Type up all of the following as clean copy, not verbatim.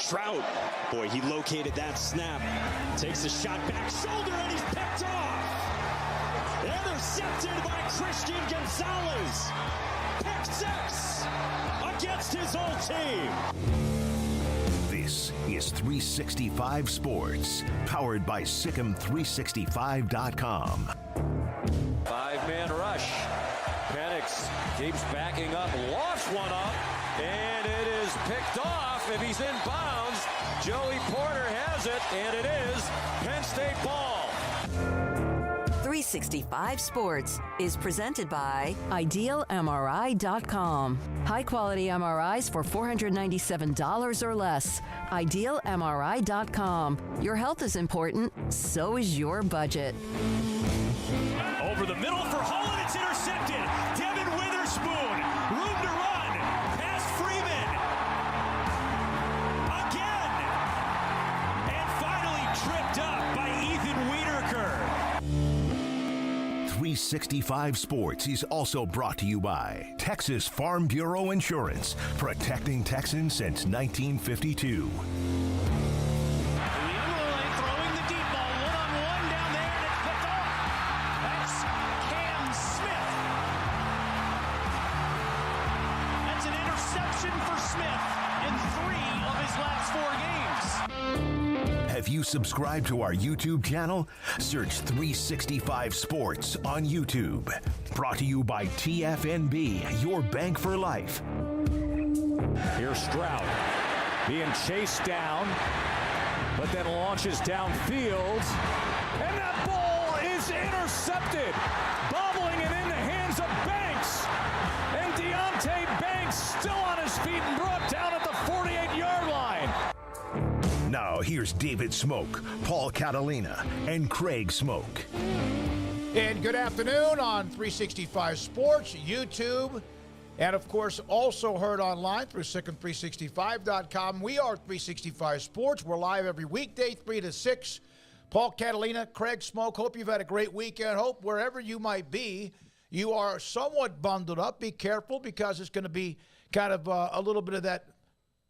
Stroupe. Boy, he located that snap. Takes a shot back shoulder, and he's picked off. Intercepted by Christian Gonzalez. Pick six against his old team. This is 365 Sports, powered by Sikkim365.com. Five-man rush. Penix keeps backing up, lofts one up, and it is picked off. If he's in bounds, Joey Porter has it, and it is Penn State ball. 365 Sports is presented by IdealMRI.com. High-quality MRIs for $497 or less. IdealMRI.com. Your health is important, so is your budget. Over the middle for Holland, it's intercepted. Devin Witherspoon, room to run, past Freeman. Again. And finally tripped up by Ethan Wiedeker. 365 Sports is also brought to you by Texas Farm Bureau Insurance, protecting Texans since 1952. Have you subscribed to our YouTube channel? Search 365 Sports on YouTube. Brought to you by TFNB, your bank for life. Here's Stroupe being chased down, but then launches downfield. And that ball is intercepted. Bobbling it in the hands of Banks. And Deontay Banks still on his feet and brought down at the 48-yard line. Now here's David Smoak, Paul Catalina, and Craig Smoak. And good afternoon on 365 Sports, YouTube, and of course also heard online through Sikkim365.com. We are 365 Sports. We're live every weekday, 3 to 6. Paul Catalina, Craig Smoak. Hope you've had a great weekend. Hope wherever you might be, you are somewhat bundled up. Be careful because it's going to be kind of a little bit of that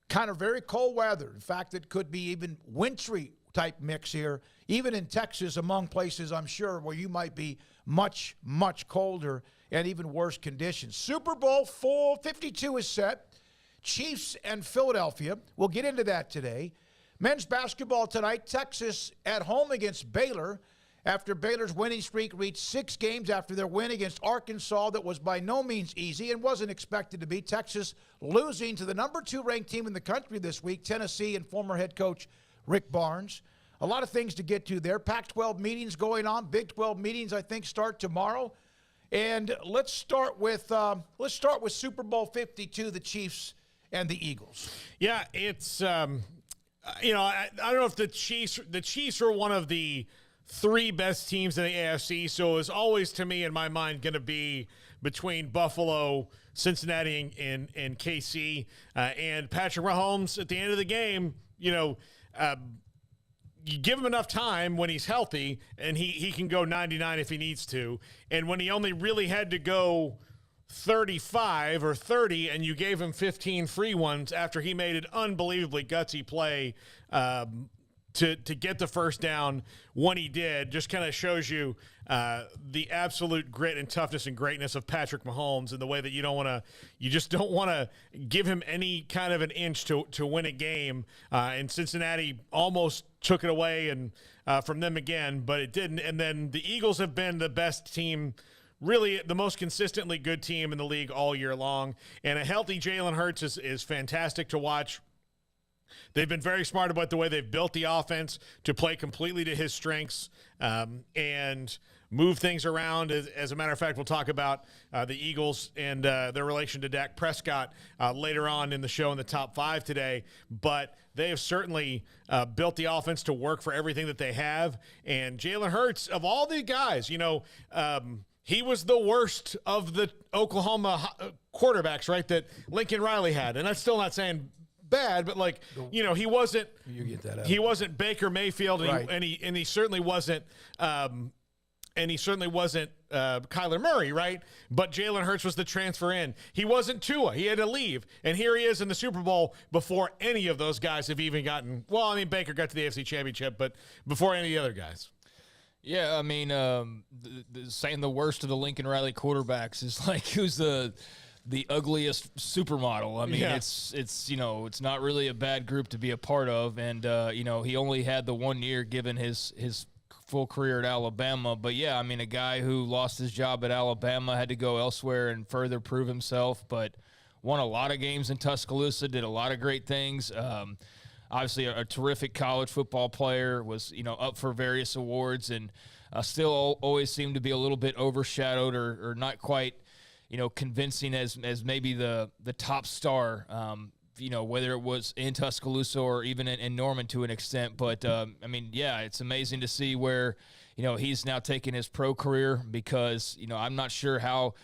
kind of very cold weather. In fact, it could be even wintry type mix here, even in Texas, among places I'm sure where you might be much, much colder and even worse conditions. Super Bowl 52 is set. Chiefs and Philadelphia. We'll get into that today. Men's basketball tonight, Texas at home against Baylor. After Baylor's winning streak reached 6 games after their win against Arkansas that was by no means easy and wasn't expected to be. Texas losing to the number 2 ranked team in the country this week, Tennessee, and former head coach Rick Barnes. A lot of things to get to there. Pac-12 meetings going on. Big 12 meetings, I think, start tomorrow. And let's start with Super Bowl 52, the Chiefs and the Eagles. Yeah, it's I don't know if the Chiefs are one of the 3 best teams in the AFC, so it's always, to me, in my mind, going to be between Buffalo, Cincinnati, and KC. And Patrick Mahomes, at the end of the game, you give him enough time when he's healthy, and he can go 99 if he needs to. And when he only really had to go 35 or 30, and you gave him 15 free ones after he made an unbelievably gutsy play to get the first down when he did, just kind of shows you the absolute grit and toughness and greatness of Patrick Mahomes, and the way that you just don't want to give him any kind of an inch to win a game. And Cincinnati almost took it away and from them again, but it didn't. And then the Eagles have been the best team, really the most consistently good team in the league all year long. And a healthy Jalen Hurts is fantastic to watch. They've been very smart about the way they've built the offense to play completely to his strengths and move things around. As a matter of fact, we'll talk about the Eagles and their relation to Dak Prescott later on in the show in the top 5 today. But they have certainly built the offense to work for everything that they have. And Jalen Hurts, of all the guys, he was the worst of the Oklahoma quarterbacks, right, that Lincoln Riley had. And that's still not saying bad, but he wasn't. You get that out. He wasn't Baker Mayfield, and, right. he certainly wasn't and he certainly wasn't Kyler Murray, right? But Jalen Hurts was the transfer in. He wasn't Tua. He had to leave. And here he is in the Super Bowl before any of those guys have even gotten, well, I mean, Baker got to the AFC Championship, but before any of the other guys. Yeah, I mean, saying the worst of the Lincoln Riley quarterbacks is like who's the ugliest supermodel. I mean, it's it's not really a bad group to be a part of, and he only had the 1 year given his full career at Alabama. But yeah, I mean, a guy who lost his job at Alabama had to go elsewhere and further prove himself, but won a lot of games in Tuscaloosa, did a lot of great things. Obviously, a terrific college football player, was up for various awards, and still always seemed to be a little bit overshadowed or not quite convincing as maybe the top star. Whether it was in Tuscaloosa or even in Norman to an extent. But I mean, yeah, it's amazing to see where he's now taking his pro career, because I'm not sure how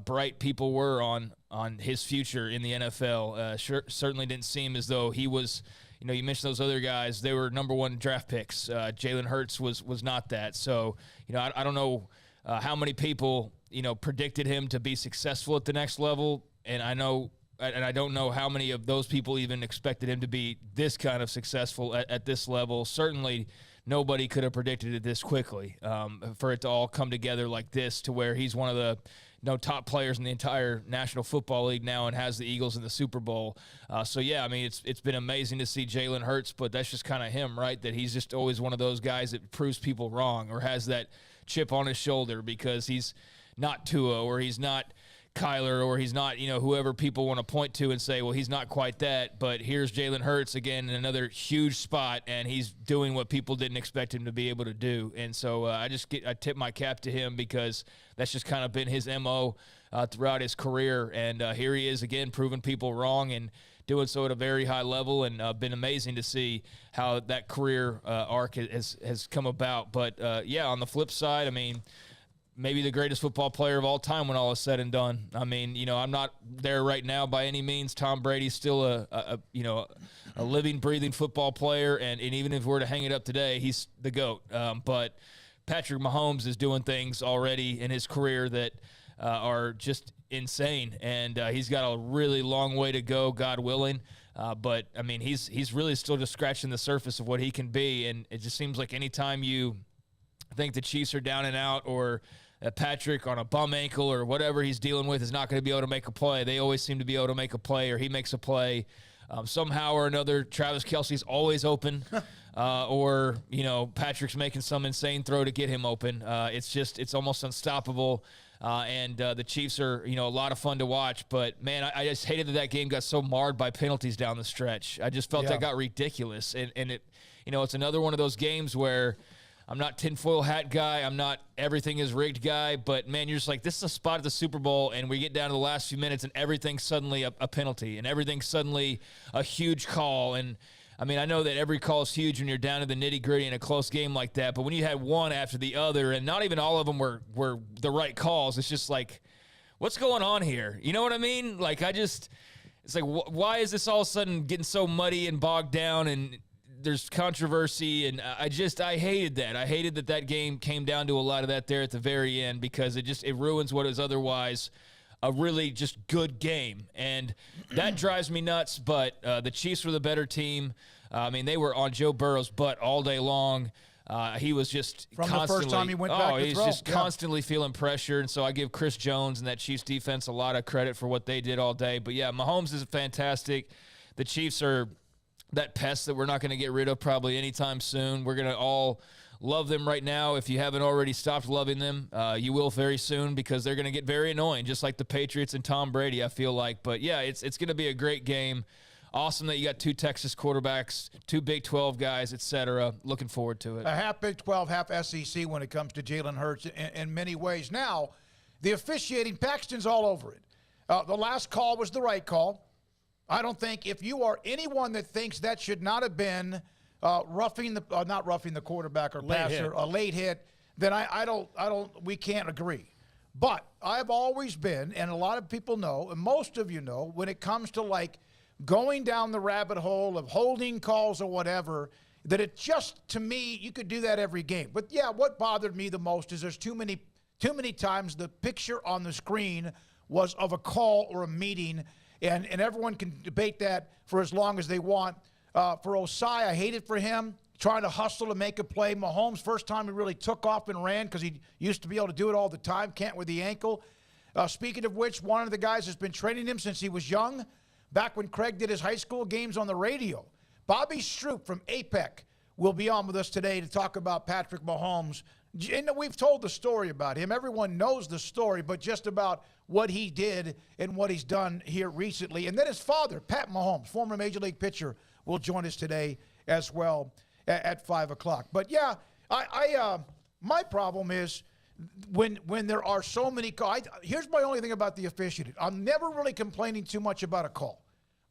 bright people were on his future in the NFL. Certainly didn't seem as though he was. You mentioned those other guys; they were number 1 draft picks. Jalen Hurts was not that. So I don't know how many people predicted him to be successful at the next level, and I don't know how many of those people even expected him to be this kind of successful at this level. Certainly nobody could have predicted it this quickly, for it to all come together like this, to where he's one of the top players in the entire National Football League now and has the Eagles in the Super Bowl. So, yeah, I mean, it's been amazing to see Jalen Hurts, but that's just kind of him, right? That he's just always one of those guys that proves people wrong or has that chip on his shoulder because he's not Tua or he's not Kyler or he's not, whoever people want to point to and say, well, he's not quite that. But here's Jalen Hurts again in another huge spot, and he's doing what people didn't expect him to be able to do. And so I tip my cap to him, because that's just kind of been his MO throughout his career. And here he is again, proving people wrong and doing so at a very high level, and been amazing to see how that career arc has come about. But on the flip side, I mean, maybe the greatest football player of all time when all is said and done. I mean, I'm not there right now by any means. Tom Brady's still a living, breathing football player, and even if we were to hang it up today, he's the GOAT. But Patrick Mahomes is doing things already in his career that are just insane, and he's got a really long way to go, God willing. But, I mean, he's really still just scratching the surface of what he can be, and it just seems like anytime you think the Chiefs are down and out, or Patrick on a bum ankle or whatever he's dealing with is not going to be able to make a play, they always seem to be able to make a play, or he makes a play. Somehow or another, Travis Kelce's always open, or, Patrick's making some insane throw to get him open. It's almost unstoppable. And the Chiefs are, a lot of fun to watch. But, man, I just hated that game got so marred by penalties down the stretch. I just felt that got ridiculous. And it, it's another one of those games where I'm not tinfoil hat guy. I'm not everything is rigged guy. But, man, you're just like, this is a spot at the Super Bowl, and we get down to the last few minutes, and everything's suddenly a penalty, and everything's suddenly a huge call. And, I mean, I know that every call is huge when you're down to the nitty-gritty in a close game like that, but when you had one after the other, and not even all of them were the right calls, it's just like, what's going on here? You know what I mean? Like, it's like, why is this all of a sudden getting so muddy and bogged down, and there's controversy, and I hated that. I hated that game came down to a lot of that there at the very end, because it ruins what is otherwise a really just good game, and that drives me nuts. But the Chiefs were the better team. I mean, they were on Joe Burrow's butt all day long. He was just from constantly, the first time he went back to he's throw. Just constantly feeling pressure, and so I give Chris Jones and that Chiefs defense a lot of credit for what they did all day. But yeah, Mahomes is fantastic. The Chiefs are that pest that we're not going to get rid of probably anytime soon. We're going to all love them right now. If you haven't already stopped loving them, you will very soon, because they're going to get very annoying, just like the Patriots and Tom Brady, I feel like. But, yeah, it's going to be a great game. Awesome that you got 2 Texas quarterbacks, 2 Big 12 guys, et cetera. Looking forward to it. A half Big 12, half SEC when it comes to Jalen Hurts in many ways. Now, the officiating, Paxton's all over it. The last call was the right call. I don't think if you are anyone that thinks that should not have been not roughing the quarterback or passer, a late hit, then we can't agree. But I've always been, and a lot of people know, and most of you know, when it comes to like going down the rabbit hole of holding calls or whatever, that it just, to me, you could do that every game. But, yeah, what bothered me the most is there's too many times the picture on the screen was of a call or a meeting, and everyone can debate that for as long as they want. For Osai, I hate it for him, trying to hustle to make a play. Mahomes, first time he really took off and ran because he used to be able to do it all the time, can't with the ankle. Speaking of which, one of the guys has been training him since he was young, back when Craig did his high school games on the radio. Bobby Stroupe from APEC will be on with us today to talk about Patrick Mahomes. And we've told the story about him. Everyone knows the story, but just about what he did and what he's done here recently. And then his father, Pat Mahomes, former Major League pitcher, will join us today as well at 5 o'clock. But, yeah, my problem is when there are so many calls. Here's my only thing about the officiating. I'm never really complaining too much about a call.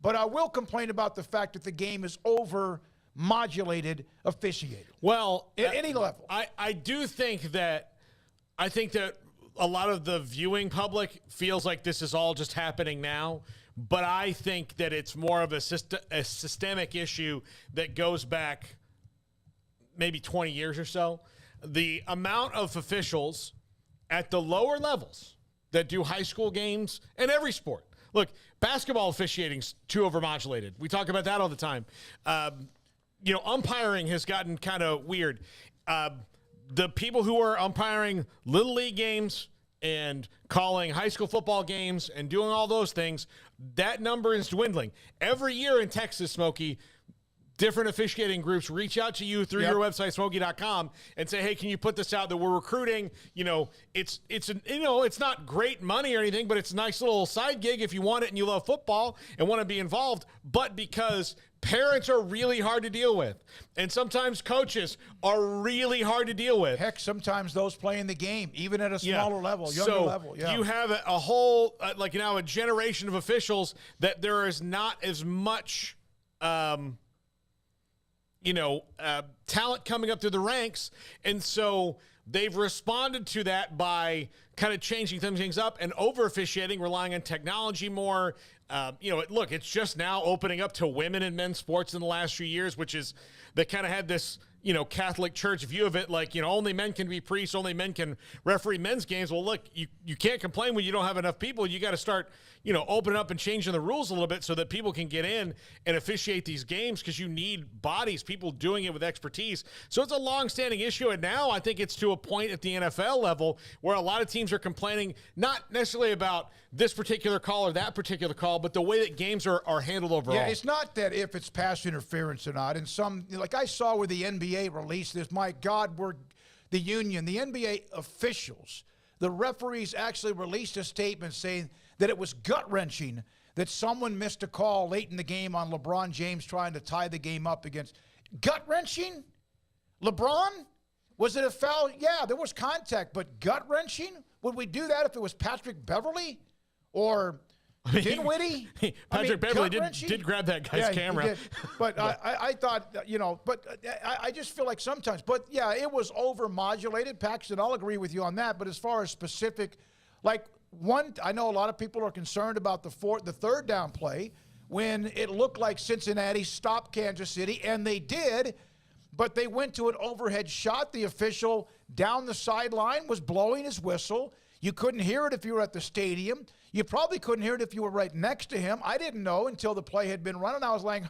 But I will complain about the fact that the game is over-modulated officiated. Well, at any level. I do think that a lot of the viewing public feels like this is all just happening now. But I think that it's more of a systemic issue that goes back maybe 20 years or so. The amount of officials at the lower levels that do high school games and every sport. Look, basketball officiating's too overmodulated. We talk about that all the time. Umpiring has gotten kind of weird. The people who are umpiring Little League games and calling high school football games and doing all those things, that number is dwindling. Every year in Texas, Smokey, different officiating groups reach out to you through your website, Smokey.com, and say, hey, can you put this out that we're recruiting? It's not great money or anything, but it's a nice little side gig if you want it and you love football and want to be involved. But because parents are really hard to deal with, and sometimes coaches are really hard to deal with. Heck, sometimes those playing the game, even at a smaller level, younger level. You have a whole, a generation of officials that there is not as much talent coming up through the ranks. And so they've responded to that by kind of changing things up and over officiating, relying on technology more. It's just now opening up to women in men's sports in the last few years, which is, they kind of had this, Catholic Church view of it, only men can be priests, only men can referee men's games. Well, look, you can't complain when you don't have enough people. You got to start, opening up and changing the rules a little bit so that people can get in and officiate these games, because you need bodies, people doing it with expertise. So it's a long-standing issue, and now I think it's to a point at the NFL level where a lot of teams are complaining, not necessarily about this particular call or that particular call, but the way that games are handled overall. Yeah, it's not that if it's pass interference or not. And some, like I saw where the NBA released this, my God, the NBA officials, the referees actually released a statement saying that it was gut-wrenching that someone missed a call late in the game on LeBron James trying to tie the game up against. Gut-wrenching? LeBron? Was it a foul? Yeah, there was contact, but gut-wrenching? Would we do that if it was Patrick Beverly or Dinwiddie? Patrick Beverly did grab that guy's camera. He did. But I thought, I just feel like sometimes. But, yeah, it was over-modulated. Paxton, I'll agree with you on that. But as far as specific, I know a lot of people are concerned about the third down play when it looked like Cincinnati stopped Kansas City, and they did, but they went to an overhead shot. The official down the sideline was blowing his whistle. You couldn't hear it if you were at the stadium. You probably couldn't hear it if you were right next to him. I didn't know until the play had been run, and I was like,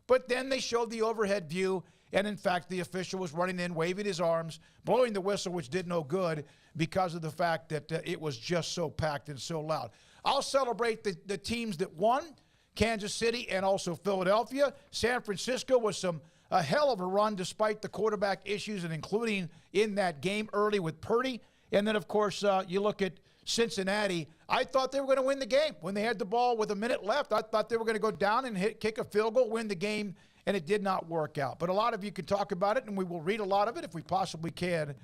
But then they showed the overhead view, and in fact, the official was running in, waving his arms, blowing the whistle, which did no good because of the fact that it was just so packed and so loud. I'll celebrate the teams that won, Kansas City and also Philadelphia. San Francisco was a hell of a run despite the quarterback issues, and including in that game early with Purdy. And then, of course, you look at Cincinnati. I thought they were going to win the game. When they had the ball with a minute left, I thought they were going to go down and kick a field goal, win the game, and it did not work out. But a lot of you can talk about it, and we will read a lot of it if we possibly can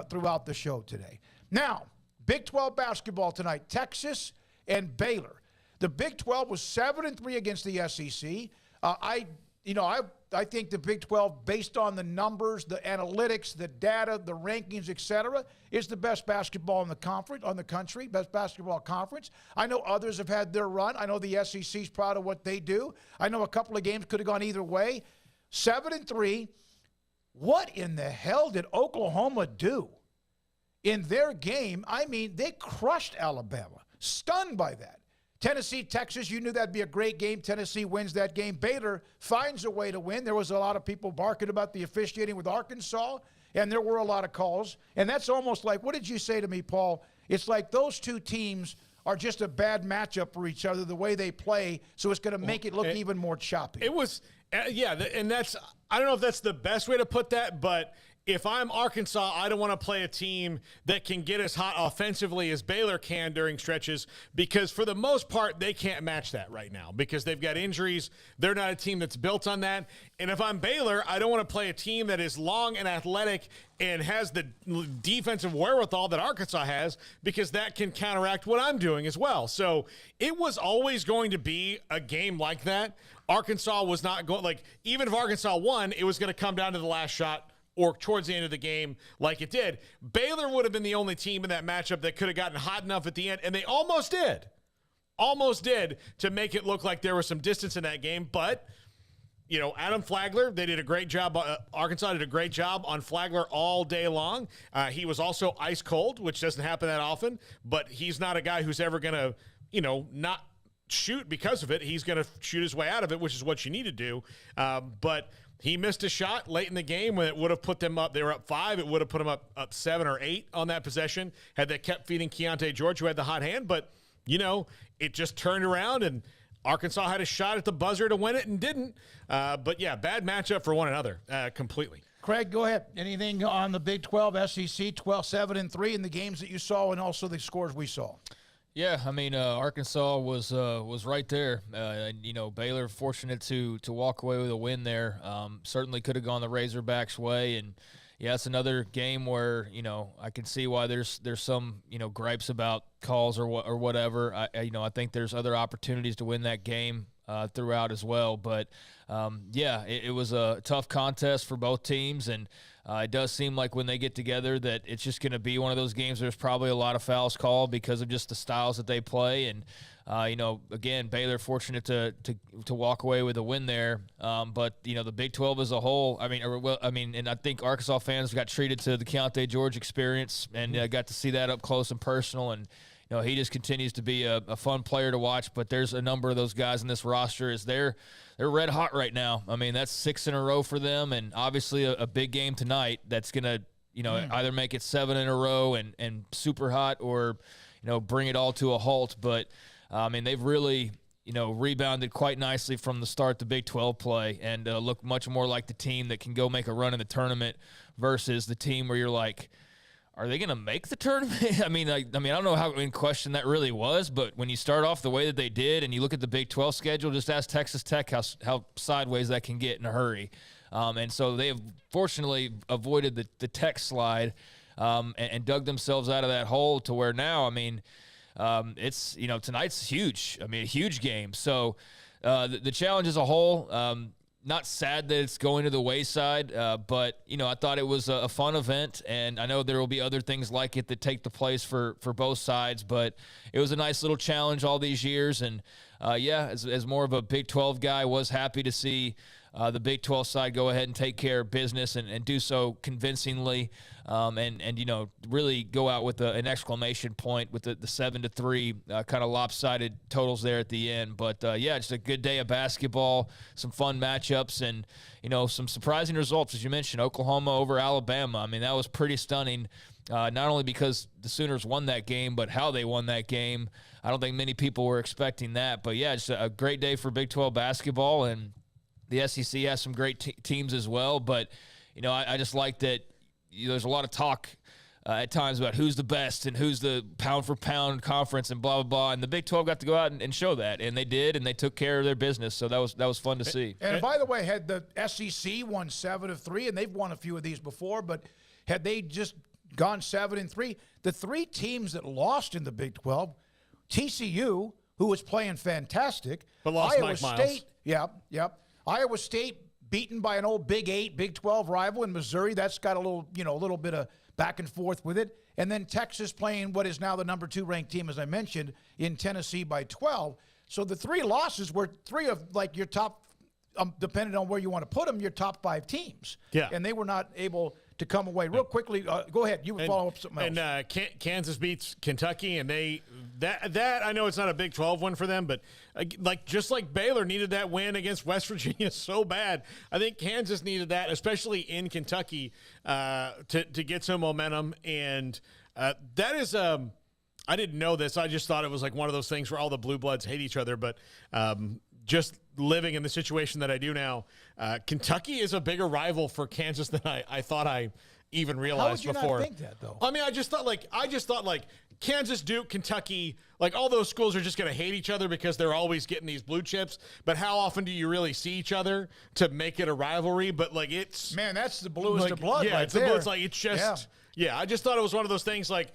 throughout the show today. Now, Big 12 basketball tonight, Texas and Baylor. The Big 12 was 7-3 against the SEC. I think the Big 12, based on the numbers, the analytics, the data, the rankings, et cetera, is the best basketball in the conference, on the country, best basketball conference. I know others have had their run. I know the SEC's proud of what they do. I know a couple of games could have gone either way. 7-3. What in the hell did Oklahoma do in their game? I mean, they crushed Alabama. Stunned by that. Tennessee, Texas, you knew that'd be a great game. Tennessee wins that game. Baylor finds a way to win. There was a lot of people barking about the officiating with Arkansas, and there were a lot of calls. And that's almost like, what did you say to me, Paul? It's like those two teams are just a bad matchup for each other, the way they play, so it's going to make it look even more choppy. It was, and that's, I don't know if that's the best way to put that, but if I'm Arkansas, I don't want to play a team that can get as hot offensively as Baylor can during stretches, because for the most part, they can't match that right now because they've got injuries. They're not a team that's built on that. And if I'm Baylor, I don't want to play a team that is long and athletic and has the defensive wherewithal that Arkansas has, because that can counteract what I'm doing as well. So it was always going to be a game like that. Arkansas was not going, like, even if Arkansas won, it was going to come down to the last shot or towards the end of the game like it did. Baylor would have been the only team in that matchup that could have gotten hot enough at the end, and they almost did to make it look like there was some distance in that game. But, you know, Adam Flagler, they did a great job. Arkansas did a great job on Flagler all day long. He was also ice cold, which doesn't happen that often, but he's not a guy who's ever going to, you know, not shoot because of it. He's going to shoot his way out of it, which is what you need to do. But he missed a shot late in the game when it would have put them up. They were up 5. It would have put them up 7 or 8 on that possession had they kept feeding Keontae George, who had the hot hand. But, you know, it just turned around, and Arkansas had a shot at the buzzer to win it and didn't. But, yeah, bad matchup for one another completely. Craig, go ahead. Anything on the Big 12, SEC, 12-7-3 in the games that you saw and also the scores we saw? Yeah, I mean, Arkansas was right there. You know, Baylor fortunate to walk away with a win there. Certainly could have gone the Razorbacks' way, and yeah, it's another game where, you know, I can see why there's some, you know, gripes about calls or whatever. I think there's other opportunities to win that game throughout as well. But yeah, it was a tough contest for both teams, and it does seem like when they get together that it's just going to be one of those games where there's probably a lot of fouls called because of just the styles that they play. And, you know, again, Baylor fortunate to walk away with a win there. But, you know, the Big 12 as a whole, and I think Arkansas fans got treated to the Keontae George experience and got to see that up close and personal. And, you know, he just continues to be a fun player to watch. But there's a number of those guys in this roster is they're red hot right now. I mean, that's 6 in a row for them, and obviously a big game tonight that's going to, you know, either make it 7 in a row and super hot or, you know, bring it all to a halt. But, I mean, they've really, you know, rebounded quite nicely from the start the Big 12 play and look much more like the team that can go make a run in the tournament versus the team where you're like, are they going to make the tournament? I mean, I don't know how in question that really was, but when you start off the way that they did and you look at the Big 12 schedule, just ask Texas Tech how sideways that can get in a hurry. And so they have fortunately avoided the Tech slide and dug themselves out of that hole to where now, I mean, it's, you know, tonight's huge. I mean, a huge game. So the challenge as a whole, not sad that it's going to the wayside, but, you know, I thought it was a fun event, and I know there will be other things like it that take the place for both sides, but it was a nice little challenge all these years, and, yeah, as more of a Big 12 guy, was happy to see the Big 12 side go ahead and take care of business and do so convincingly, and you know, really go out with an exclamation point with the 7-3 kind of lopsided totals there at the end. But yeah, just a good day of basketball, some fun matchups, and you know, some surprising results, as you mentioned. Oklahoma over Alabama. I mean, that was pretty stunning. Not only because the Sooners won that game, but how they won that game. I don't think many people were expecting that. But yeah, just a great day for Big 12 basketball, and the SEC has some great teams as well. But, you know, I just like that, you know, there's a lot of talk at times about who's the best and who's the pound-for-pound conference and blah, blah, blah. And the Big 12 got to go out and show that. And they did, and they took care of their business. So that was fun to see. And by the way, had the SEC won 7 of 3, and they've won a few of these before, but had they just gone 7-3, the 3 teams that lost in the Big 12, TCU, who was playing fantastic, but lost Iowa Mike State, Miles. Yep. Iowa State beaten by an old Big 8, Big 12 rival in Missouri. That's got a little bit of back and forth with it. And then Texas playing what is now the number 2 ranked team, as I mentioned, in Tennessee by 12. So the 3 losses were 3 of like your top depending on where you want to put them, your top 5 teams. Yeah. And they were not able to come away. Real quickly, go ahead. You would follow up something else. And Kansas beats Kentucky, and that I know it's not a Big 12 win for them, but just like Baylor needed that win against West Virginia so bad, I think Kansas needed that, especially in Kentucky, to get some momentum. And that is I didn't know this. I just thought it was like one of those things where all the blue bloods hate each other, but just living in the situation that I do now, Kentucky is a bigger rival for Kansas than I thought I even realized before. How would you not think that, though? I mean, I just thought like Kansas, Duke, Kentucky, like all those schools are just going to hate each other because they're always getting these blue chips. But how often do you really see each other to make it a rivalry? But like that's the bluest of blood. Yeah, right it's there. the blood. It's like it's just I just thought it was one of those things like,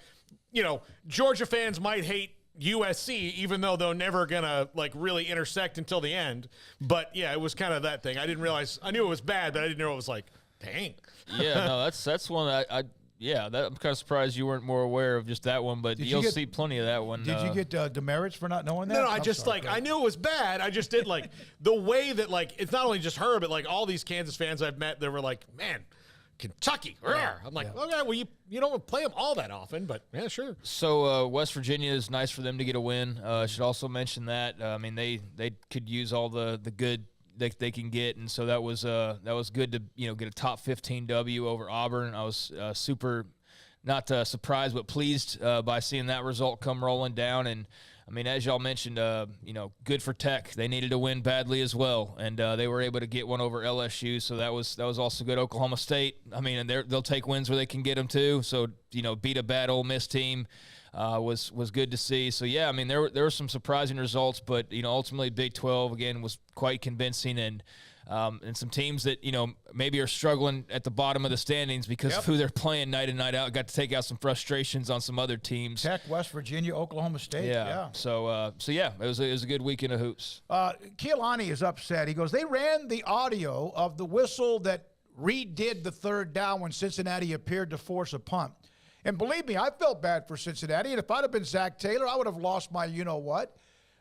Georgia fans might hate USC, even though they're never gonna like really intersect until the end. But yeah, it was kind of that thing. I didn't realize. I knew it was bad, but I didn't know it was like, dang. Yeah, no, that's one that I'm kind of surprised you weren't more aware of just that one. But you'll see plenty of that one. Did you get demerits for not knowing that? No, I knew it was bad. I just did like the way that like it's not only just her, but like all these Kansas fans I've met, they were like, man, Kentucky. I'm like, okay, well, you don't play them all that often, but yeah, sure. So West Virginia is nice for them to get a win. I should also mention that. I mean, they could use all the good that they can get, and so that was good to get a top 15 W over Auburn. I was super not surprised, but pleased by seeing that result come rolling down. And I mean, as y'all mentioned, good for Tech. They needed a win badly as well, and they were able to get one over LSU. So that was also good. Oklahoma State, I mean, and they'll take wins where they can get them too. So beat a bad Ole Miss team was good to see. So yeah, I mean, there were some surprising results, but ultimately Big 12 again was quite convincing, and some teams that maybe are struggling at the bottom of the standings because of who they're playing night in night out got to take out some frustrations on some other teams. Tech, West Virginia, Oklahoma State. Yeah. So yeah, it was a good weekend of hoops. Keelani is upset. He goes, they ran the audio of the whistle that redid the third down when Cincinnati appeared to force a punt. And believe me, I felt bad for Cincinnati. And if I'd have been Zach Taylor, I would have lost my you-know-what.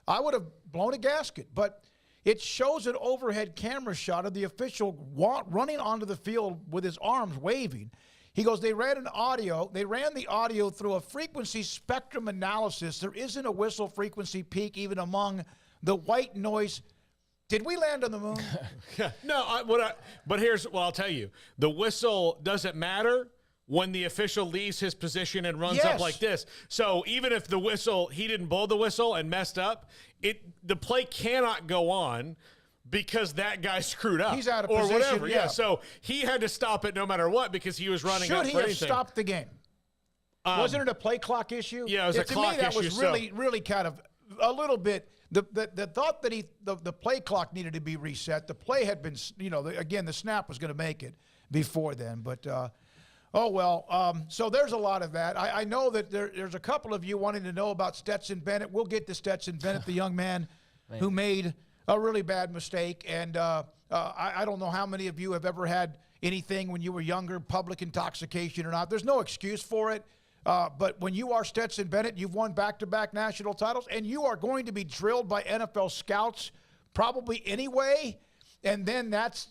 I would have blown a gasket. But it shows an overhead camera shot of the official running onto the field with his arms waving. He goes, they ran the audio through a frequency spectrum analysis. There isn't a whistle frequency peak even among the white noise. Did we land on the moon? No, but here's what I'll tell you. The whistle doesn't matter when the official leaves his position and runs up like this. So even if he didn't blow the whistle and messed up, the play cannot go on because that guy screwed up. He's out of or position. Whatever. Yeah. So he had to stop it no matter what because he was running up for anything. Should he have stopped the game? Wasn't it a play clock issue? Yeah, it was a clock issue. To me, that was really kind of a little bit. The thought that the play clock needed to be reset. The play had been, again, the snap was going to make it before then, but. So there's a lot of that. I know that there's a couple of you wanting to know about Stetson Bennett. We'll get to Stetson Bennett, the young man who made a really bad mistake. And I don't know how many of you have ever had anything when you were younger, public intoxication or not. There's no excuse for it. But when you are Stetson Bennett, you've won back-to-back national titles, and you are going to be drilled by NFL scouts probably anyway. And then that's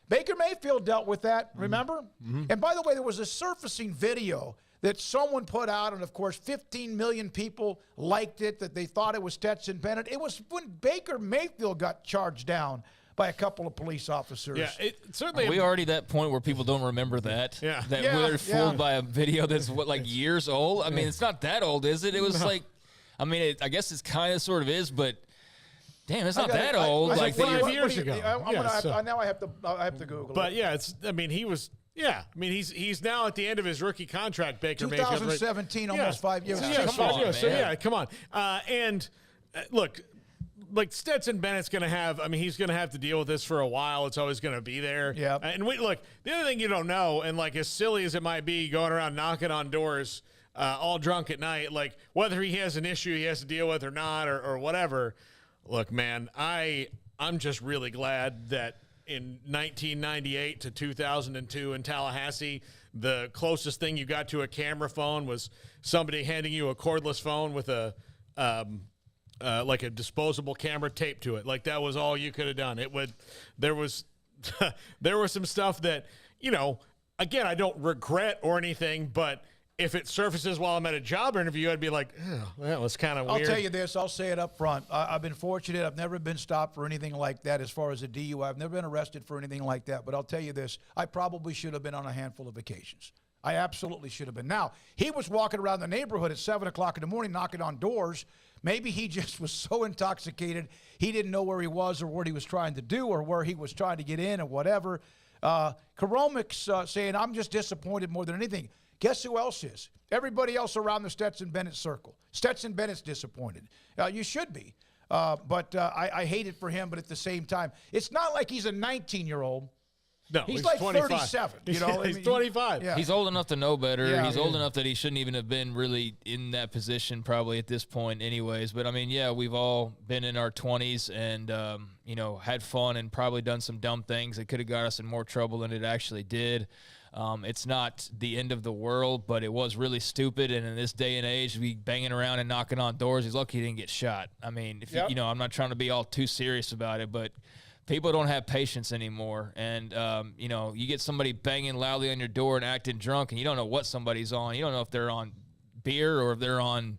Baker Mayfield dealt with that, remember? Mm-hmm. And by the way, there was a surfacing video that someone put out, and of course 15 million people liked it, that they thought it was Stetson Bennett. It was when Baker Mayfield got charged down by a couple of police officers. Yeah, certainly. Are we already at that point where people don't remember that? Yeah. We're fooled by a video that's, years old? I mean, it's not that old, is it? It was I guess it's kind of sort of is, but damn, it's not that old. Like 5 years ago. Now I have to Google. But yeah, he's now at the end of his rookie contract. Baker Mayfield, 2017, almost 5 years. Come on. And look, like Stetson Bennett's going to have. I mean, he's going to have to deal with this for a while. It's always going to be there. Yeah. And look, the other thing you don't know, and like as silly as it might be, going around knocking on doors, all drunk at night, like whether he has an issue he has to deal with or not, or whatever. Look, man, I'm just really glad that in 1998 to 2002 in Tallahassee, the closest thing you got to a camera phone was somebody handing you a cordless phone with a like a disposable camera taped to it. Like that was all you could have done. There was some stuff that, again, I don't regret or anything, but if it surfaces while I'm at a job interview, I'd be like, oh, that was kind of weird. I'll tell you this. I'll say it up front. I've been fortunate. I've never been stopped for anything like that as far as a DUI. I've never been arrested for anything like that. But I'll tell you this. I probably should have been on a handful of occasions. I absolutely should have been. Now, he was walking around the neighborhood at 7 o'clock in the morning knocking on doors. Maybe he just was so intoxicated he didn't know where he was or what he was trying to do or where he was trying to get in or whatever. Karomik's saying, I'm just disappointed more than anything. Guess who else is? Everybody else around the Stetson Bennett circle. Stetson Bennett's disappointed. You should be. But I hate it for him, but at the same time, it's not like he's a 19-year-old. No, he's like 25. 37. He's 25. Yeah. He's old enough to know better. Yeah, He's old enough that he shouldn't even have been really in that position probably at this point anyways. But, I mean, yeah, we've all been in our 20s and, had fun and probably done some dumb things that could have got us in more trouble than it actually did. It's not the end of the world, but it was really stupid. And in this day and age, we banging around and knocking on doors. He's lucky he didn't get shot. I mean, I'm not trying to be all too serious about it, but people don't have patience anymore. And, you get somebody banging loudly on your door and acting drunk, and you don't know what somebody's on. You don't know if they're on beer or if they're on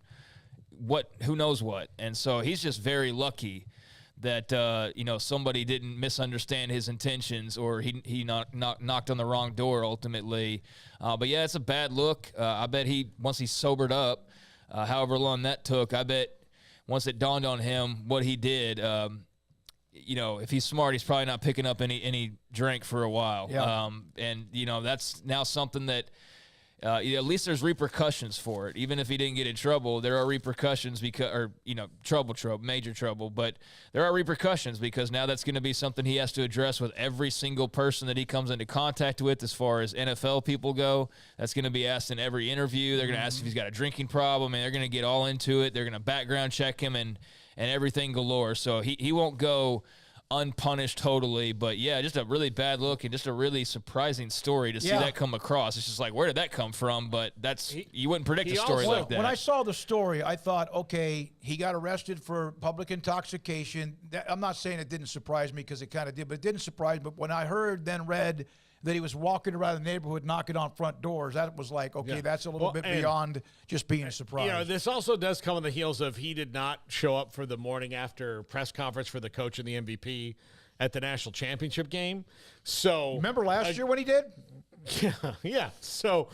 who knows what. And so he's just very lucky that, somebody didn't misunderstand his intentions or he knocked on the wrong door ultimately. But, yeah, it's a bad look. I bet once he sobered up, however long that took, I bet once it dawned on him what he did, if he's smart, he's probably not picking up any drink for a while. Yeah. That's now something that at least there's repercussions for it. Even if he didn't get in trouble, there are repercussions major trouble. But there are repercussions because now that's going to be something he has to address with every single person that he comes into contact with as far as NFL people go. That's going to be asked in every interview. They're going to ask if he's got a drinking problem, and they're going to get all into it. They're going to background check him and everything galore. So he won't go unpunished totally, but yeah, just a really bad look and just a really surprising story to see that come across. It's just like, where did that come from? But you wouldn't predict a story like that. When I saw the story, I thought, okay, he got arrested for public intoxication. I'm not saying it didn't surprise me because it kind of did, but it didn't surprise me. But when I read that he was walking around the neighborhood knocking on front doors, that was like, okay, that's a little bit beyond just being a surprise. This also does come on the heels of he did not show up for the morning after press conference for the coach and the MVP at the national championship game. So remember last year when he did? Yeah. So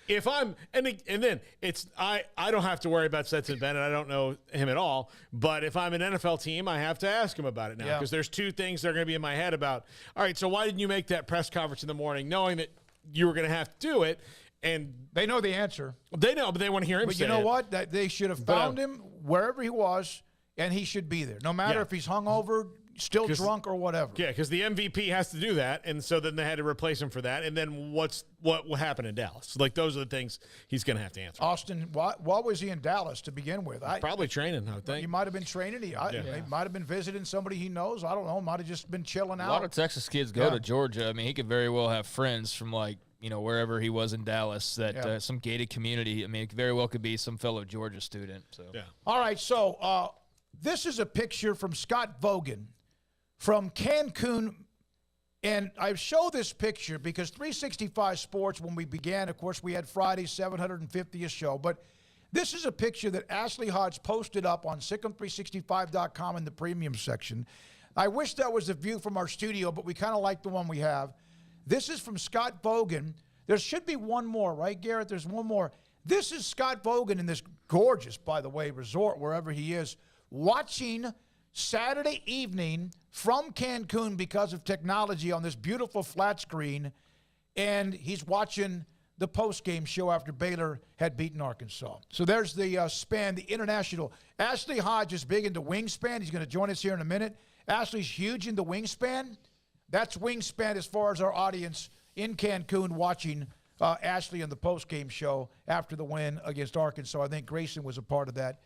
if I'm and then it's I don't have to worry about Stetson Bennett. I don't know him at all. But if I'm an NFL team, I have to ask him about it now because there's two things that are going to be in my head about. All right, so why didn't you make that press conference in the morning, knowing that you were going to have to do it? And they know the answer. They know, but they want to hear him. But you know what? That they should have found him wherever he was, and he should be there, no matter if he's hungover, still drunk, or whatever. Yeah, because the MVP has to do that, and so then they had to replace him for that. And then what happened in Dallas? Like, those are the things he's going to have to answer. Austin, why was he in Dallas to begin with? Probably training, I think. He might have been training. He might have been visiting somebody he knows. I don't know. Might have just been chilling out. A lot of Texas kids go to Georgia. I mean, he could very well have friends from, wherever he was in Dallas, that some gated community. I mean, it very well could be some fellow Georgia student. So. Yeah. All right, so this is a picture from Scott Vogan from Cancun, and I show this picture because 365 Sports, when we began, of course, we had Friday's 750th show, but this is a picture that Ashley Hodge posted up on SicEm365.com in the premium section. I wish that was a view from our studio, but we kind of like the one we have. This is from Scott Vogan. There should be one more, right, Garrett? There's one more. This is Scott Vogan in this gorgeous, by the way, resort, wherever he is, watching Saturday evening from Cancun because of technology on this beautiful flat screen, and he's watching the post-game show after Baylor had beaten Arkansas. So there's the span, the international. Ashley Hodge is big into wingspan. He's going to join us here in a minute. Ashley's huge into wingspan. That's wingspan as far as our audience in Cancun watching Ashley in the post-game show after the win against Arkansas. I think Grayson was a part of that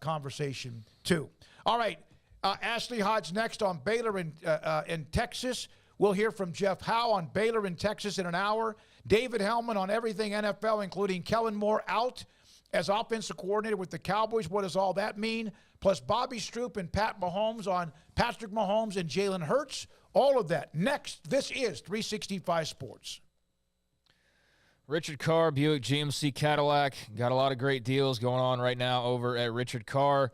conversation too. All right. Ashley Hodge next on Baylor in Texas. We'll hear from Jeff Howe on Baylor in Texas in an hour. David Hellman on everything NFL, including Kellen Moore out as offensive coordinator with the Cowboys. What does all that mean? Plus Bobby Stroupe and Pat Mahomes on Patrick Mahomes and Jalen Hurts. All of that next. This is 365 Sports. Richard Carr, Buick GMC Cadillac. Got a lot of great deals going on right now over at Richard Carr.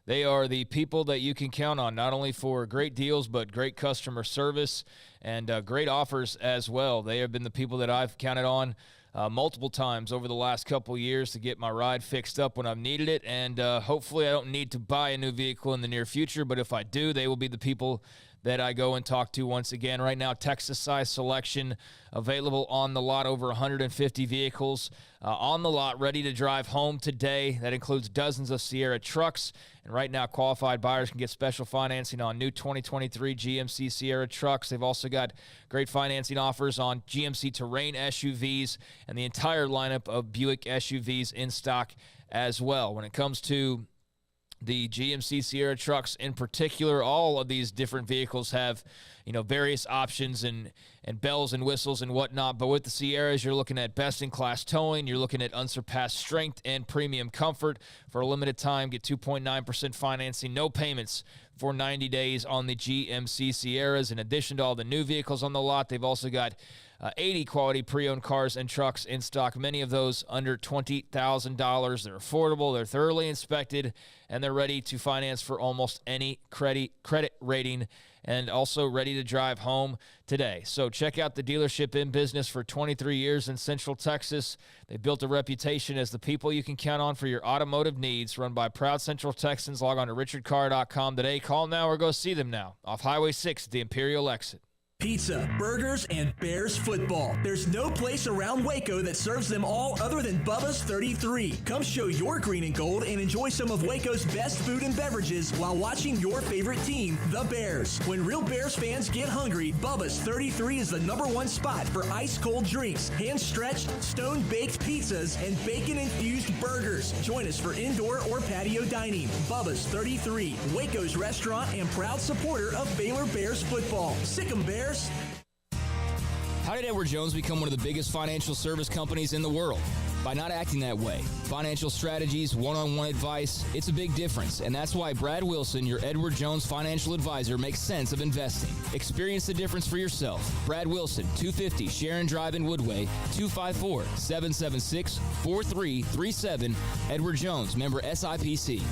They are the people that you can count on, not only for great deals, but great customer service and great offers as well. They have been the people that I've counted on multiple times over the last couple years to get my ride fixed up when I've needed it. And hopefully I don't need to buy a new vehicle in the near future, but if I do, they will be the people that I go and talk to once again. Right now, Texas-size selection available on the lot, over 150 vehicles on the lot, ready to drive home today. That includes dozens of Sierra trucks. And right now, qualified buyers can get special financing on new 2023 GMC Sierra trucks. They've also got great financing offers on GMC Terrain SUVs and the entire lineup of Buick SUVs in stock as well. When it comes to the GMC Sierra trucks in particular, all of these different vehicles have, various options and bells and whistles and whatnot. But with the Sierras, you're looking at best-in-class towing. You're looking at unsurpassed strength and premium comfort. For a limited time, get 2.9% financing, no payments for 90 days on the GMC Sierras. In addition to all the new vehicles on the lot, they've also got 80 quality pre-owned cars and trucks in stock, many of those under $20,000. They're affordable, they're thoroughly inspected, and they're ready to finance for almost any credit rating, and also ready to drive home today. So check out the dealership in business for 23 years in Central Texas. They built a reputation as the people you can count on for your automotive needs, run by proud Central Texans. Log on to richardcar.com today. Call now or go see them now off Highway 6 at the Imperial exit. Pizza, burgers, and Bears football. There's no place around Waco that serves them all other than Bubba's 33. Come show your green and gold and enjoy some of Waco's best food and beverages while watching your favorite team, the Bears. When real Bears fans get hungry, Bubba's 33 is the #1 spot for ice-cold drinks, hand-stretched, stone-baked pizzas, and bacon-infused burgers. Join us for indoor or patio dining. Bubba's 33, Waco's restaurant and proud supporter of Baylor Bears football. Sick 'em, Bears. How did Edward Jones become one of the biggest financial service companies in the world? By not acting that way. Financial strategies, one-on-one advice, it's a big difference. And that's why Brad Wilson, your Edward Jones financial advisor, makes sense of investing. Experience the difference for yourself. Brad Wilson, 250 Sharon Drive in Woodway, 254-776-4337. Edward Jones, member SIPC.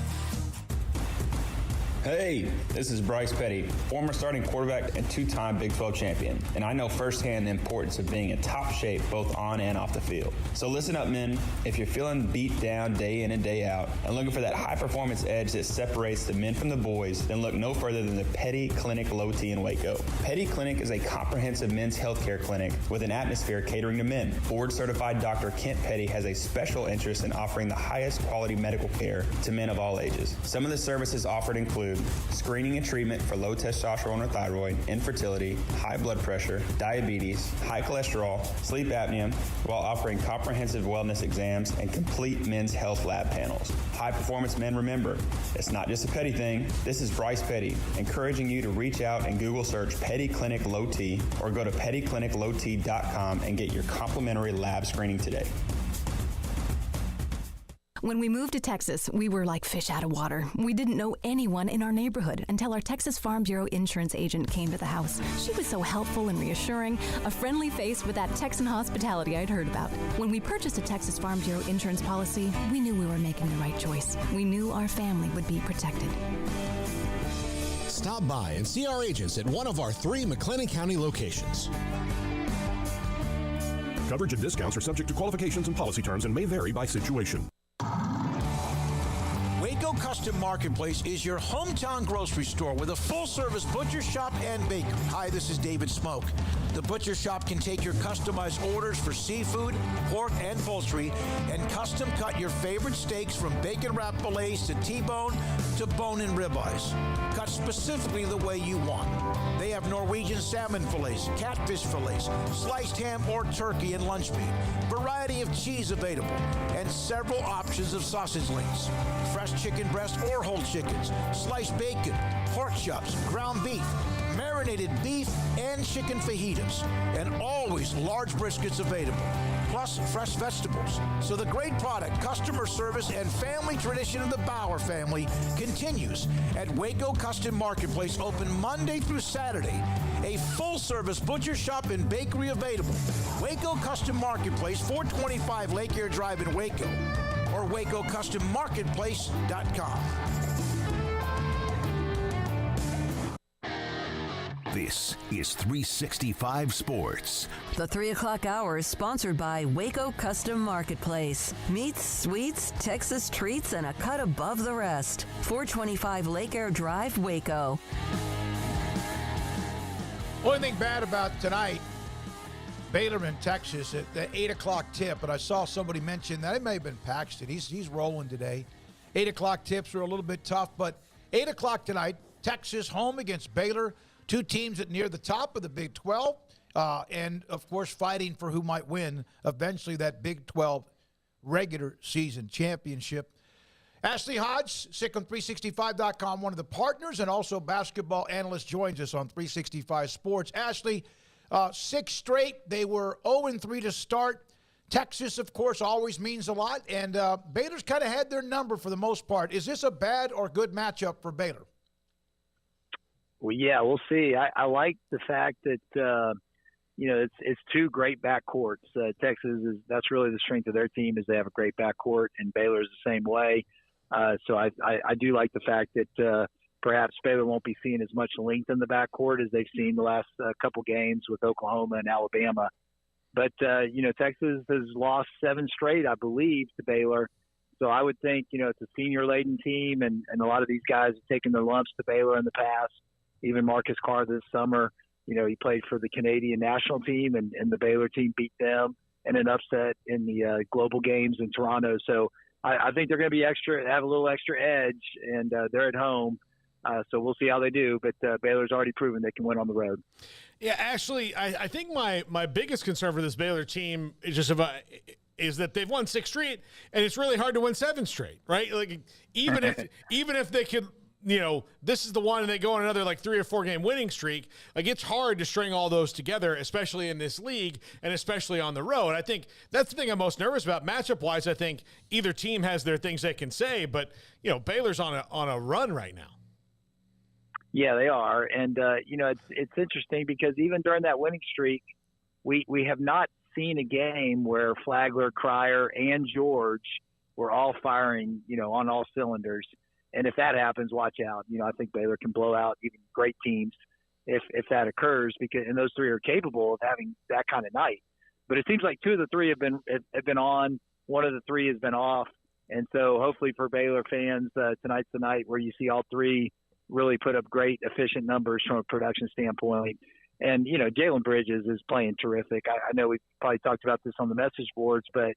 Hey, this is Bryce Petty, former starting quarterback and two-time Big 12 champion, and I know firsthand the importance of being in top shape both on and off the field. So listen up, men. If you're feeling beat down day in and day out and looking for that high-performance edge that separates the men from the boys, then look no further than the Petty Clinic Low T in Waco. Petty Clinic is a comprehensive men's healthcare clinic with an atmosphere catering to men. Board-certified Dr. Kent Petty has a special interest in offering the highest quality medical care to men of all ages. Some of the services offered include screening and treatment for low testosterone or thyroid, infertility, high blood pressure, diabetes, high cholesterol, sleep apnea, while offering comprehensive wellness exams and complete men's health lab panels. High performance men, remember, it's not just a Petty thing. This is Bryce Petty, encouraging you to reach out and Google search Petty Clinic Low T or go to pettycliniclowt.com and get your complimentary lab screening today. When we moved to Texas, we were like fish out of water. We didn't know anyone in our neighborhood until our Texas Farm Bureau insurance agent came to the house. She was so helpful and reassuring, a friendly face with that Texan hospitality I'd heard about. When we purchased a Texas Farm Bureau insurance policy, we knew we were making the right choice. We knew our family would be protected. Stop by and see our agents at one of our 3 McLennan County locations. Coverage and discounts are subject to qualifications and policy terms and may vary by situation. Waco Custom Marketplace is your hometown grocery store with a full-service butcher shop and bakery. Hi, this is David Smoak. The butcher shop can take your customized orders for seafood, pork, and poultry, and custom cut your favorite steaks from bacon-wrapped fillets to T-bone to bone-in ribeyes, cut specifically the way you want. They have Norwegian salmon fillets, catfish fillets, sliced ham or turkey and lunch meat, variety of cheese available, and several options of sausage links, fresh chicken breast or whole chickens, sliced bacon, pork chops, ground beef, marinated beef, and chicken fajitas, and always large briskets available. plus fresh vegetables. So the great product, customer service, and family tradition of the Bauer family continues at Waco Custom Marketplace, open Monday through Saturday. A full-service butcher shop and bakery available. Waco Custom Marketplace, 425 Lake Air Drive in Waco, or WacoCustomMarketplace.com. This is 365 Sports. The 3 o'clock hour is sponsored by Waco Custom Marketplace. Meats, sweets, Texas treats, and a cut above the rest. 425 Lake Air Drive, Waco. Only thing bad about tonight, Baylor in Texas at the 8 o'clock tip, and I saw somebody mention that. It may have been Paxton. He's rolling today. 8 o'clock tips are a little bit tough, but 8 o'clock tonight, Texas home against Baylor. Two teams that near the top of the Big 12, and, of course, fighting for who might win eventually that Big 12 regular season championship. Ashley Hodge, SicOn365.com, one of the partners and also basketball analyst, joins us on 365 Sports. Ashley, 6 straight. They were 0-3 to start. Texas, of course, always means a lot, and Baylor's kind of had their number for the most part. Is this a bad or good matchup for Baylor? Well, yeah, we'll see. I like the fact that it's two great backcourts. Texas that's really the strength of their team is they have a great backcourt, and Baylor's the same way. So I do like the fact that perhaps Baylor won't be seeing as much length in the backcourt as they've seen the last couple games with Oklahoma and Alabama. But Texas has lost 7 straight, I believe, to Baylor. So I would think it's a senior-laden team, and a lot of these guys have taken their lumps to Baylor in the past. Even Marcus Carr this summer, he played for the Canadian national team, and the Baylor team beat them in an upset in the global games in Toronto. So I think they're going to be have a little extra edge, and they're at home. So we'll see how they do. But Baylor's already proven they can win on the road. Yeah, actually, I think my biggest concern for this Baylor team is that they've won 6 straight, and it's really hard to win 7 straight, right? Like even if they could. This is the one and they go on another 3 or 4 game winning streak. It's hard to string all those together, especially in this league and especially on the road. I think that's the thing I'm most nervous about matchup wise. I think either team has their things they can say, but Baylor's on a run right now. Yeah, they are. And it's interesting because even during that winning streak, we have not seen a game where Flagler, Cryer, and George were all firing, on all cylinders. And if that happens, watch out. I think Baylor can blow out even great teams if that occurs, and those 3 are capable of having that kind of night. But it seems like 2 of the 3 have been on. 1 of the 3 has been off. And so hopefully for Baylor fans, tonight's the night where you see all 3 really put up great, efficient numbers from a production standpoint. And, Jalen Bridges is playing terrific. I know we've probably talked about this on the message boards, but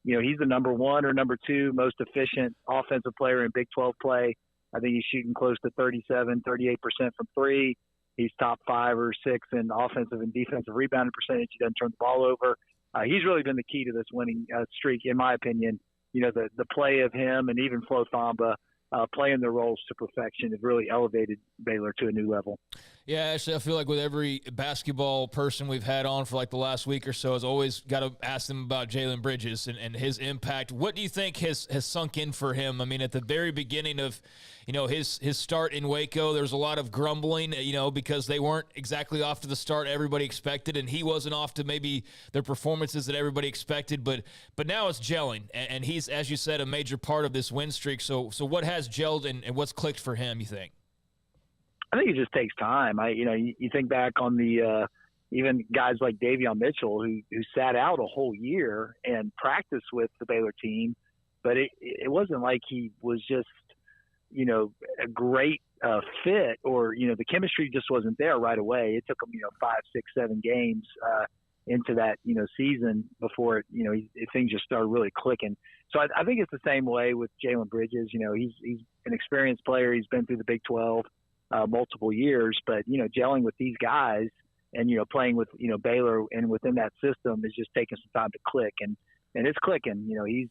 he's the number 1 or number 2 most efficient offensive player in Big 12 play. I think he's shooting close to 38% from 3. He's top 5 or 6 in offensive and defensive rebounding percentage. He doesn't turn the ball over. He's really been the key to this winning streak, in my opinion. The play of him and even Flo Thamba playing their roles to perfection have really elevated Baylor to a new level. Yeah, actually, I feel like with every basketball person we've had on for the last week or so, has always got to ask them about Jalen Bridges and his impact. What do you think has sunk in for him? I mean, at the very beginning of, his start in Waco, there was a lot of grumbling, because they weren't exactly off to the start everybody expected, and he wasn't off to maybe their performances that everybody expected. But now it's gelling, and he's, as you said, a major part of this win streak. So what has gelled and what's clicked for him, you think? I think it just takes time. You think back on the even guys like Davion Mitchell who sat out a whole year and practiced with the Baylor team, but it wasn't like he was just a great fit or the chemistry just wasn't there right away. It took him 5, 6, 7 games into that season before things just started really clicking. So I think it's the same way with Jalen Bridges. He's an experienced player. He's been through the Big 12. Multiple years, but gelling with these guys and playing with Baylor and within that system is just taking some time to click, and it's clicking.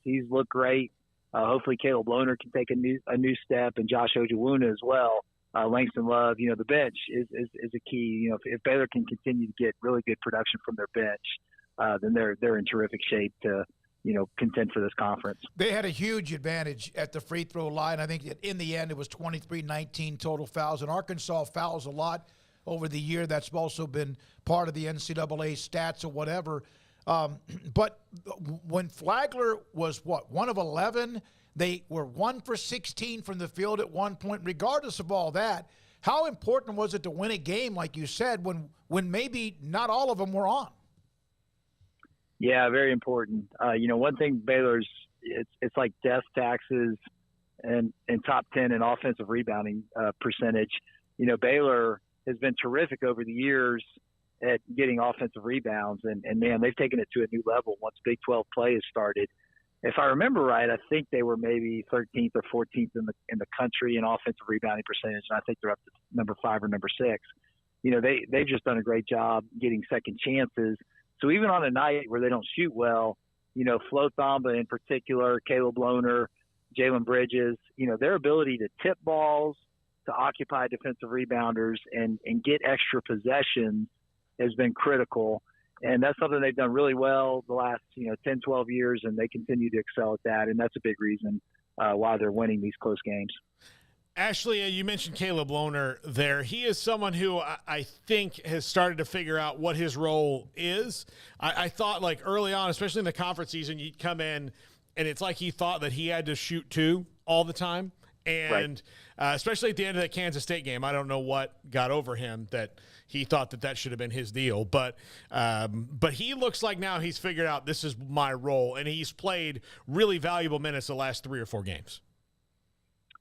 He's looked great. Hopefully Caleb Lohner can take a new step, and Josh Ojewuna as well. Langston Love, the bench is a key. If Baylor can continue to get really good production from their bench, then they're in terrific shape to, contend for this conference. They had a huge advantage at the free throw line. I think in the end it was 23-19 total fouls, and Arkansas fouls a lot over the year. That's also been part of the NCAA stats or whatever. But when Flagler was, 1 of 11, they were 1 for 16 from the field at one point. Regardless of all that, how important was it to win a game, like you said, when maybe not all of them were on? Yeah, very important. One thing Baylor's, it's like death taxes and top 10 in offensive rebounding percentage. Baylor has been terrific over the years at getting offensive rebounds, and man, they've taken it to a new level once Big 12 play has started. If I remember right, I think they were maybe 13th or 14th in the country in offensive rebounding percentage, and I think they're up to number 5 or number 6. They've just done a great job getting second chances. So even on a night where they don't shoot well, Flo Thamba in particular, Caleb Lohner, Jalen Bridges, their ability to tip balls, to occupy defensive rebounders and get extra possessions has been critical. And that's something they've done really well the last, 10, 12 years, and they continue to excel at that. And that's a big reason why they're winning these close games. Ashley, you mentioned Caleb Lohner there. He is someone who I think has started to figure out what his role is. I thought like early on, especially in the conference season, you'd come in and it's like he thought that he had to shoot 2 all the time. And especially at the end of that Kansas State game, I don't know what got over him that he thought that should have been his deal. But he looks like now he's figured out this is my role, and he's played really valuable minutes the last 3 or 4 games.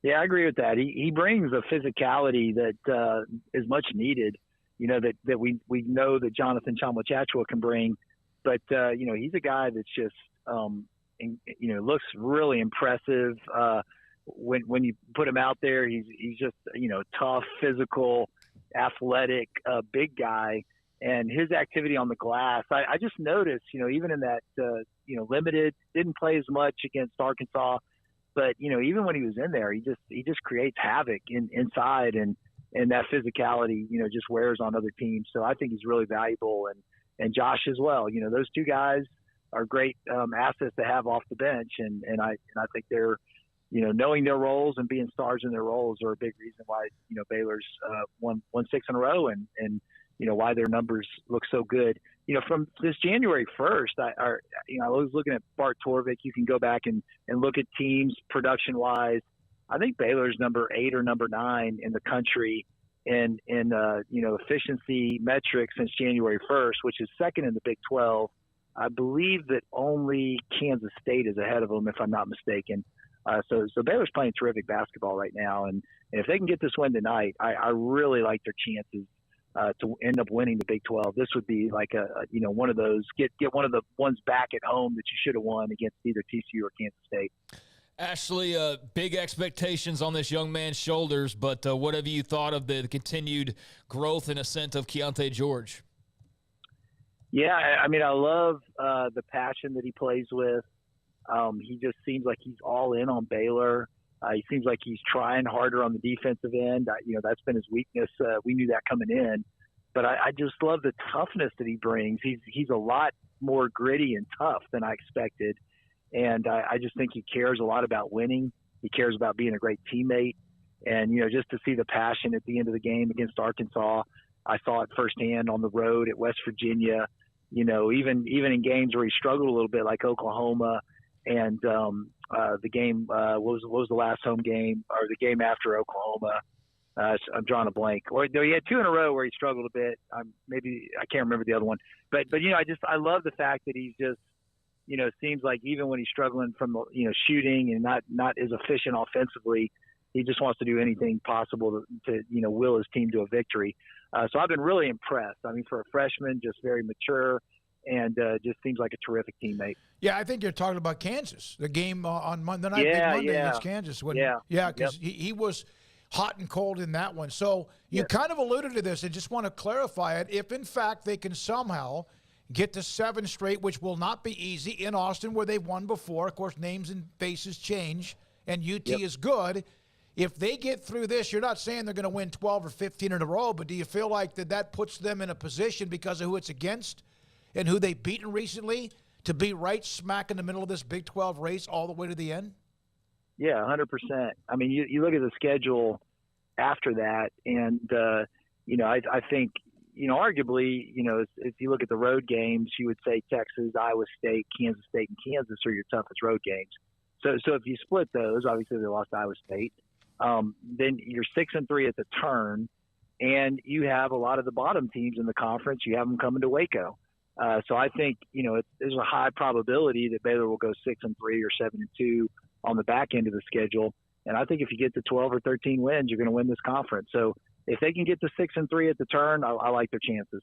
Yeah, I agree with that. He brings a physicality that is much needed, that we know that Jonathan Chamachachua can bring. But, he's a guy that's just, looks really impressive. When you put him out there, he's just, tough, physical, athletic, big guy. And his activity on the glass, I just noticed, even in that, limited, didn't play as much against Arkansas. But, even when he was in there, he just creates havoc inside, and that physicality, just wears on other teams. So I think he's really valuable, and Josh as well. Those two guys are great assets to have off the bench, and I think they're, knowing their roles and being stars in their roles are a big reason why, Baylor's won 6 in a row, and why their numbers look so good. From this January 1st, I was looking at Bart Torvik. You can go back and look at teams production-wise. I think Baylor's number 8 or number 9 in the country in efficiency metrics since January 1st, which is second in the Big 12. I believe that only Kansas State is ahead of them, if I'm not mistaken. So Baylor's playing terrific basketball right now, and if they can get this win tonight, I really like their chances to end up winning the Big 12. This would be like one of those get one of the ones back at home that you should have won against either TCU or Kansas State. Ashley, big expectations on this young man's shoulders, but what have you thought of the continued growth and ascent of Keontae George? Yeah, I mean, I love the passion that he plays with. He just seems like he's all in on Baylor. He seems like he's trying harder on the defensive end. That's been his weakness. We knew that coming in. But I just love the toughness that he brings. He's a lot more gritty and tough than I expected. And I just think he cares a lot about winning. He cares about being a great teammate. And, just to see the passion at the end of the game against Arkansas, I saw it firsthand on the road at West Virginia. Even in games where he struggled a little bit, like Oklahoma, and the game what was the last home game, or the game after Oklahoma? I'm drawing a blank. Or no, he had 2 in a row where he struggled a bit. Maybe I can't remember the other one. But I love the fact that he's just seems like even when he's struggling from shooting and not as efficient offensively, he just wants to do anything possible to will his team to a victory. So I've been really impressed. I mean, for a freshman, just very mature. And just seems like a terrific teammate. Yeah, I think you're talking about Kansas, the game on Monday night, Big Monday against Kansas. Because he was hot and cold in that one. So you kind of alluded to this. I just want to clarify it. If, in fact, they can somehow get to 7 straight, which will not be easy, in Austin where they've won before. Of course, names and faces change, and UT is good. If they get through this, you're not saying they're going to win 12 or 15 in a row, but do you feel like that puts them in a position because of who it's against and who they've beaten recently to be right smack in the middle of this Big 12 race all the way to the end? Yeah, 100%. I mean, you look at the schedule after that, and, I think, arguably, if you look at the road games, you would say Texas, Iowa State, and Kansas are your toughest road games. So if you split those, obviously they lost Iowa State, then you're 6-3 at the turn, and you have a lot of the bottom teams in the conference. You have them coming to Waco. So I think, there's a high probability that Baylor will go 6-3 or 7-2 on the back end of the schedule. And I think if you get to 12 or 13 wins, you're going to win this conference. So if they can get to 6-3 at the turn, I like their chances.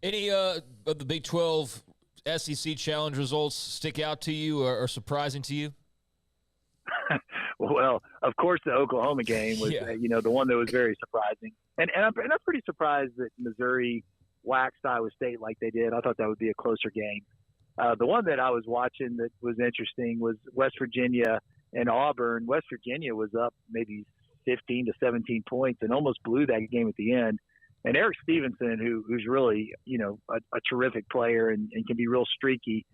Any of the Big 12 SEC Challenge results stick out to you or surprising to you? Well, of course, the Oklahoma game was, the one that was very surprising. And I'm pretty surprised that Missouri waxed Iowa State like they did. I thought that would be a closer game. The one that I was watching that was interesting was West Virginia and Auburn. West Virginia was up maybe 15 to 17 points and almost blew that game at the end. And Eric Stevenson, who's really, a terrific player and can be real streaky,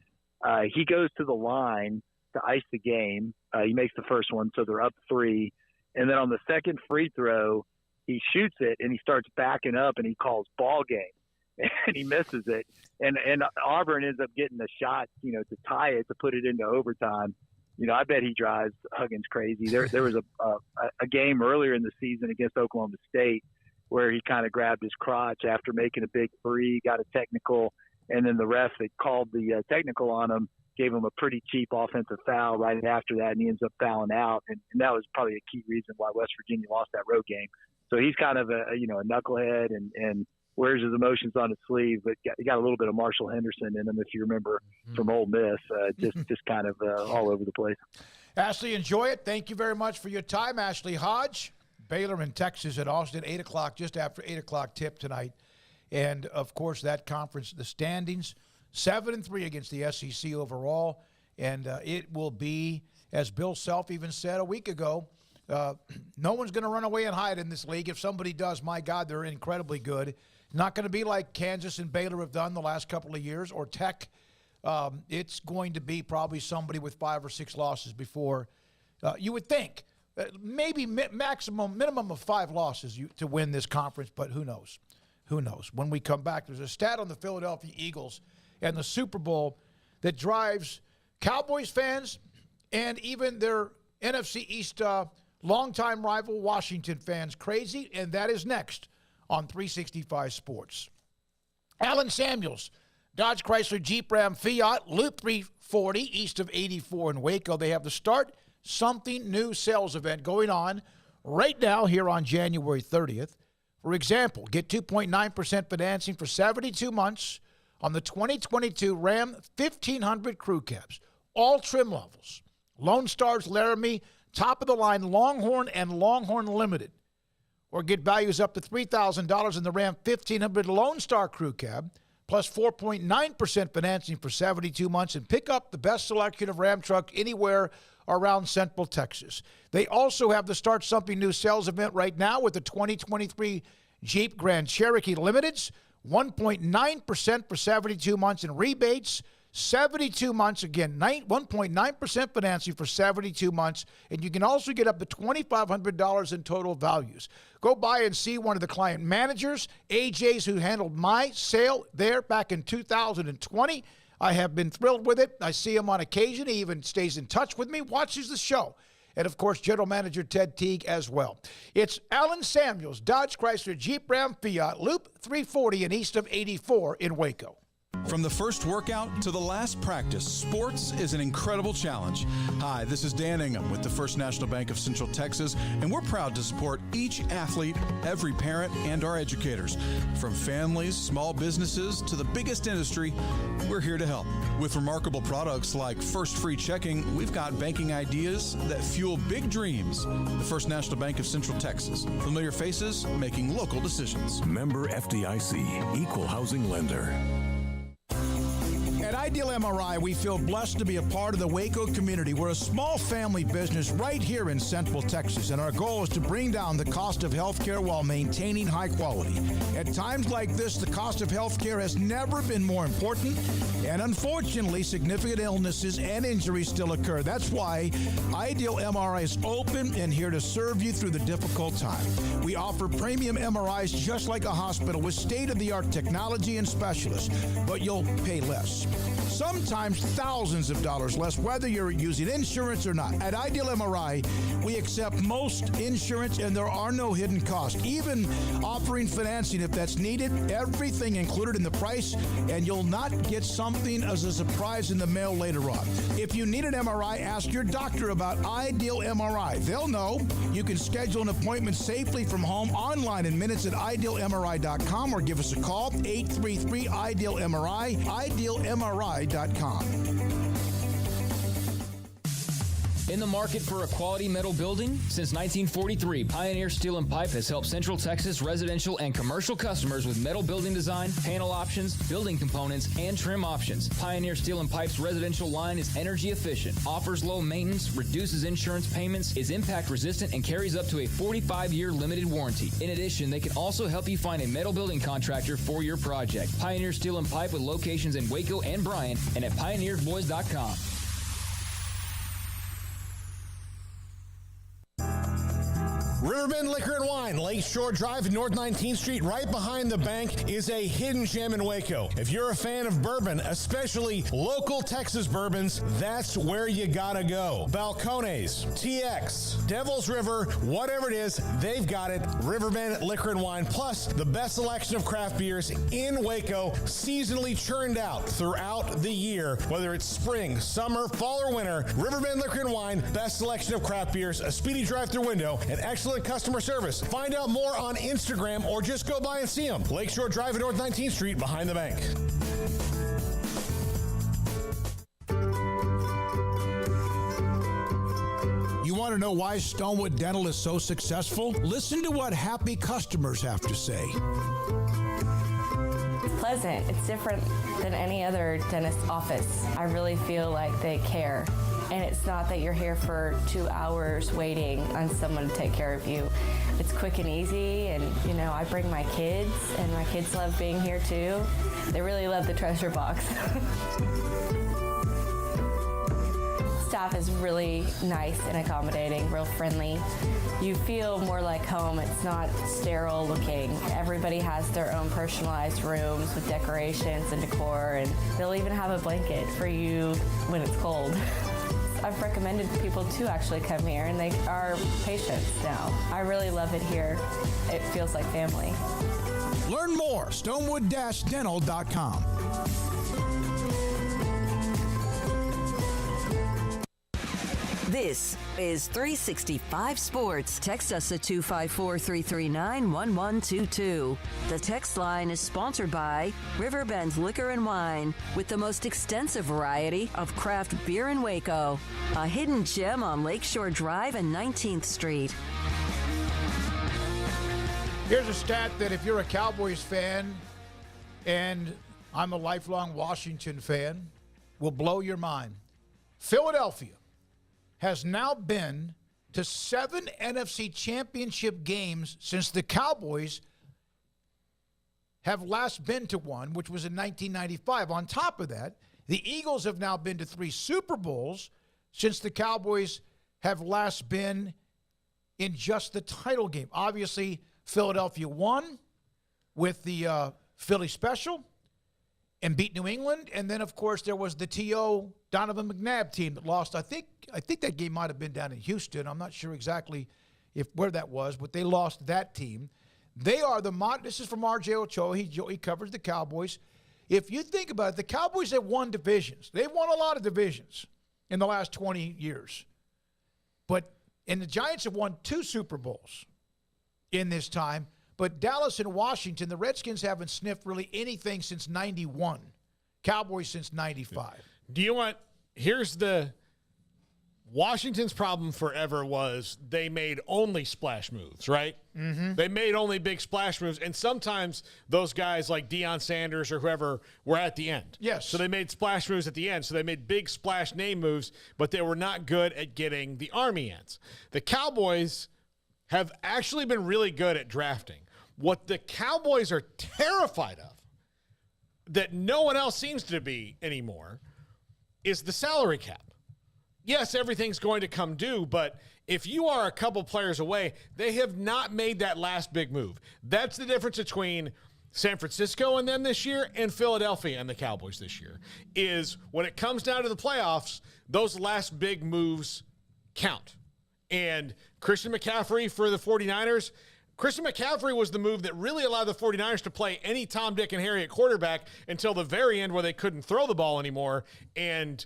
he goes to the line to ice the game. He makes the first one, so they're up 3. And then on the second free throw, he shoots it, and he starts backing up, and he calls ball game. And he misses it. And Auburn ends up getting the shot, to tie it, to put it into overtime. I bet he drives Huggins crazy. There was a game earlier in the season against Oklahoma State where he kind of grabbed his crotch after making a big three, got a technical, and then the ref that called the technical on him gave him a pretty cheap offensive foul right after that, and he ends up fouling out. And that was probably a key reason why West Virginia lost that road game. So he's kind of a knucklehead and wears his emotions on his sleeve, but he got a little bit of Marshall Henderson in him, if you remember, from Ole Miss, just kind of all over the place. Ashley, enjoy it. Thank you very much for your time. Ashley Hodge, Baylor in Texas at Austin, 8 o'clock, just after 8 o'clock tip tonight. And, of course, that conference, the standings, 7-3 against the SEC overall. And it will be, as Bill Self even said a week ago, no one's going to run away and hide in this league. If somebody does, my God, they're incredibly good. Not going to be like Kansas and Baylor have done the last couple of years, or Tech. It's going to be probably somebody with 5 or 6 losses before you would think. Maybe minimum of 5 losses to win this conference, but who knows? Who knows? When we come back, there's a stat on the Philadelphia Eagles and the Super Bowl that drives Cowboys fans and even their NFC East longtime rival Washington fans crazy, and that is next on 365 Sports. Alan Samuels, Dodge Chrysler Jeep Ram Fiat, Loop 340 east of 84 in Waco. They have the Start Something New sales event going on right now here on January 30th. For example, get 2.9% financing for 72 months on the 2022 Ram 1500 Crew Cabs, all trim levels. Lone Stars, Laramie, top-of-the-line Longhorn and Longhorn Limited. Or get values up to $3,000 in the Ram 1500 Lone Star Crew Cab, plus 4.9% financing for 72 months, and pick up the best selection of Ram truck anywhere around Central Texas. They also have the Start Something New sales event right now with the 2023 Jeep Grand Cherokee Limiteds, 1.9% for 72 months in rebates, 72 months, again, 1.9% financing for 72 months, and you can also get up to $2,500 in total values. Go by and see one of the client managers, AJ's, who handled my sale there back in 2020. I have been thrilled with it. I see him on occasion. He even stays in touch with me, watches the show. And, of course, General Manager Ted Teague as well. It's Alan Samuels, Dodge Chrysler Jeep Ram Fiat, Loop 340 and east of 84 in Waco. From the first workout to the last practice, sports is an incredible challenge. Hi, this is Dan Ingham with the First National Bank of Central Texas, and we're proud to support each athlete, every parent, and our educators. From families, small businesses, to the biggest industry, we're here to help. With remarkable products like First Free Checking, we've got banking ideas that fuel big dreams. The First National Bank of Central Texas. Familiar faces making local decisions. Member FDIC, Equal Housing Lender. At Ideal MRI, we feel blessed to be a part of the Waco community. We're a small family business right here in Central Texas, and our goal is to bring down the cost of health care while maintaining high quality. At times like this, the cost of health care has never been more important, and unfortunately, significant illnesses and injuries still occur. That's why Ideal MRI is open and here to serve you through the difficult time. We offer premium MRIs just like a hospital with state-of-the-art technology and specialists, but you'll pay less. Sometimes thousands of dollars less, whether you're using insurance or not. At Ideal MRI, we accept most insurance and there are no hidden costs, even offering financing if that's needed. Everything included in the price, and you'll not get something as a surprise in the mail later on. If you need an MRI, ask your doctor about Ideal MRI. They'll know. You can schedule an appointment safely from home online in minutes at idealmri.com or give us a call, 833-IDEAL-MRI, idealmri.com. In the market for a quality metal building? Since 1943, Pioneer Steel and Pipe has helped Central Texas residential and commercial customers with metal building design, panel options, building components, and trim options. Pioneer Steel and Pipe's residential line is energy efficient, offers low maintenance, reduces insurance payments, is impact resistant, and carries up to a 45-year limited warranty. In addition, they can also help you find a metal building contractor for your project. Pioneer Steel and Pipe with locations in Waco and Bryan and at pioneersboys.com. Riverbend Liquor and Wine, Lakeshore Drive, North 19th Street, right behind the bank, is a hidden gem in Waco. If you're a fan of bourbon, especially local Texas bourbons, that's where you gotta go. Balcones, TX, Devil's River, whatever it is, they've got it. Riverbend Liquor and Wine, plus the best selection of craft beers in Waco, seasonally churned out throughout the year, whether it's spring, summer, fall, or winter. Riverbend Liquor and Wine, best selection of craft beers, a speedy drive-through window, and excellent customer service. Find out more on Instagram or just go by and see them. Lakeshore Drive at North 19th Street behind the bank. You want to know why Stonewood Dental is so successful? Listen to what happy customers have to say. It's pleasant. It's different than any other dentist office. I really feel like they care. And it's not that you're here for 2 hours waiting on someone to take care of you. It's quick and easy, and you know, I bring my kids, and my kids love being here too. They really love the treasure box. Staff is really nice and accommodating, real friendly. You feel more like home. It's not sterile looking. Everybody has their own personalized rooms with decorations and decor, and they'll even have a blanket for you when it's cold. I've recommended people to actually come here, and they are patients now. I really love it here. It feels like family. Learn more, stonewood-dental.com. This is 365 Sports. Text us at 254-339-1122. The text line is sponsored by Riverbend Liquor and Wine, with the most extensive variety of craft beer in Waco. A hidden gem on Lakeshore Drive and 19th Street. Here's a stat that if you're a Cowboys fan, and I'm a lifelong Washington fan, will blow your mind. Philadelphia has now been to 7 NFC Championship games since the Cowboys have last been to one, which was in 1995. On top of that, the Eagles have now been to 3 Super Bowls since the Cowboys have last been in just the title game. Obviously, Philadelphia won with the Philly Special and beat New England. And then, of course, there was the T.O. Donovan McNabb team that lost. I think that game might have been down in Houston. I'm not sure exactly where that was, but they lost that team. They are this is from R.J. Ochoa. He covers the Cowboys. If you think about it, the Cowboys have won divisions. They've won a lot of divisions in the last 20 years. And the Giants have won 2 Super Bowls in this time. But Dallas and Washington, the Redskins haven't sniffed really anything since 91. Cowboys since 95. Here's the Washington's problem forever was they made only splash moves, right? Mm-hmm. They made only big splash moves, and sometimes those guys like Deion Sanders or whoever were at the end. Yes. So they made splash moves at the end. So they made big splash name moves, but they were not good at getting the Army ends. The Cowboys have actually been really good at drafting. What the Cowboys are terrified of, that no one else seems to be anymore, is the salary cap. Yes, everything's going to come due, but if you are a couple players away, they have not made that last big move. That's the difference between San Francisco and them this year and Philadelphia and the Cowboys this year, is when it comes down to the playoffs, those last big moves count. And Christian McCaffrey for the 49ers, Christian McCaffrey was the move that really allowed the 49ers to play any Tom, Dick, and Harry at quarterback until the very end where they couldn't throw the ball anymore and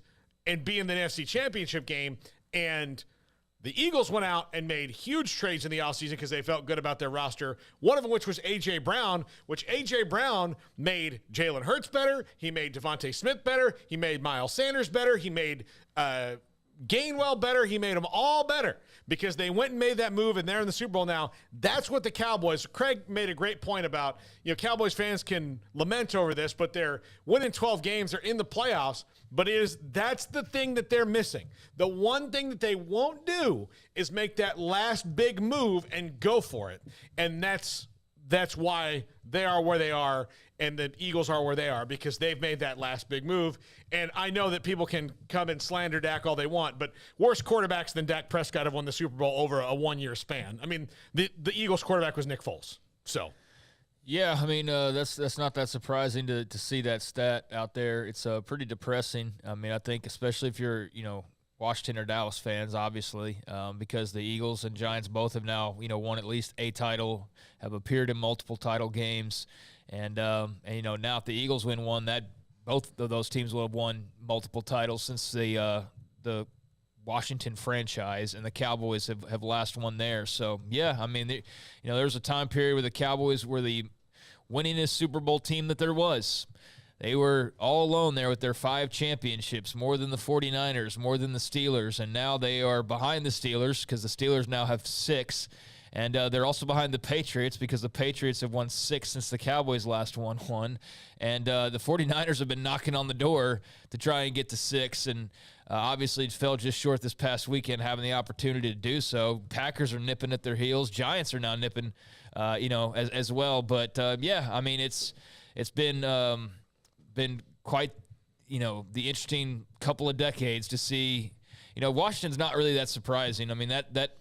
be in the NFC Championship game. And the Eagles went out and made huge trades in the offseason because they felt good about their roster, one of them which was A.J. Brown, which A.J. Brown made Jalen Hurts better. He made Devontae Smith better. He made Miles Sanders better. He made Gainwell better. He made them all better because they went and made that move, and they're in the Super Bowl now. That's what the Cowboys – Craig made a great point about, Cowboys fans can lament over this, but they're winning 12 games. They're in the playoffs. But that's the thing that they're missing. The one thing that they won't do is make that last big move and go for it. And that's why they are where they are and the Eagles are where they are, because they've made that last big move. And I know that people can come and slander Dak all they want, but worse quarterbacks than Dak Prescott have won the Super Bowl over a one-year span. I mean, the Eagles quarterback was Nick Foles. So... Yeah, I mean, that's not that surprising to see that stat out there. It's pretty depressing. I mean, I think especially if you're, Washington or Dallas fans, obviously, because the Eagles and Giants both have now, won at least a title, have appeared in multiple title games. And now if the Eagles win one, that both of those teams will have won multiple titles since the Washington franchise, and the Cowboys have last won there. So, yeah, I mean, there's a time period where the Cowboys were the winningest Super Bowl team that there was. They were all alone there with their 5 championships, more than the 49ers, more than the Steelers, and now they are behind the Steelers because the Steelers now have 6, and they're also behind the Patriots because the Patriots have won 6 since the Cowboys last won one, and the 49ers have been knocking on the door to try and get to 6, and obviously it fell just short this past weekend having the opportunity to do so. Packers are nipping at their heels. Giants are now nipping, as well. But, yeah, I mean, it's been quite, the interesting couple of decades to see. Washington's not really that surprising. I mean, that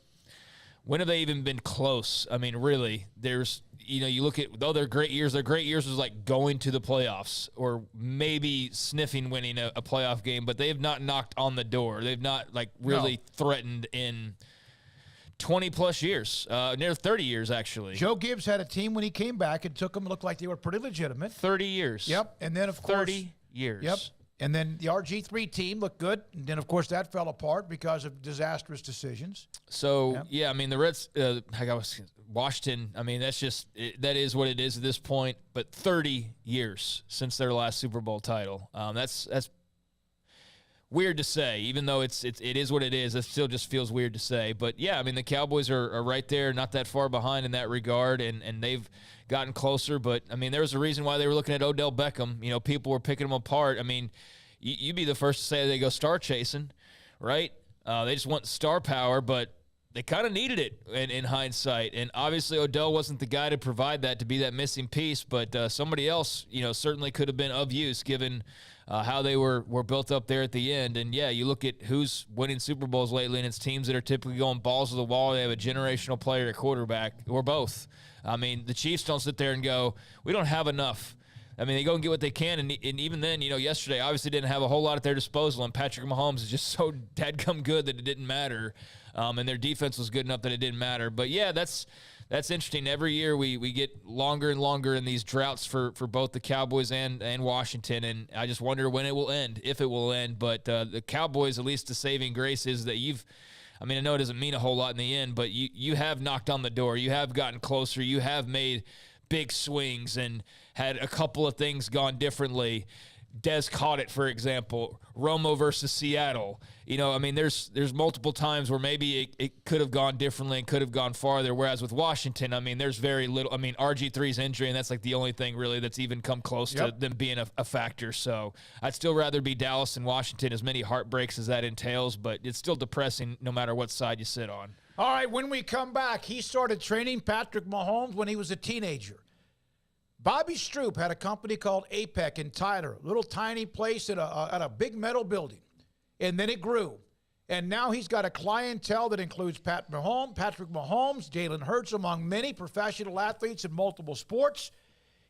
when have they even been close? I mean, really, there's – you look at, though their great years was like going to the playoffs or maybe sniffing winning a playoff game, but they have not knocked on the door. They've not really threatened in 20-plus years, near 30 years, actually. Joe Gibbs had a team when he came back. It took them, looked like they were pretty legitimate. 30 years. Yep. And then, of course. 30 years. Yep. And then the RG3 team looked good. And then, of course, that fell apart because of disastrous decisions. So, yeah, I mean, the Reds, Washington, I mean, that is what it is at this point. But 30 years since their last Super Bowl title. That's weird to say, even though it is what it is. It still just feels weird to say. But, yeah, I mean, the Cowboys are right there, not that far behind in that regard, and they've gotten closer. But, I mean, there was a reason why they were looking at Odell Beckham. People were picking them apart. I mean, you'd be the first to say they go star chasing, right? They just want star power, but they kind of needed it in hindsight. And obviously Odell wasn't the guy to provide that, to be that missing piece, but somebody else, certainly could have been of use given how they were built up there at the end. And, yeah, you look at who's winning Super Bowls lately, and it's teams that are typically going balls to the wall. They have a generational player at quarterback, or both. I mean, the Chiefs don't sit there and go, we don't have enough. I mean, they go and get what they can, and even then, yesterday obviously didn't have a whole lot at their disposal, and Patrick Mahomes is just so dadgum good that it didn't matter, and their defense was good enough that it didn't matter. But, yeah, that's interesting. Every year we get longer and longer in these droughts for both the Cowboys and Washington, and I just wonder when it will end, if it will end. But the Cowboys, at least the saving grace is that I know it doesn't mean a whole lot in the end, but you have knocked on the door. You have gotten closer. You have made big swings and had a couple of things gone differently. Dez caught it, for example. Romo versus Seattle. There's multiple times where maybe it could have gone differently and could have gone farther, whereas with Washington, there's very little. RG3's injury, and that's like the only thing really that's even come close to them being a factor. So I'd still rather be Dallas and Washington, as many heartbreaks as that entails, but it's still depressing no matter what side you sit on. All right, when we come back, he started training Patrick Mahomes when he was a teenager. Bobby Stroupe had a company called APEC in Tyler, a little tiny place at a big metal building. And then it grew. And now he's got a clientele that includes Patrick Mahomes, Jalen Hurts, among many professional athletes in multiple sports.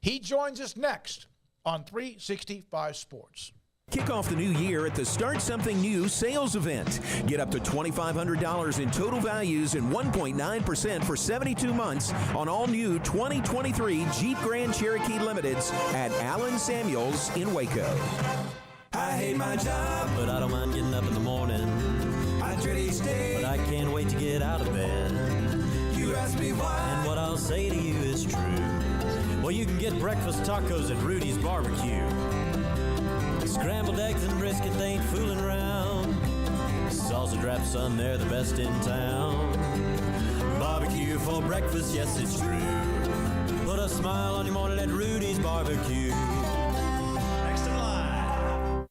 He joins us next on 365 Sports. Kick off the new year at the Start Something New sales event. Get up to $2,500 in total values and 1.9% for 72 months on all new 2023 Jeep Grand Cherokee Limiteds at Allen Samuels in Waco. I hate my job, but I don't mind getting up in the morning. I dread each day, but I can't wait to get out of bed. You ask me why, and what I'll say to you is true. Well, you can get breakfast tacos at Rudy's Barbecue. Scrambled eggs and brisket, they ain't fooling around. Salsa drap, son, they're the best in town. Barbecue for breakfast, yes, it's true. Put a smile on your morning at Rudy's Barbecue. Next in line.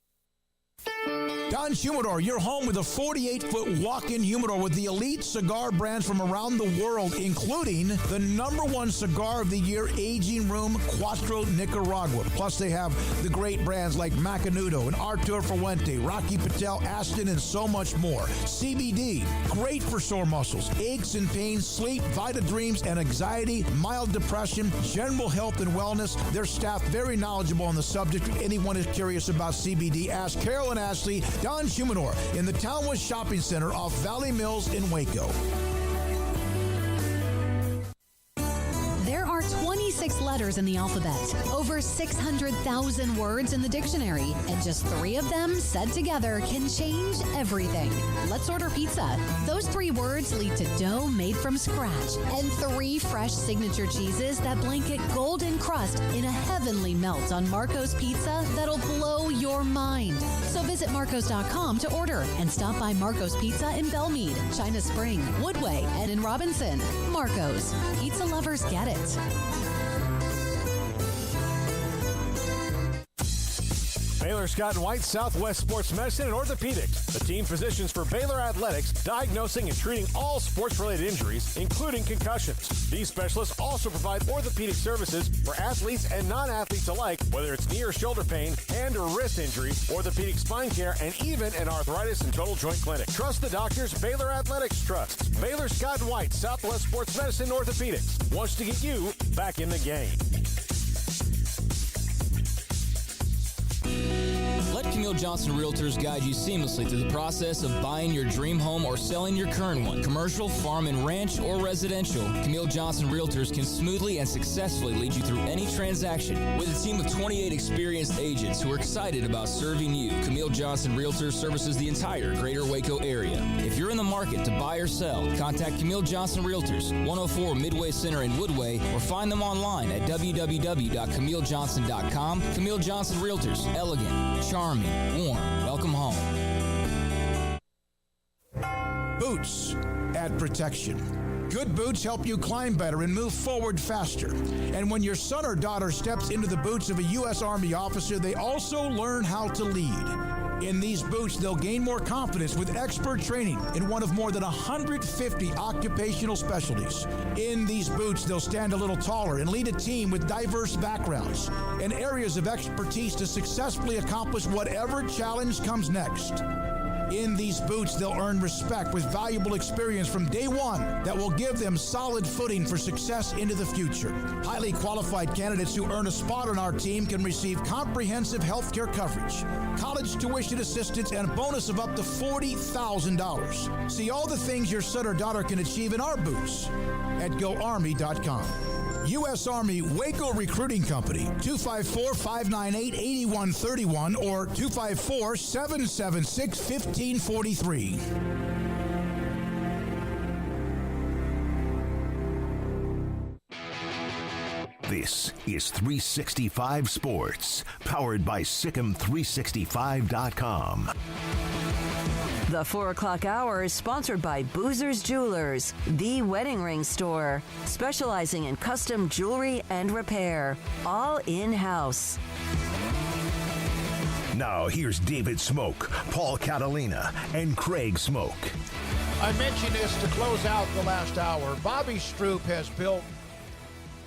Don Humidor, your home with a 48-foot walk-in humidor with the elite cigar brands from around the world, including the #1 cigar of the year, Aging Room Cuatro Nicaragua. Plus, they have the great brands like Macanudo and Artur Fuente, Rocky Patel, Aston, and so much more. CBD, great for sore muscles, aches and pains, sleep, Vita Dreams, and anxiety, mild depression, general health and wellness. Their staff very knowledgeable on the subject. If anyone is curious about CBD, ask Carol and Ashley. Don Humidor in the Townwest Shopping Center off Valley Mills in Waco. There are 26 letters in the alphabet, over 600,000 words in the dictionary, and just 3 of them said together can change everything. Let's order pizza. Those 3 words lead to dough made from scratch and 3 fresh signature cheeses that blanket golden crust in a heavenly melt on Marco's Pizza that'll blow your mind. So visit Marcos.com to order and stop by Marco's Pizza in Belmead, China Spring, Woodway, and in Robinson. Marco's. Pizza lovers get it. Baylor Scott & White, Southwest Sports Medicine and Orthopedics, the team physicians for Baylor Athletics, diagnosing and treating all sports-related injuries, including concussions. These specialists also provide orthopedic services for athletes and non-athletes alike, whether it's knee or shoulder pain, hand or wrist injury, orthopedic spine care, and even an arthritis and total joint clinic. Trust the doctors Baylor Athletics trusts. Baylor Scott & White, Southwest Sports Medicine and Orthopedics wants to get you back in the game. Let Camille Johnson Realtors guide you seamlessly through the process of buying your dream home or selling your current one. Commercial, farm and ranch, or residential, Camille Johnson Realtors can smoothly and successfully lead you through any transaction. With a team of 28 experienced agents who are excited about serving you, Camille Johnson Realtors services the entire greater Waco area. If you're in the market to buy or sell, contact Camille Johnson Realtors, 104 Midway Center in Woodway, or find them online at www.camillejohnson.com. Camille Johnson Realtors, elegant, charming, warm. Welcome home. Boots add protection. Good boots help you climb better and move forward faster. And when your son or daughter steps into the boots of a U.S. Army officer, they also learn how to lead. In these boots, they'll gain more confidence with expert training in one of more than 150 occupational specialties. In these boots, they'll stand a little taller and lead a team with diverse backgrounds and areas of expertise to successfully accomplish whatever challenge comes next. In these boots, they'll earn respect with valuable experience from day one that will give them solid footing for success into the future. Highly qualified candidates who earn a spot on our team can receive comprehensive health care coverage, college tuition assistance, and a bonus of up to $40,000. See all the things your son or daughter can achieve in our boots at GoArmy.com. U.S. Army Waco Recruiting Company, 254-598-8131 or 254-776-1543. This is 365 Sports, powered by Sikkim365.com. The 4 o'clock hour is sponsored by Boozer's Jewelers, the wedding ring store, specializing in custom jewelry and repair, all in-house. Now here's David Smoak, Paul Catalina, and Craig Smoak. I mentioned this to close out the last hour. Bobby Stroupe has built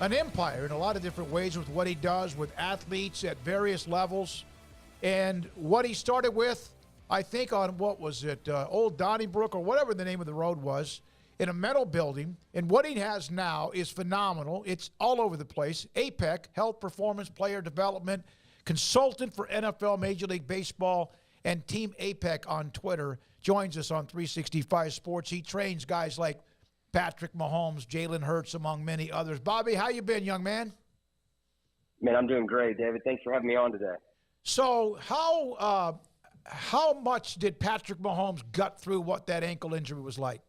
an empire in a lot of different ways with what he does with athletes at various levels. And what he started with, I think on, what was it, Old Donnybrook or whatever the name of the road was, in a metal building. And what he has now is phenomenal. It's all over the place. APEC, Health Performance Player Development, consultant for NFL, Major League Baseball, and Team APEC on Twitter, joins us on 365 Sports. He trains guys like Patrick Mahomes, Jalen Hurts, among many others. Bobby, how you been, young man? Man, I'm doing great, David. Thanks for having me on today. So how much did Patrick Mahomes gut through what that ankle injury was like?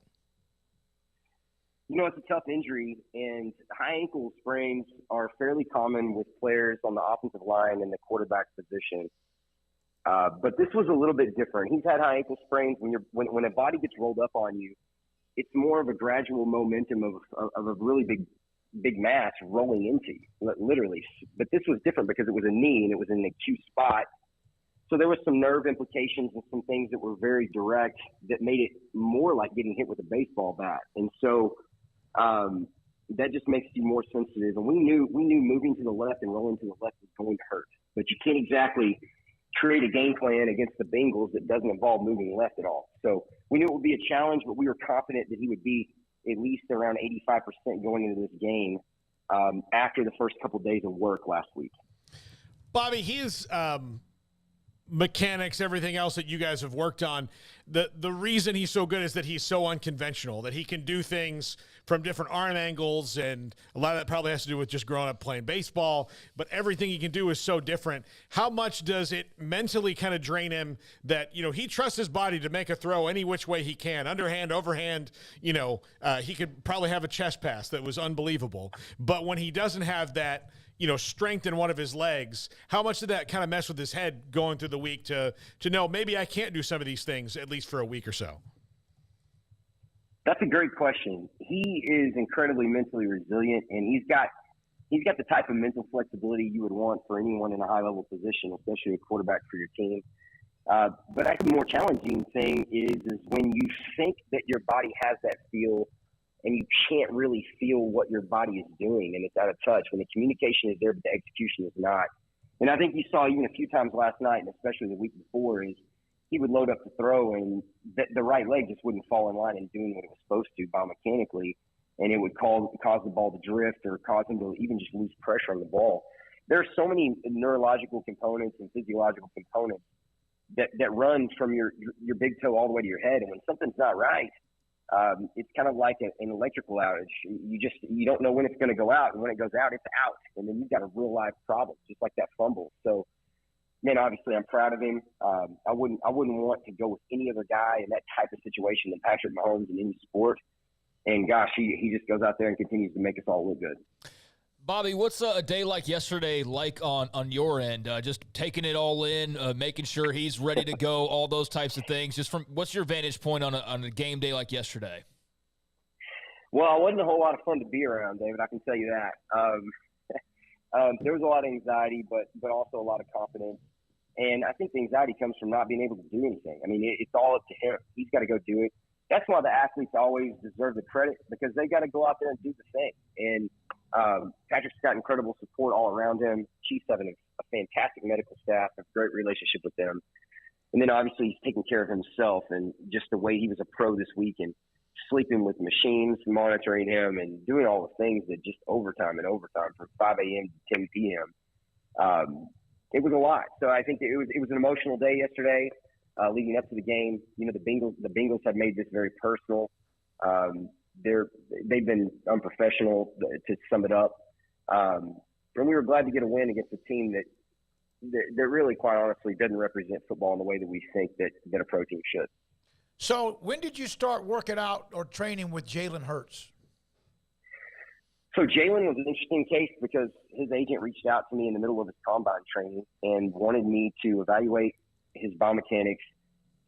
You know, it's a tough injury, and high ankle sprains are fairly common with players on the offensive line and the quarterback position. But this was a little bit different. He's had high ankle sprains. When a body gets rolled up on you, it's more of a gradual momentum of a really big mass rolling into you, literally. But this was different because it was a knee and it was in an acute spot. So there was some nerve implications and some things that were very direct that made it more like getting hit with a baseball bat. And so that just makes you more sensitive. And we knew moving to the left and rolling to the left was going to hurt. But you can't exactly create a game plan against the Bengals that doesn't involve moving left at all. So we knew it would be a challenge, but we were confident that he would be at least around 85% going into this game after the first couple of days of work last week. Bobby, his mechanics, everything else that you guys have worked on, the reason he's so good is that he's so unconventional, that he can do things from different arm angles, and a lot of that probably has to do with just growing up playing baseball, but everything he can do is so different. How much does it mentally kind of drain him that, you know, he trusts his body to make a throw any which way he can, underhand, overhand, you know, he could probably have a chest pass that was unbelievable, but when he doesn't have that, you know, strength in one of his legs, how much did that kind of mess with his head going through the week to know maybe I can't do some of these things at least for a week or so? That's a great question. He is incredibly mentally resilient, and he's got the type of mental flexibility you would want for anyone in a high-level position, especially a quarterback for your team. But I think the more challenging thing is when you think that your body has that feel and you can't really feel what your body is doing, and it's out of touch. When the communication is there, but the execution is not. And I think you saw even a few times last night, and especially the week before, is he would load up the throw, and the right leg just wouldn't fall in line and doing what it was supposed to biomechanically, and it would cause the ball to drift or cause him to even just lose pressure on the ball. There are so many neurological components and physiological components that run from your big toe all the way to your head, and when something's not right, it's kind of like an electrical outage. You don't know when it's going to go out, and when it goes out, it's out, and then you've got a real life problem, just like that fumble. So, man, obviously I'm proud of him. I wouldn't want to go with any other guy in that type of situation than Patrick Mahomes in any sport. And gosh, he just goes out there and continues to make us all look good. Bobby, what's a day like yesterday like on your end? Just taking it all in, making sure he's ready to go, all those types of things. Just from what's your vantage point on a game day like yesterday? Well, it wasn't a whole lot of fun to be around, David. I can tell you that. There was a lot of anxiety, but also a lot of confidence. And I think the anxiety comes from not being able to do anything. I mean, it's all up to him. He's got to go do it. That's why the athletes always deserve the credit, because they got to go out there and do the thing. And Patrick's got incredible support all around him. Chiefs have a fantastic medical staff, a great relationship with them. And then obviously he's taking care of himself, and just the way he was a pro this week and sleeping with machines, monitoring him, and doing all the things that just overtime from 5 a.m. to 10 p.m. It was a lot. So I think it was an emotional day yesterday, leading up to the game. You know, the Bengals have made this very personal. They've been unprofessional, to sum it up. And we were glad to get a win against a team that really, quite honestly, doesn't represent football in the way that we think that a pro team should. So when did you start working out or training with Jalen Hurts? So Jalen was an interesting case because his agent reached out to me in the middle of his combine training and wanted me to evaluate his biomechanics,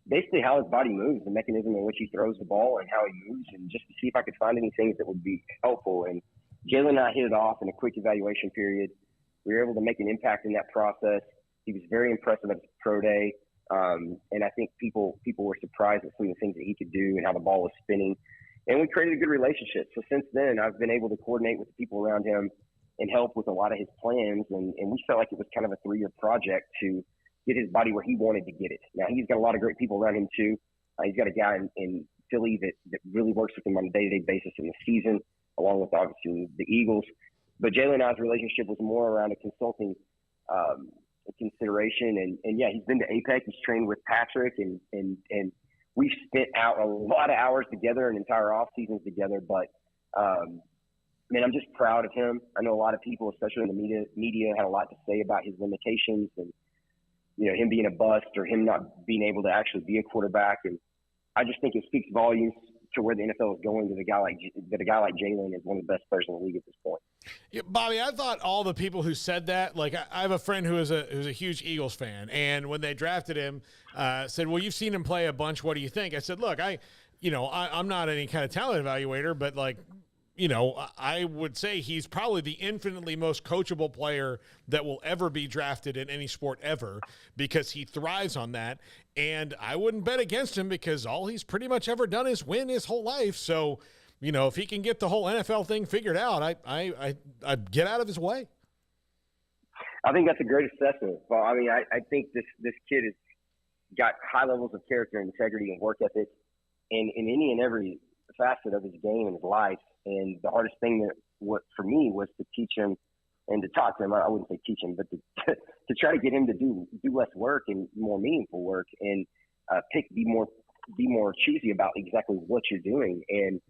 basically how his body moves, the mechanism in which he throws the ball and how he moves, and just to see if I could find any things that would be helpful. And Jalen and I hit it off in a quick evaluation period. We were able to make an impact in that process. He was very impressive at his pro day. And I think people were surprised at some of the things that he could do and how the ball was spinning. And we created a good relationship. So since then, I've been able to coordinate with the people around him and help with a lot of his plans. And we felt like it was kind of a 3-year project to get his body where he wanted to get it. Now, he's got a lot of great people around him, too. He's got a guy in Philly that really works with him on a day-to-day basis in the season, along with, obviously, the Eagles. But Jalen and I's relationship was more around a consulting consideration. And yeah, he's been to APEC. He's trained with Patrick. And we've spent out a lot of hours together and entire off seasons together. But, man, I'm just proud of him. I know a lot of people, especially in the media, had a lot to say about his limitations and, him being a bust or him not being able to actually be a quarterback. And I just think it speaks volumes to where the NFL is going, that a guy like Jalen is one of the best players in the league at this point. Yeah, Bobby, I thought all the people who said that, like I have a friend who's a huge Eagles fan, and when they drafted him, said, "Well, you've seen him play a bunch. What do you think?" I said, "Look, I'm not any kind of talent evaluator, but I would say he's probably the infinitely most coachable player that will ever be drafted in any sport ever, because he thrives on that. And I wouldn't bet against him, because all he's pretty much ever done is win his whole life. So, if he can get the whole NFL thing figured out, I'd get out of his way." I think that's a great assessment. Well, I mean, I think this kid has got high levels of character and integrity and work ethic in any and every facet of his game and his life. And the hardest thing for me was to teach him and to talk to him. I wouldn't say teach him, but to try to get him to do less work and more meaningful work, and be more choosy about exactly what you're doing. And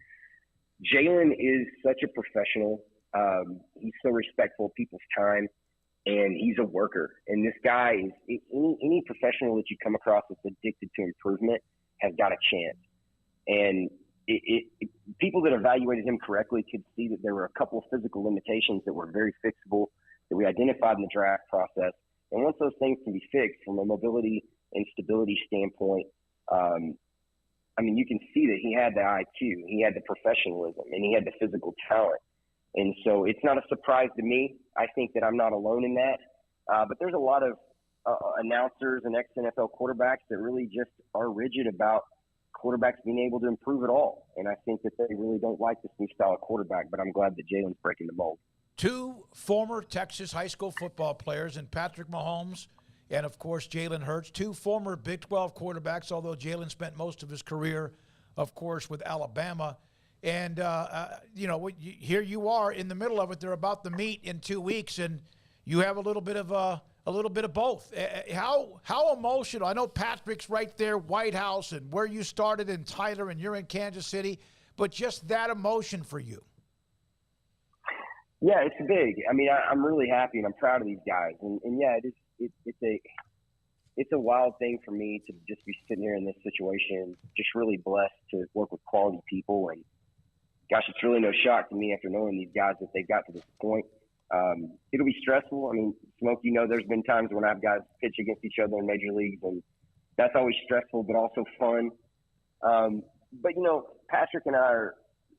Jalen is such a professional. He's so respectful of people's time, and he's a worker. And this guy is any professional that you come across that's addicted to improvement has got a chance. And people that evaluated him correctly could see that there were a couple of physical limitations that were very fixable that we identified in the draft process. And once those things can be fixed from a mobility and stability standpoint, you can see that he had the IQ, he had the professionalism, and he had the physical talent. And so it's not a surprise to me. I think that I'm not alone in that. But there's a lot of announcers and ex-NFL quarterbacks that really just are rigid about quarterbacks being able to improve at all. And I think that they really don't like this new style of quarterback, but I'm glad that Jalen's breaking the mold. 2 former Texas high school football players, and Patrick Mahomes and, of course, Jalen Hurts, 2 former Big 12 quarterbacks, although Jalen spent most of his career, of course, with Alabama. And, here you are in the middle of it. They're about to meet in 2 weeks, and you have a little bit of both. How emotional? I know Patrick's right there, White House, and where you started in Tyler, and you're in Kansas City, but just that emotion for you. Yeah, it's big. I mean, I'm really happy and I'm proud of these guys. And yeah, it's a wild thing for me to just be sitting here in this situation, just really blessed to work with quality people. And gosh, it's really no shock to me after knowing these guys that they got to this point. It'll be stressful. I mean, Smoak, there's been times when I've guys pitch against each other in major leagues, and that's always stressful, but also fun. But Patrick and our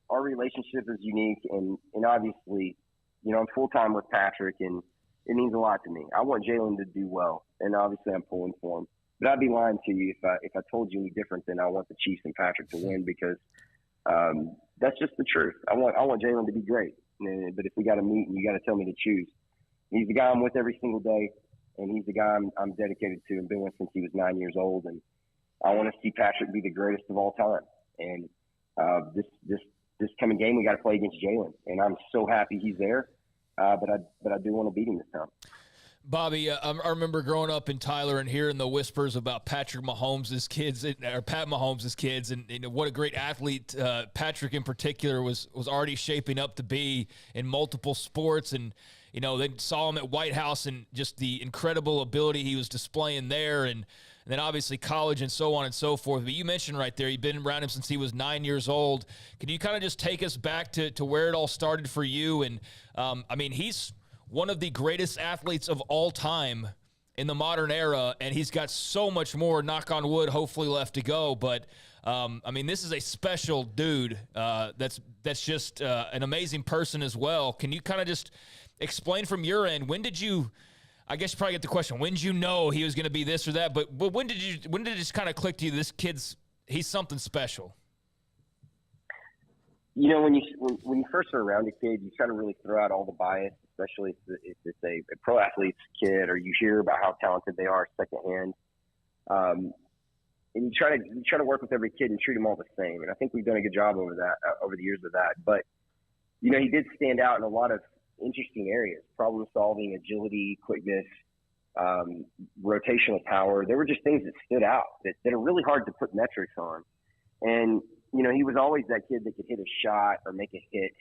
relationship is unique, and obviously, I'm full-time with Patrick, and it means a lot to me. I want Jalen to do well, and obviously I'm pulling for him. But I'd be lying to you if I told you any different than I want the Chiefs and Patrick to win, because that's just the truth. I want Jalen to be great. But if we got to meet and you got to tell me to choose, he's the guy I'm with every single day, and he's the guy I'm dedicated to and been with since he was 9 years old. And I want to see Patrick be the greatest of all time. And this coming game, we got to play against Jalen, and I'm so happy he's there. But I do want to beat him this time. Bobby, I remember growing up in Tyler and hearing the whispers about Patrick Mahomes' kids, or Pat Mahomes' kids, and what a great athlete Patrick in particular was already shaping up to be in multiple sports. And, they saw him at White House and just the incredible ability he was displaying there, and then obviously college and so on and so forth. But you mentioned right there, you've been around him since he was 9 years old. Can you kind of just take us back to where it all started for you? And, he's one of the greatest athletes of all time in the modern era, and he's got so much more, knock on wood, hopefully left to go. But, this is a special dude that's just an amazing person as well. Can you kind of just explain from your end, when did you I guess you probably get the question, when did you know he was going to be this or that? But when did it just kind of click to you, he's something special? You know, when you first are around a kid, you try to really throw out all the bias, especially if it's a pro athlete's kid, or you hear about how talented they are secondhand. And you try to work with every kid and treat them all the same. And I think we've done a good job over the years of that. But you know, he did stand out in a lot of interesting areas: problem solving, agility, quickness, rotational power. There were just things that stood out that are really hard to put metrics on. And you know, he was always that kid that could hit a shot or make a hit,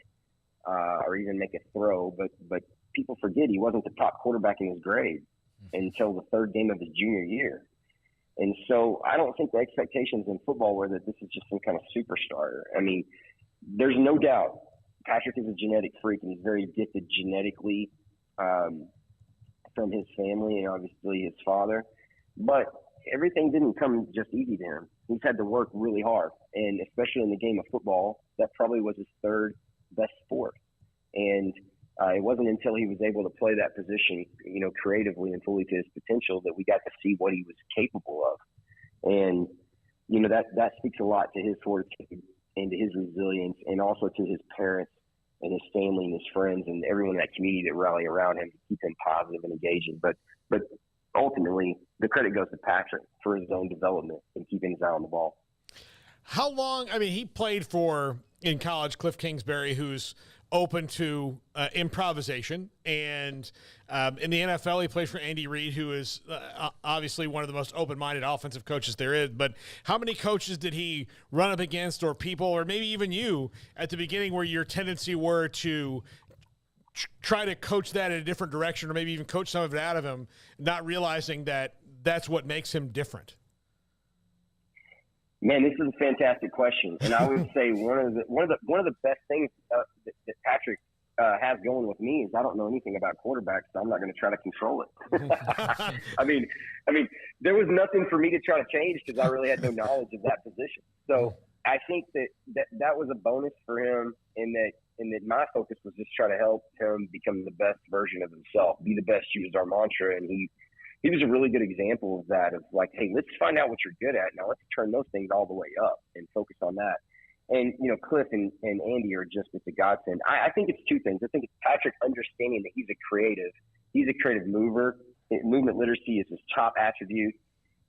or even make a throw. But people forget he wasn't the top quarterback in his grade until the third game of his junior year. And so I don't think the expectations in football were that this is just some kind of superstar. I mean, there's no doubt Patrick is a genetic freak, and he's very gifted genetically from his family and obviously his father. But everything didn't come just easy to him. He's had to work really hard, and especially in the game of football, that probably was his third best sport. And it wasn't until he was able to play that position, you know, creatively and fully to his potential, that we got to see what he was capable of. And, you know, that speaks a lot to his fortitude and to his resilience, and also to his parents and his family and his friends and everyone in that community that rally around him to keep him positive and engaging. But ultimately, the credit goes to Patrick for his own development and keeping his eye on the ball. How long? I mean, he played for, in college, Cliff Kingsbury, who's open to improvisation, and in the NFL he plays for Andy Reid, who is obviously one of the most open-minded offensive coaches there is. But how many coaches did he run up against, or people, or maybe even you at the beginning, where your tendency were to try to coach that in a different direction, or maybe even coach some of it out of him, not realizing that that's what makes him different? Man, this is a fantastic question, and I would say one of the best things that Patrick has going with me is I don't know anything about quarterbacks, so I'm not going to try to control it. I mean, there was nothing for me to try to change because I really had no knowledge of that position. So I think that was a bonus for him, in that my focus was just try to help him become the best version of himself, be the best, use our mantra, and he was a really good example of that, of like, hey, let's find out what you're good at. Now let's turn those things all the way up and focus on that. And, you know, Cliff and Andy are just with the godsend. I think it's two things. I think it's Patrick understanding that he's a creative mover. Movement literacy is his top attribute.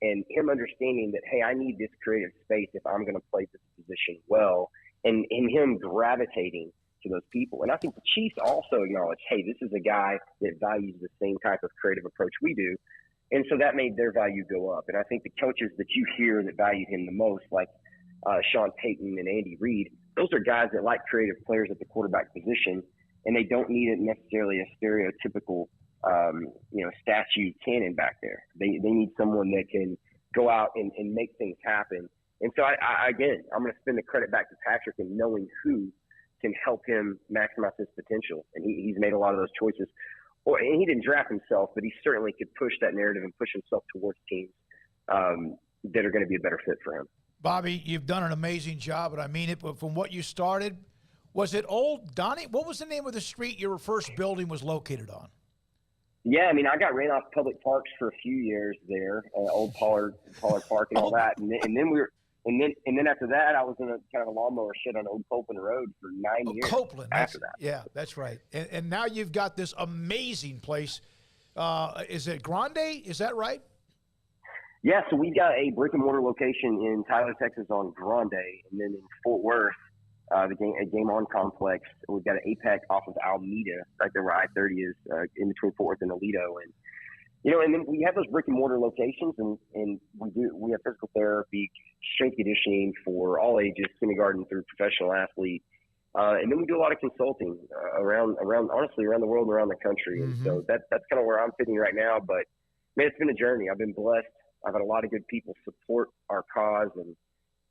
And him understanding that, hey, I need this creative space if I'm going to play this position well. And him gravitating to those people. And I think the Chiefs also acknowledge, hey, this is a guy that values the same type of creative approach we do. And so that made their value go up. And I think the coaches that you hear that valued him the most, like Sean Payton and Andy Reid, those are guys that like creative players at the quarterback position, and they don't need it necessarily a stereotypical, statue cannon back there. They need someone that can go out and make things happen. And so, I'm going to spin the credit back to Patrick and knowing who can help him maximize his potential. And he's made a lot of those choices. And he didn't draft himself, but he certainly could push that narrative and push himself towards teams that are going to be a better fit for him. Bobby, you've done an amazing job, and I mean it. But from what you started, was it Old Donnie? What was the name of the street your first building was located on? Yeah, I mean, I got ran off public parks for a few years there, Old Pollard Park and all that, and then after that, I was in a kind of a lawnmower shed on Old Copeland Road for 9 years. Copeland, after that. Yeah, that's right. And now you've got this amazing place. Is it Grande? Is that right? Yeah, so we got a brick and mortar location in Tyler, Texas on Grande, and then in Fort Worth, a Game On complex. We've got an Apex off of Alameda, right there where I-30 is, in between Fort Worth and Aledo. And and then we have those brick and mortar locations, and we have physical therapy, strength conditioning for all ages, kindergarten through professional athlete. And then we do a lot of consulting around the world and around the country. And so that's kind of where I'm fitting right now. But man, it's been a journey. I've been blessed. I've had a lot of good people support our cause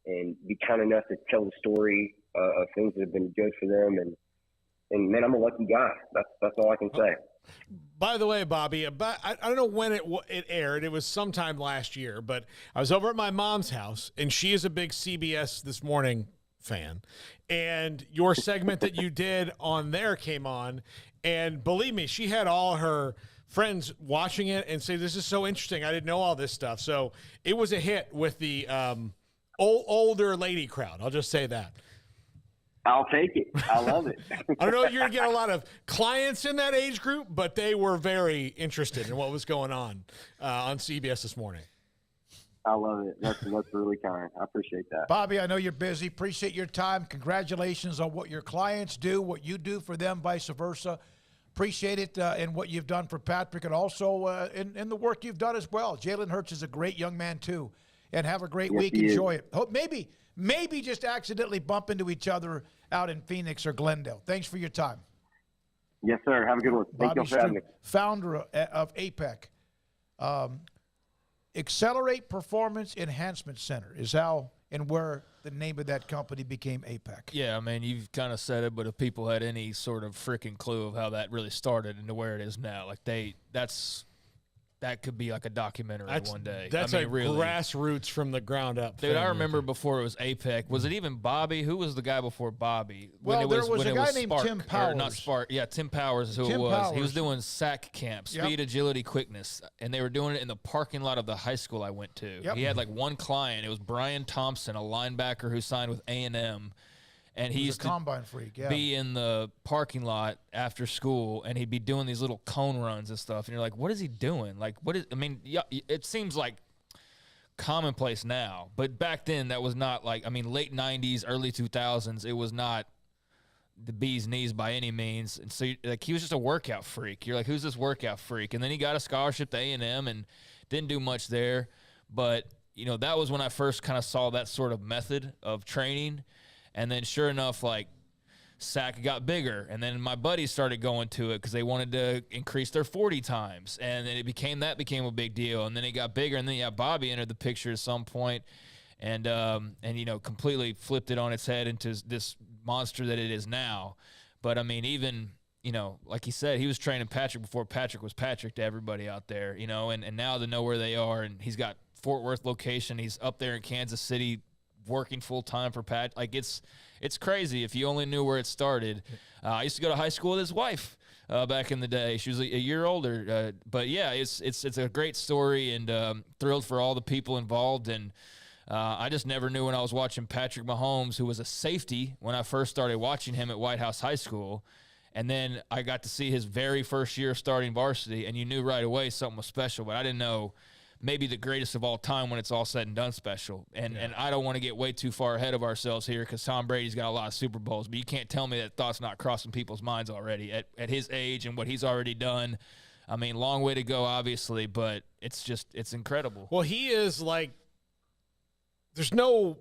and be kind enough to tell the story of things that have been good for them. And man, I'm a lucky guy. That's all I can say. By the way, Bobby, I don't know when it aired. It was sometime last year, but I was over at my mom's house, and she is a big CBS This Morning fan. And your segment that you did on there came on, and believe me, she had all her friends watching it and say, this is so interesting. I didn't know all this stuff. So it was a hit with the older lady crowd. I'll just say that. I'll take it. I love it. I don't know if you're going to get a lot of clients in that age group, but they were very interested in what was going on CBS this morning. I love it. That's really kind. I appreciate that. Bobby, I know you're busy. Appreciate your time. Congratulations on what your clients do, what you do for them, vice versa. Appreciate it and what you've done for Patrick, and also in the work you've done as well. Jalen Hurts is a great young man, too. And have a great week. Enjoy it. Hope maybe just accidentally bump into each other out in Phoenix or Glendale. Thanks for your time. Yes, sir. Have a good one. Thank you for having me. Founder of APEC. Accelerate Performance Enhancement Center is how and where the name of that company became APEC. Yeah, I mean, you've kind of said it, but if people had any sort of freaking clue of how that really started and to where it is now, like that could be like a documentary one day. That's really grassroots from the ground up. Dude, I remember before it was APEC. Was it even Bobby? Who was the guy before Bobby? Well, there was a guy named Tim Powers. Not Spark. Yeah, Tim Powers is who it was. Powers. He was doing SAC camp, speed, agility, quickness, and they were doing it in the parking lot of the high school I went to. Yep. He had like one client. It was Brian Thompson, a linebacker who signed with A&M. And he used to combine freak, be in the parking lot after school, and he'd be doing these little cone runs and stuff. And you're like, what is he doing? Like, it seems like commonplace now. But back then, that was not like, late 90s, early 2000s, it was not the bee's knees by any means. And so, he was just a workout freak. You're like, who's this workout freak? And then he got a scholarship to A&M and didn't do much there. But, that was when I first kind of saw that sort of method of training. And then sure enough, SAC got bigger. And then my buddies started going to it because they wanted to increase their 40 times. And then it became a big deal. And then it got bigger. And then, Bobby entered the picture at some point and completely flipped it on its head into this monster that it is now. But, even, like he said, he was training Patrick before Patrick was Patrick to everybody out there, and now to know where they are. And he's got Fort Worth location. He's up there in Kansas City working full time for Pat. It's crazy if you only knew where it started. I used to go to high school with his wife back in the day. She was a year older, but yeah, it's a great story, and thrilled for all the people involved. And I just never knew when I was watching Patrick Mahomes, who was a safety when I first started watching him at White House High School, and then I got to see his very first year starting varsity, and you knew right away something was special, but I didn't know maybe the greatest of all time when it's all said and done special. And I don't want to get way too far ahead of ourselves here because Tom Brady's got a lot of Super Bowls, but you can't tell me that thought's not crossing people's minds already at his age and what he's already done. Long way to go, obviously, but it's incredible. Well, he is there's no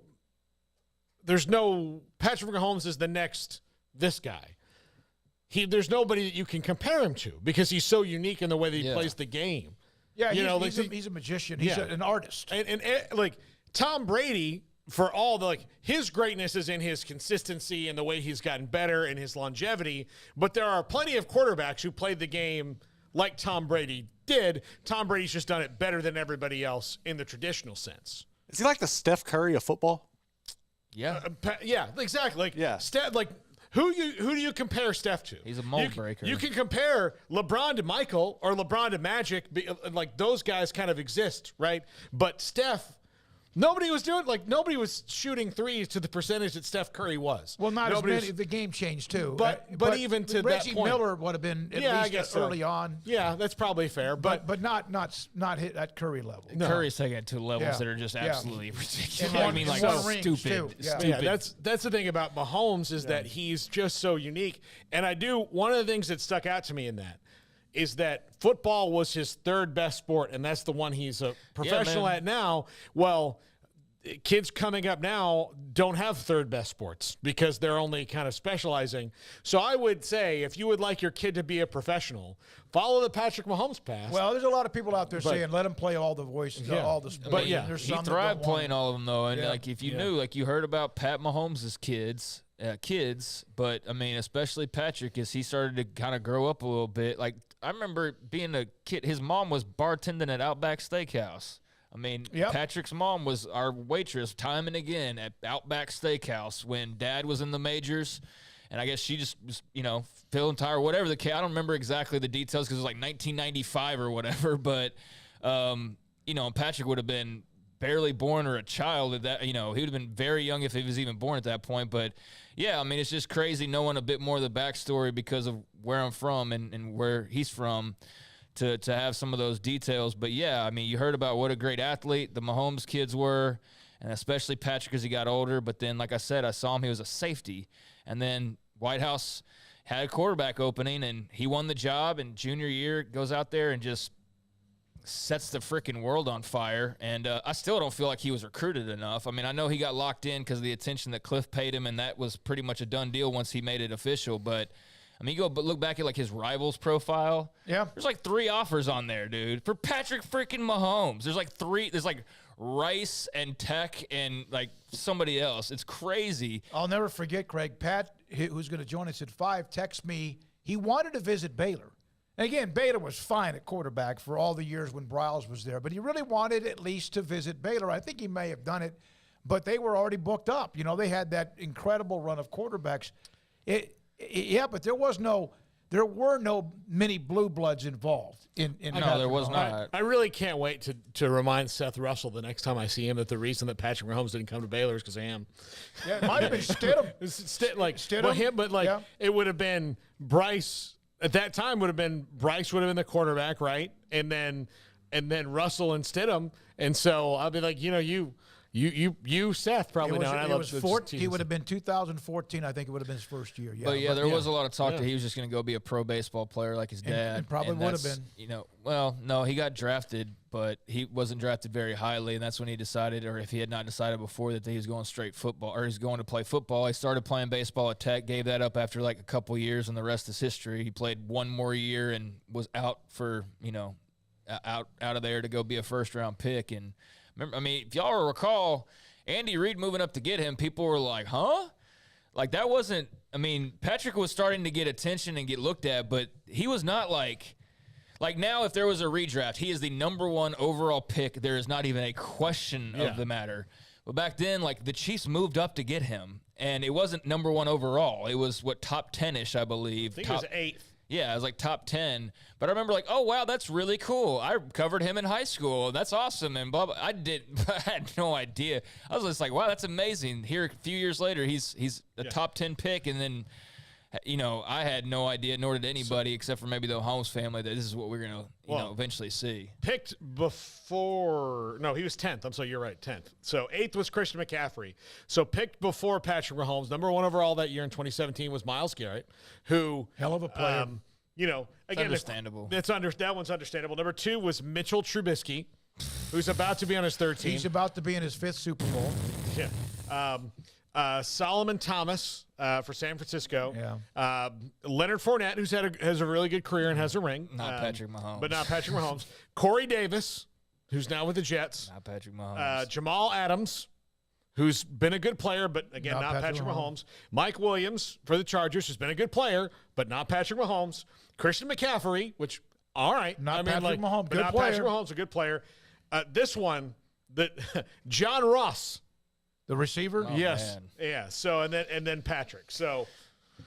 Patrick Mahomes is the next this guy. There's nobody that you can compare him to because he's so unique in the way that he plays the game. Yeah, he's a magician. He's an artist. And Tom Brady, for all his greatness is in his consistency and the way he's gotten better and his longevity. But there are plenty of quarterbacks who played the game like Tom Brady did. Tom Brady's just done it better than everybody else in the traditional sense. Is he like the Steph Curry of football? Yeah. Yeah, exactly. Steph, Who do you compare Steph to? He's a mold breaker. You can compare LeBron to Michael or LeBron to Magic. Those guys kind of exist, right? But Steph, nobody was shooting threes to the percentage that Steph Curry was. Well, not as many. The game changed too. But even to Reggie that point, Miller would have been at least early on. Yeah, that's probably fair. But not hit at Curry level. No. Curry's taking it to levels that are just absolutely ridiculous. Stupid. Yeah, that's the thing about Mahomes is that he's just so unique. And one of the things that stuck out to me in that is that football was his third best sport, and that's the one he's a professional at now. Well, kids coming up now don't have third best sports because they're only kind of specializing. So I would say if you would like your kid to be a professional, follow the Patrick Mahomes path. Well, there's a lot of people out there saying let him play all the voices, all the sports. But there's he thrived playing all of them though, and if you knew, you heard about Pat Mahomes' kids, but especially Patrick, as he started to kind of grow up a little bit. I remember being a kid, his mom was bartending at Outback Steakhouse. Patrick's mom was our waitress time and again at Outback Steakhouse when Dad was in the majors. And I guess she just was, feeling tired, whatever the case. I don't remember exactly the details because it was like 1995 or whatever. But, Patrick would have been barely born or a child at that. He would have been very young if he was even born at that point. But, yeah, I mean, it's just crazy knowing a bit more of the backstory because of where I'm from and where he's from to have some of those details. But, yeah, I mean, you heard about what a great athlete the Mahomes kids were, and especially Patrick as he got older. But then, like I said, I saw him. He was a safety. And then White House had a quarterback opening, and he won the job. And junior year goes out there and just sets the freaking world on fire. And I still don't feel like he was recruited enough. I mean, I know he got locked in because of the attention that Cliff paid him, and that was pretty much a done deal once he made it official. But, I mean, you go look back at, like, his rivals profile. Yeah. There's, like, 3 offers on there, dude, for Patrick freaking Mahomes. There's, like, 3. There's, like, Rice and Tech and, like, somebody else. It's crazy. I'll never forget, Craig. Pat, who's going to join us at 5, texted me. He wanted to visit Baylor. And again, Baylor was fine at quarterback for all the years when Bryles was there, but he really wanted at least to visit Baylor. I think he may have done it, but they were already booked up. They had that incredible run of quarterbacks. But there were no many blue bloods involved. No, there was not. I really can't wait to remind Seth Russell the next time I see him that the reason that Patrick Mahomes didn't come to Baylor is because of him. Yeah, it might have been Stidham. It would have been Bryce. At that time, Bryce would have been the quarterback, right? And then Russell and Stidham. And so I'll be like, you, Seth, probably know. He would have been 2014. I think it would have been his first year. Yeah, but there was a lot of talk that he was just going to go be a pro baseball player like his dad. And probably would have been. No, he got drafted, but he wasn't drafted very highly, and that's when he decided, or if he had not decided before, that he was going straight football, or he's going to play football. He started playing baseball at Tech, gave that up after like a couple years, and the rest is history. He played one more year and was out for, out of there to go be a first-round pick. And remember, I mean, if y'all recall, Andy Reid moving up to get him, people were like, huh? Like, that wasn't – I mean, Patrick was starting to get attention and get looked at, but he was not like now, if there was a redraft, he is the number 1 overall pick. There is not even a question of the matter. But back then, like, the Chiefs moved up to get him, and it wasn't number 1 overall. It was, top 10-ish, I believe. I think it was 8th. Yeah, it was like top 10. But I remember like, oh, wow, that's really cool. I covered him in high school. That's awesome. And blah, blah. I had no idea. I was just like, wow, that's amazing. Here, a few years later, he's a top 10 pick. And then, I had no idea, nor did anybody, except for maybe the Holmes family, that this is what we're going to eventually see. Picked before – no, he was 10th. I'm sorry, you're right, 10th. So 8th was Christian McCaffrey. So picked before Patrick Mahomes. Number 1 overall that year in 2017 was Myles Garrett, who – hell of a player. Again, understandable. That one's understandable. Number 2 was Mitchell Trubisky, who's about to be on his 3rd team. He's about to be in his 5th Super Bowl. Yeah. Solomon Thomas for San Francisco. Yeah. Leonard Fournette, who's has a really good career and has a ring. Not Patrick Mahomes. But not Patrick Mahomes. Corey Davis, who's now with the Jets. Not Patrick Mahomes. Jamal Adams, who's been a good player, but again, not Patrick Mahomes. Mike Williams for the Chargers, who's been a good player, but not Patrick Mahomes. Christian McCaffrey, which, all right. Patrick Mahomes, but not Patrick Mahomes, a good player. This one, John Ross. The receiver? Oh, yes. Man. Yeah. So, and then Patrick. So,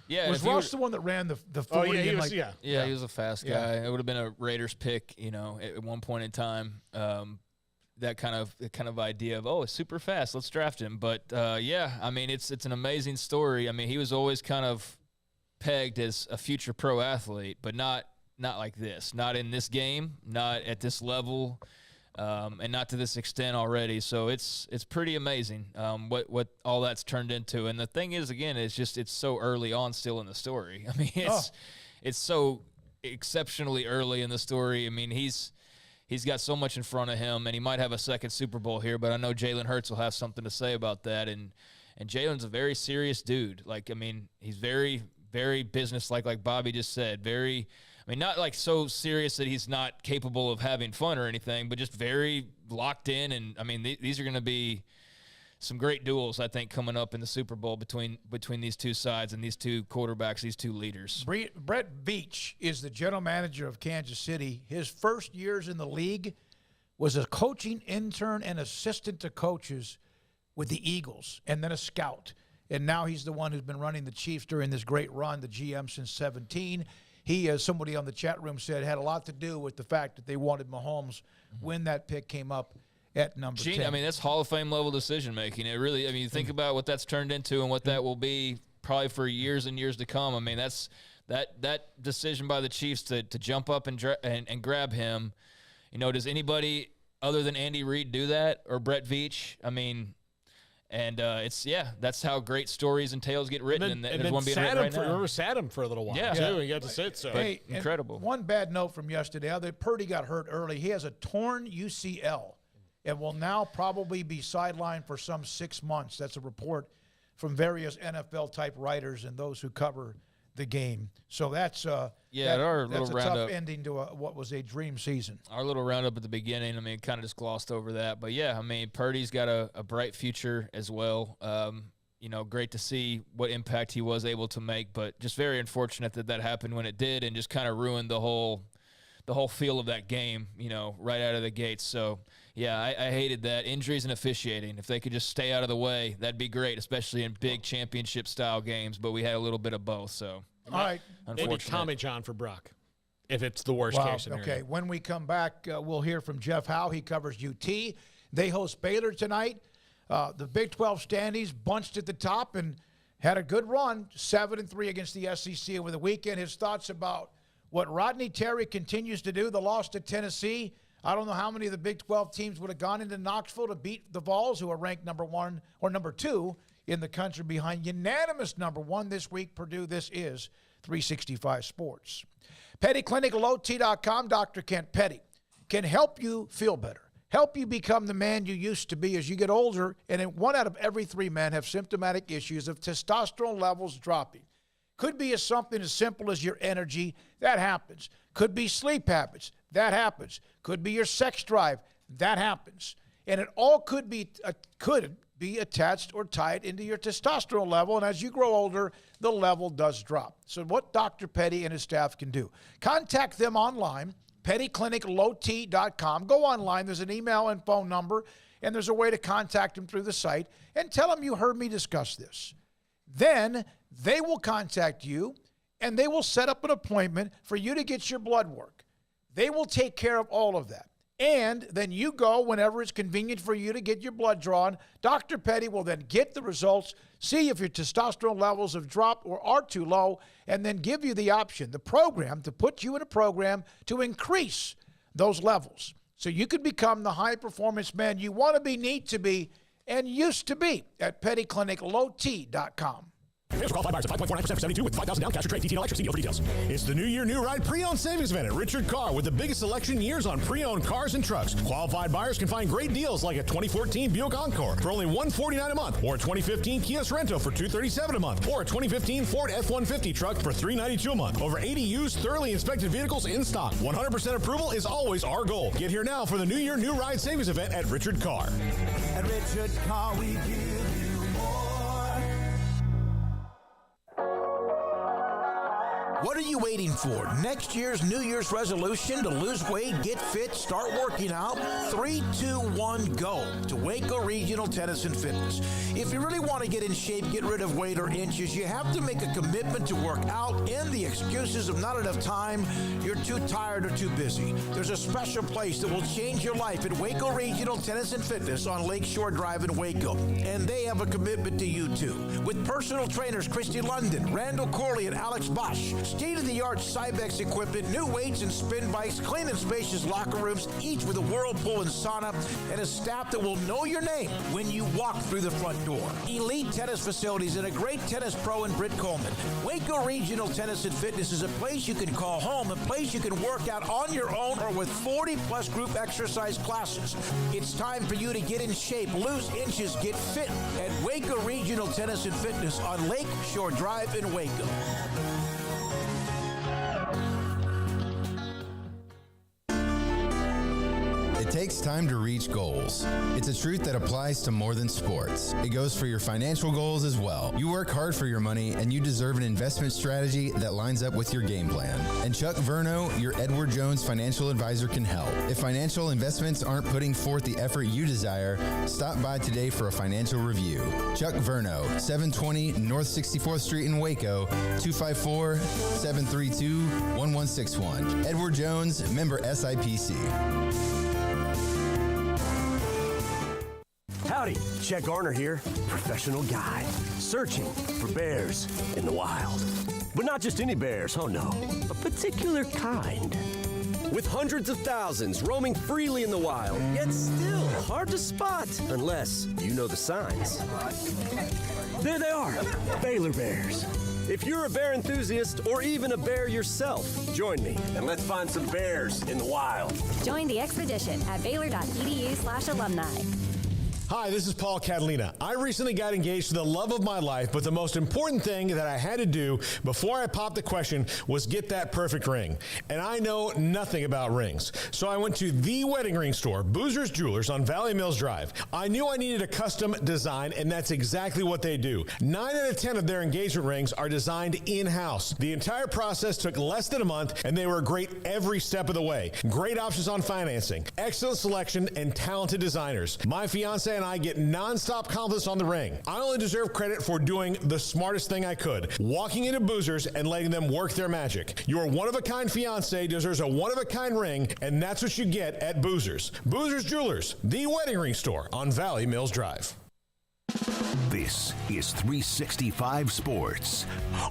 yeah. Was Ross the one that ran the 40? Oh, yeah, he was, he was a fast guy. It would have been a Raiders pick, at one point in time. That kind of idea of, it's super fast, let's draft him. But, I mean, it's an amazing story. I mean, he was always kind of pegged as a future pro athlete, but not like this. Not in this game, not at this level. And not to this extent already. So it's pretty amazing what all that's turned into. And the thing is, again, it's so early on still in the story. I mean, it's so exceptionally early in the story. I mean, he's got so much in front of him, and he might have a 2nd Super Bowl here, but I know Jalen Hurts will have something to say about that. And Jalen's a very serious dude. Like, I mean, he's very, very businesslike, like Bobby just said. Very, I mean, not like so serious that he's not capable of having fun or anything, but just very locked in. And I mean, these are going to be some great duels, I think, coming up in the Super Bowl between these two sides and these two quarterbacks, these two leaders. Brett Veach is the general manager of Kansas City. His first years in the league was a coaching intern and assistant to coaches with the Eagles, and then a scout. and now he's the one who's been running the Chiefs during this great run, the GM since 17. He, as somebody on the chat room said, had a lot to do with the fact that they wanted Mahomes when that pick came up at number 10. I mean, that's Hall of Fame level decision making. It really, I mean, think about what that's turned into and what that will be probably for years and years to come. I mean, that's that decision by the Chiefs to jump up and grab him. You know, does anybody other than Andy Reid do that, or Brett Veach? I mean, and that's how great stories and tales get written. And there's one being written right now. Remember, sat him for a little while too. He got to sit. So hey, incredible. One bad note from yesterday: Purdy got hurt early. He has a torn UCL and will now probably be sidelined for some 6 months. That's a report from various NFL-type writers and those who cover the game. So that's our that's little a roundup. tough ending to what was a dream season. Our little roundup at the beginning, I mean, kind of just glossed over that. But, yeah, I mean, Purdy's got a bright future as well. You know, great to see what impact he was able to make, but just very unfortunate that happened when it did and just kind of ruined the whole feel of that game, you know, right out of the gates. So, yeah, I hated that. Injuries and officiating. If they could just stay out of the way, that'd be great, especially in big championship-style games. But we had a little bit of both, so. All right. Maybe Tommy John for Brock, if it's the worst case scenario. Okay, when we come back, we'll hear from Jeff Howe. He covers UT. They host Baylor tonight. The Big 12 standings bunched at the top and had a good run, 7-3 against the SEC over the weekend. His thoughts about what Rodney Terry continues to do, the loss to Tennessee. I don't know how many of the Big 12 teams would have gone into Knoxville to beat the Vols, who are ranked number 1 or number 2 in the country behind unanimous number 1 this week, Purdue. This is 365 Sports. PettyClinicLowT.com. Dr. Kent Petty can help you feel better, help you become the man you used to be as you get older. And 1 out of every 3 men have symptomatic issues of testosterone levels dropping. Could be something as simple as your energy. That happens. Could be sleep habits. That happens. Could be your sex drive. That happens. And it all could be attached or tied into your testosterone level. And as you grow older, the level does drop. So what Dr. Petty and his staff can do, contact them online, PettyClinicLowT.com. Go online. There's an email and phone number, and there's a way to contact them through the site and tell them you heard me discuss this. Then they will contact you, and they will set up an appointment for you to get your blood work. They will take care of all of that. And then you go whenever it's convenient for you to get your blood drawn. Dr. Petty will then get the results, see if your testosterone levels have dropped or are too low, and then give you the option, the program, to put you in a program to increase those levels so you could become the high-performance man you want to be, need to be, and used to be at PettyClinicLowT.com. Here's qualified buyers at 5.49% for 72 with 5,000 down, cash or trade, TT electric, see deal for details. It's the New Year, New Ride pre-owned savings event at Richard Carr with the biggest selection in years on pre-owned cars and trucks. Qualified buyers can find great deals like a 2014 Buick Encore for only $149 a month, or a 2015 Kia Sorento for $237 a month, or a 2015 Ford F-150 truck for $392 a month. Over 80 used, thoroughly inspected vehicles in stock. 100% approval is always our goal. Get here now for the New Year, New Ride savings event at Richard Carr. At Richard Carr, we give you more. What are you waiting for? Next year's New Year's resolution to lose weight, get fit, start working out? 3, 2, 1, go to Waco Regional Tennis and Fitness. If you really want to get in shape, get rid of weight or inches, you have to make a commitment to work out. End the excuses of not enough time, you're too tired or too busy. There's a special place that will change your life at Waco Regional Tennis and Fitness on Lakeshore Drive in Waco. And they have a commitment to you too. With personal trainers Christy London, Randall Corley, and Alex Bosch. State-of-the-art Cybex equipment, new weights and spin bikes, clean and spacious locker rooms, each with a whirlpool and sauna, and a staff that will know your name when you walk through the front door. Elite tennis facilities and a great tennis pro in Britt Coleman. Waco Regional Tennis and Fitness is a place you can call home, a place you can work out on your own or with 40-plus group exercise classes. It's time for you to get in shape, lose inches, get fit at Waco Regional Tennis and Fitness on Lake Shore Drive in Waco. It takes time to reach goals. It's a truth that applies to more than sports. It goes for your financial goals as well. You work hard for your money, and you deserve an investment strategy that lines up with your game plan. And Chuck Verno, your Edward Jones financial advisor, can help. If financial investments aren't putting forth the effort you desire, stop by today for a financial review. Chuck Verno, 720 North 64th Street in Waco, 254-732-1161. Edward Jones, member SIPC. Howdy, Chet Garner here, professional guide, searching for bears in the wild. But not just any bears, oh no, a particular kind. With hundreds of thousands roaming freely in the wild, yet still hard to spot unless you know the signs. There they are, Baylor bears. If you're a bear enthusiast or even a bear yourself, join me and let's find some bears in the wild. Join the expedition at baylor.edu/alumni. Hi, this is Paul Catalina. I recently got engaged to the love of my life, but the most important thing that I had to do before I popped the question was get that perfect ring. And I know nothing about rings. So I went to the wedding ring store, Boozer's Jewelers on Valley Mills Drive. I knew I needed a custom design, and that's exactly what they do. 9 out of 10 of their engagement rings are designed in-house. The entire process took less than a month, and they were great every step of the way. Great options on financing, excellent selection, and talented designers. My fiance and I get nonstop compliments on the ring. I only deserve credit for doing the smartest thing I could, walking into Boozer's and letting them work their magic. Your one-of-a-kind fiance deserves a one-of-a-kind ring, and that's what you get at Boozer's. Boozer's Jewelers, the wedding ring store on Valley Mills Drive. This is 365 Sports.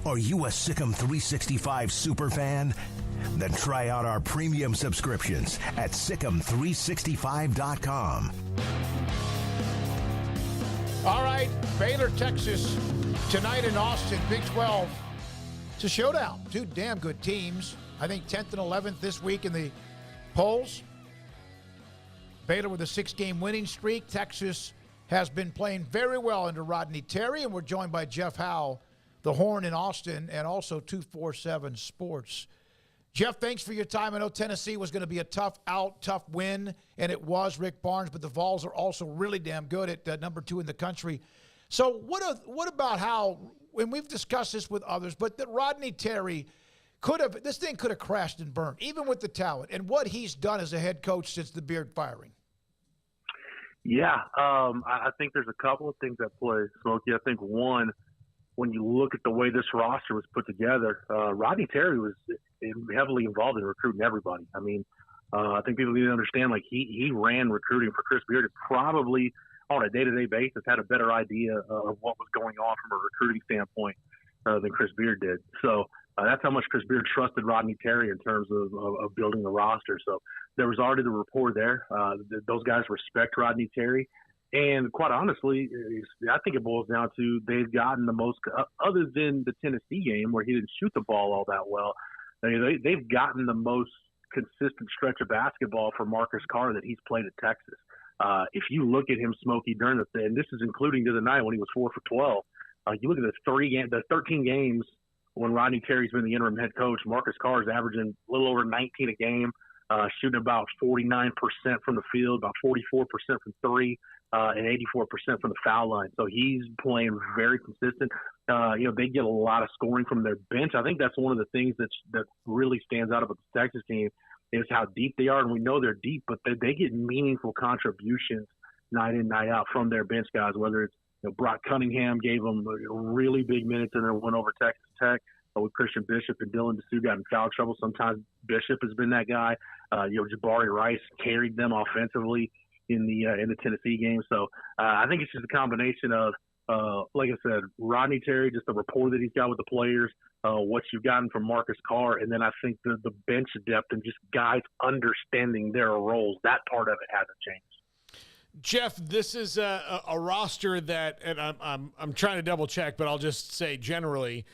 Are you a Sikkim 365 super fan? Then try out our premium subscriptions at Sikkim365.com. All right, Baylor, Texas, tonight in Austin, Big 12. It's a showdown. Two damn good teams. I think 10th and 11th this week in the polls. Baylor with a 6-game winning streak. Texas has been playing very well under Rodney Terry, and we're joined by Jeff Howe, the Horn in Austin, and also 247 Sports. Jeff, thanks for your time. I know Tennessee was going to be a tough win, and it was, Rick Barnes, but the Vols are also really damn good at number 2 in the country. So what about how, and we've discussed this with others, but that Rodney Terry this thing could have crashed and burned, even with the talent, and what he's done as a head coach since the Beard firing. Yeah, I think there's a couple of things at play, Smokey. I think one, when you look at the way this roster was put together, Rodney Terry was heavily involved in recruiting everybody. I mean, I think people need to understand, like, he ran recruiting for Chris Beard and probably on a day-to-day basis had a better idea of what was going on from a recruiting standpoint than Chris Beard did. So that's how much Chris Beard trusted Rodney Terry in terms of building the roster. So there was already the rapport there. Those guys respect Rodney Terry. And quite honestly, I think it boils down to they've gotten the most, other than the Tennessee game where he didn't shoot the ball all that well, they've gotten the most consistent stretch of basketball for Marcus Carr that he's played at Texas. If you look at him, Smokey, during and this is including the other night when he was 4 for 12, you look at the 13 games when Rodney Terry's been the interim head coach, Marcus Carr is averaging a little over 19 a game, shooting about 49% from the field, about 44% from three, and 84% from the foul line. So he's playing very consistent. They get a lot of scoring from their bench. I think that's one of the things that really stands out about the Texas team is how deep they are. And we know they're deep, but they get meaningful contributions night in, night out from their bench guys, whether it's Brock Cunningham gave them really big minutes in their win over Texas Tech with Christian Bishop and Dylan DeSue got in foul trouble. Sometimes Bishop has been that guy. Jabari Rice carried them offensively in the Tennessee game. So I think it's just a combination of, like I said, Rodney Terry, just the rapport that he's got with the players, what you've gotten from Marcus Carr, and then I think the bench depth and just guys understanding their roles. That part of it hasn't changed. Jeff, this is a roster that, and I'm trying to double check, but I'll just say generally,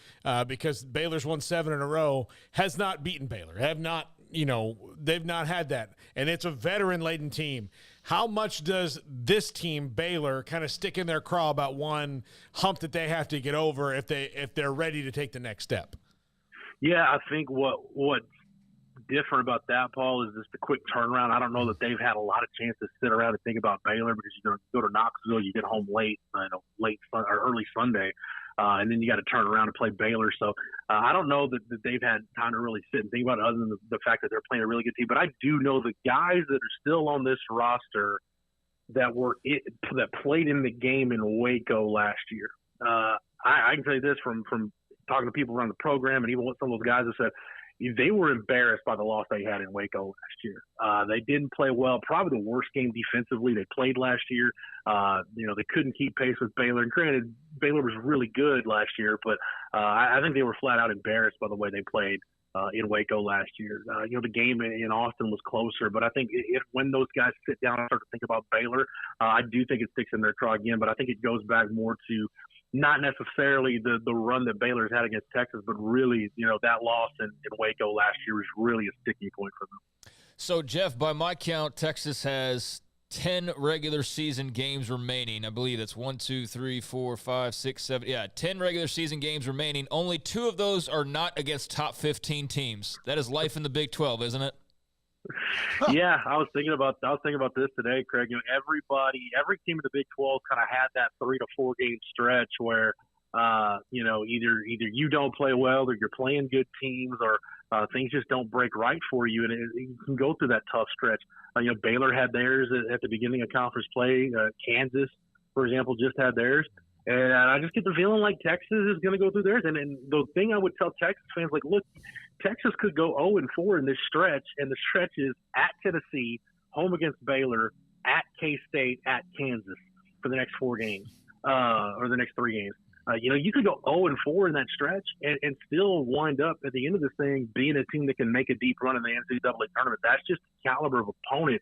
because Baylor's won 7 in a row, has not beaten Baylor. They've not had that, and it's a veteran-laden team. How much does this team, Baylor, kind of stick in their craw about one hump that they have to get over if they're ready to take the next step? Yeah, I think what different about that, Paul, is just the quick turnaround. I don't know that they've had a lot of chance to sit around and think about Baylor because you go to Knoxville, you get home late or early Sunday, and then you got to turn around and play Baylor. So I don't know that they've had time to really sit and think about it other than the fact that they're playing a really good team. But I do know the guys that are still on this roster that played in the game in Waco last year. I can tell you this from talking to people around the program and even some of those guys that said they were embarrassed by the loss they had in Waco last year. They didn't play well, probably the worst game defensively they played last year. They couldn't keep pace with Baylor. And granted, Baylor was really good last year, but I think they were flat out embarrassed by the way they played in Waco last year. The game in Austin was closer, but I think when those guys sit down and start to think about Baylor, I do think it sticks in their craw again, but I think it goes back more to not necessarily the run that Baylor's had against Texas, but really, that loss in Waco last year was really a sticking point for them. So, Jeff, by my count, Texas has 10 regular season games remaining. I believe that's 1, 2, 3, 4, 5, 6, 7. Yeah, 10 regular season games remaining. Only 2 of those are not against top 15 teams. That is life in the Big 12, isn't it? Yeah, I was thinking about this today, Craig. Every team in the Big 12 kind of had that 3 to 4 game stretch where, either you don't play well or you're playing good teams or things just don't break right for you, and you can go through that tough stretch. Baylor had theirs at the beginning of conference play. Kansas, for example, just had theirs. And I just get the feeling like Texas is going to go through theirs. And the thing I would tell Texas fans, look, Texas could go 0-4 in this stretch, and the stretch is at Tennessee, home against Baylor, at K-State, at Kansas for the next 4 games or the next 3 games. You could go 0-4 in that stretch and still wind up at the end of this thing being a team that can make a deep run in the NCAA tournament. That's just the caliber of opponent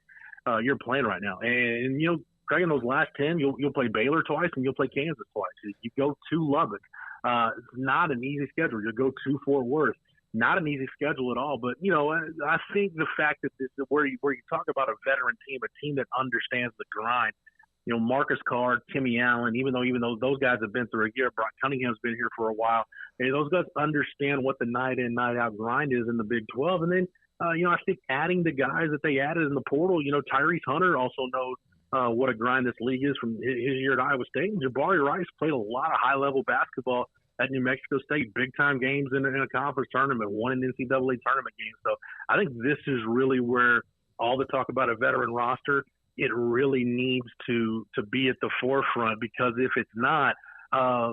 you're playing right now. And Craig, in those last 10, you'll play Baylor twice and you'll play Kansas twice. You go to Lubbock. It's not an easy schedule. You'll go to Fort Worth. Not an easy schedule at all. But, I think the fact that this is where you talk about a veteran team, a team that understands the grind, Marcus Card, Timmy Allen, even though those guys have been through a year, Brock Cunningham's been here for a while, and those guys understand what the night in, night out grind is in the Big 12. And then, I think adding the guys that they added in the portal, Tyrese Hunter also knows what a grind this league is from his year at Iowa State. And Jabari Rice played a lot of high-level basketball at New Mexico State, big-time games in a conference tournament, won an NCAA tournament game. So I think this is really where all the talk about a veteran roster, it really needs to be at the forefront, because if it's not,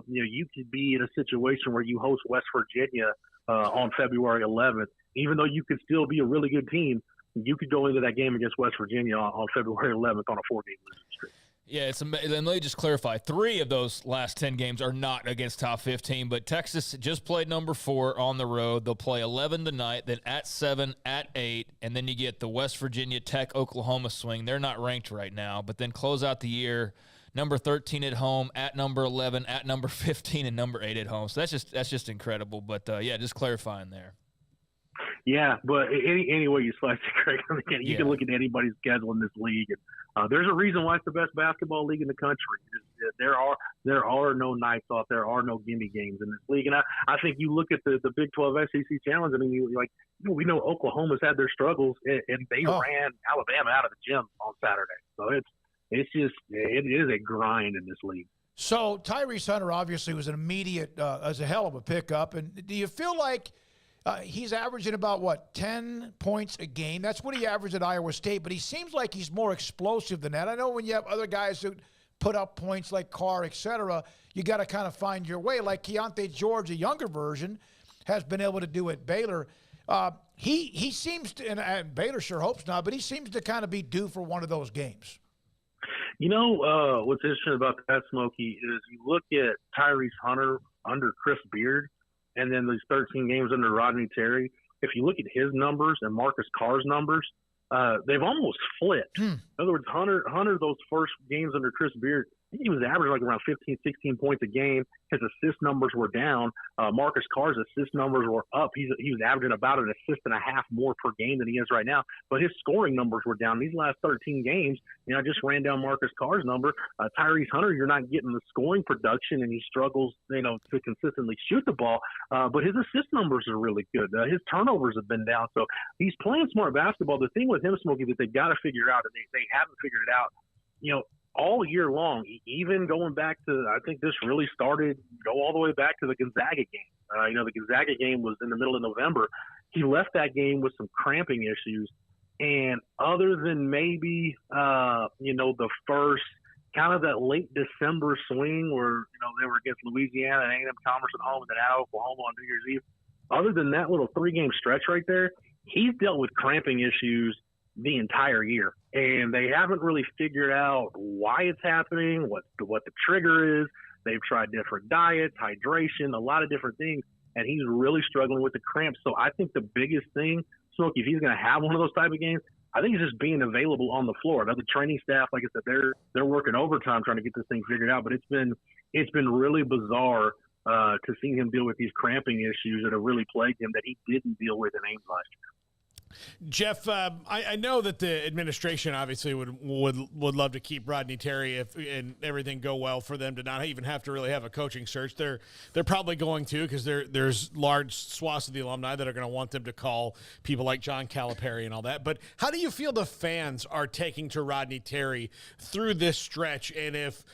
you could be in a situation where you host West Virginia on February 11th. Even though you could still be a really good team, you could go into that game against West Virginia on February 11th on a 4-game losing streak. Yeah, let me just clarify. 3 of those last 10 games are not against top 15, but Texas just played number 4 on the road. They'll play 11 tonight, then at 7, at 8, and then you get the West Virginia Tech Oklahoma swing. They're not ranked right now, but then close out the year, number 13 at home, at number 11, at number 15, and number 8 at home. So that's just incredible. But, just clarifying there. Yeah, but any way you slice it, Craig, you can look at anybody's schedule in this league. And, there's a reason why it's the best basketball league in the country. There are no nights off. There are no gimme games in this league. And I think you look at the Big 12 SEC Challenge. I mean, we know Oklahoma's had their struggles, and they ran Alabama out of the gym on Saturday. So it is a grind in this league. So Tyrese Hunter obviously was an immediate, as a hell of a pickup. And do you feel like he's averaging about, 10 points a game? That's what he averaged at Iowa State, but he seems like he's more explosive than that. I know when you have other guys who put up points like Carr, et cetera, you got to kind of find your way. Like Keontae George, a younger version, has been able to do at Baylor. He seems to, and Baylor sure hopes not, but he seems to kind of be due for one of those games. What's interesting about that, Smokey, is you look at Tyrese Hunter under Chris Beard, and then these 13 games under Rodney Terry. If you look at his numbers and Marcus Carr's numbers, they've almost flipped. In other words, Hunter, those first games under Chris Beard, he was averaging like around 15, 16 points a game. His assist numbers were down. Marcus Carr's assist numbers were up. He was averaging about an assist and a half more per game than he is right now. But his scoring numbers were down. These last 13 games, I just ran down Marcus Carr's number. Tyrese Hunter, you're not getting the scoring production, and he struggles, to consistently shoot the ball. But his assist numbers are really good. His turnovers have been down. So he's playing smart basketball. The thing with him, Smokey, that they got to figure out, and they haven't figured it out, all year long, even going back to, I think this really started, go all the way back to the Gonzaga game. The Gonzaga game was in the middle of November. He left that game with some cramping issues. And other than maybe, the first kind of that late December swing where, they were against Louisiana and A&M Commerce at home and then at Oklahoma on New Year's Eve, other than that little 3-game stretch right there, he's dealt with cramping issues the entire year, and they haven't really figured out why it's happening, what the trigger is. They've tried different diets, hydration, a lot of different things, and he's really struggling with the cramps. So I think the biggest thing, Smokey, if he's going to have one of those type of games, I think it's just being available on the floor. Now, the training staff, like I said, they're working overtime trying to get this thing figured out, but it's been really bizarre to see him deal with these cramping issues that have really plagued him that he didn't deal with in Ames last year. Jeff, I know that the administration obviously would love to keep Rodney Terry and everything go well for them to not even have to really have a coaching search. They're probably going to, because there's large swaths of the alumni that are going to want them to call people like John Calipari and all that. But how do you feel the fans are taking to Rodney Terry through this stretch? And if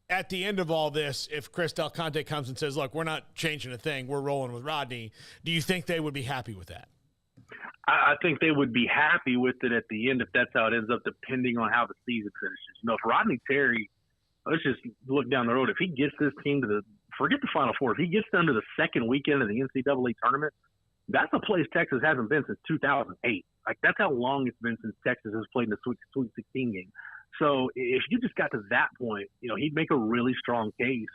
at the end of all this, if Chris Del Conte comes and says, look, we're not changing a thing, we're rolling with Rodney, do you think they would be happy with that? I think they would be happy with it at the end if that's how it ends up, depending on how the season finishes. If Rodney Terry, let's just look down the road. If he gets this team to forget the Final Four, if he gets them to the second weekend of the NCAA tournament, that's a place Texas hasn't been since 2008. Like, that's how long it's been since Texas has played in the Sweet 16 game. So if you just got to that point, he'd make a really strong case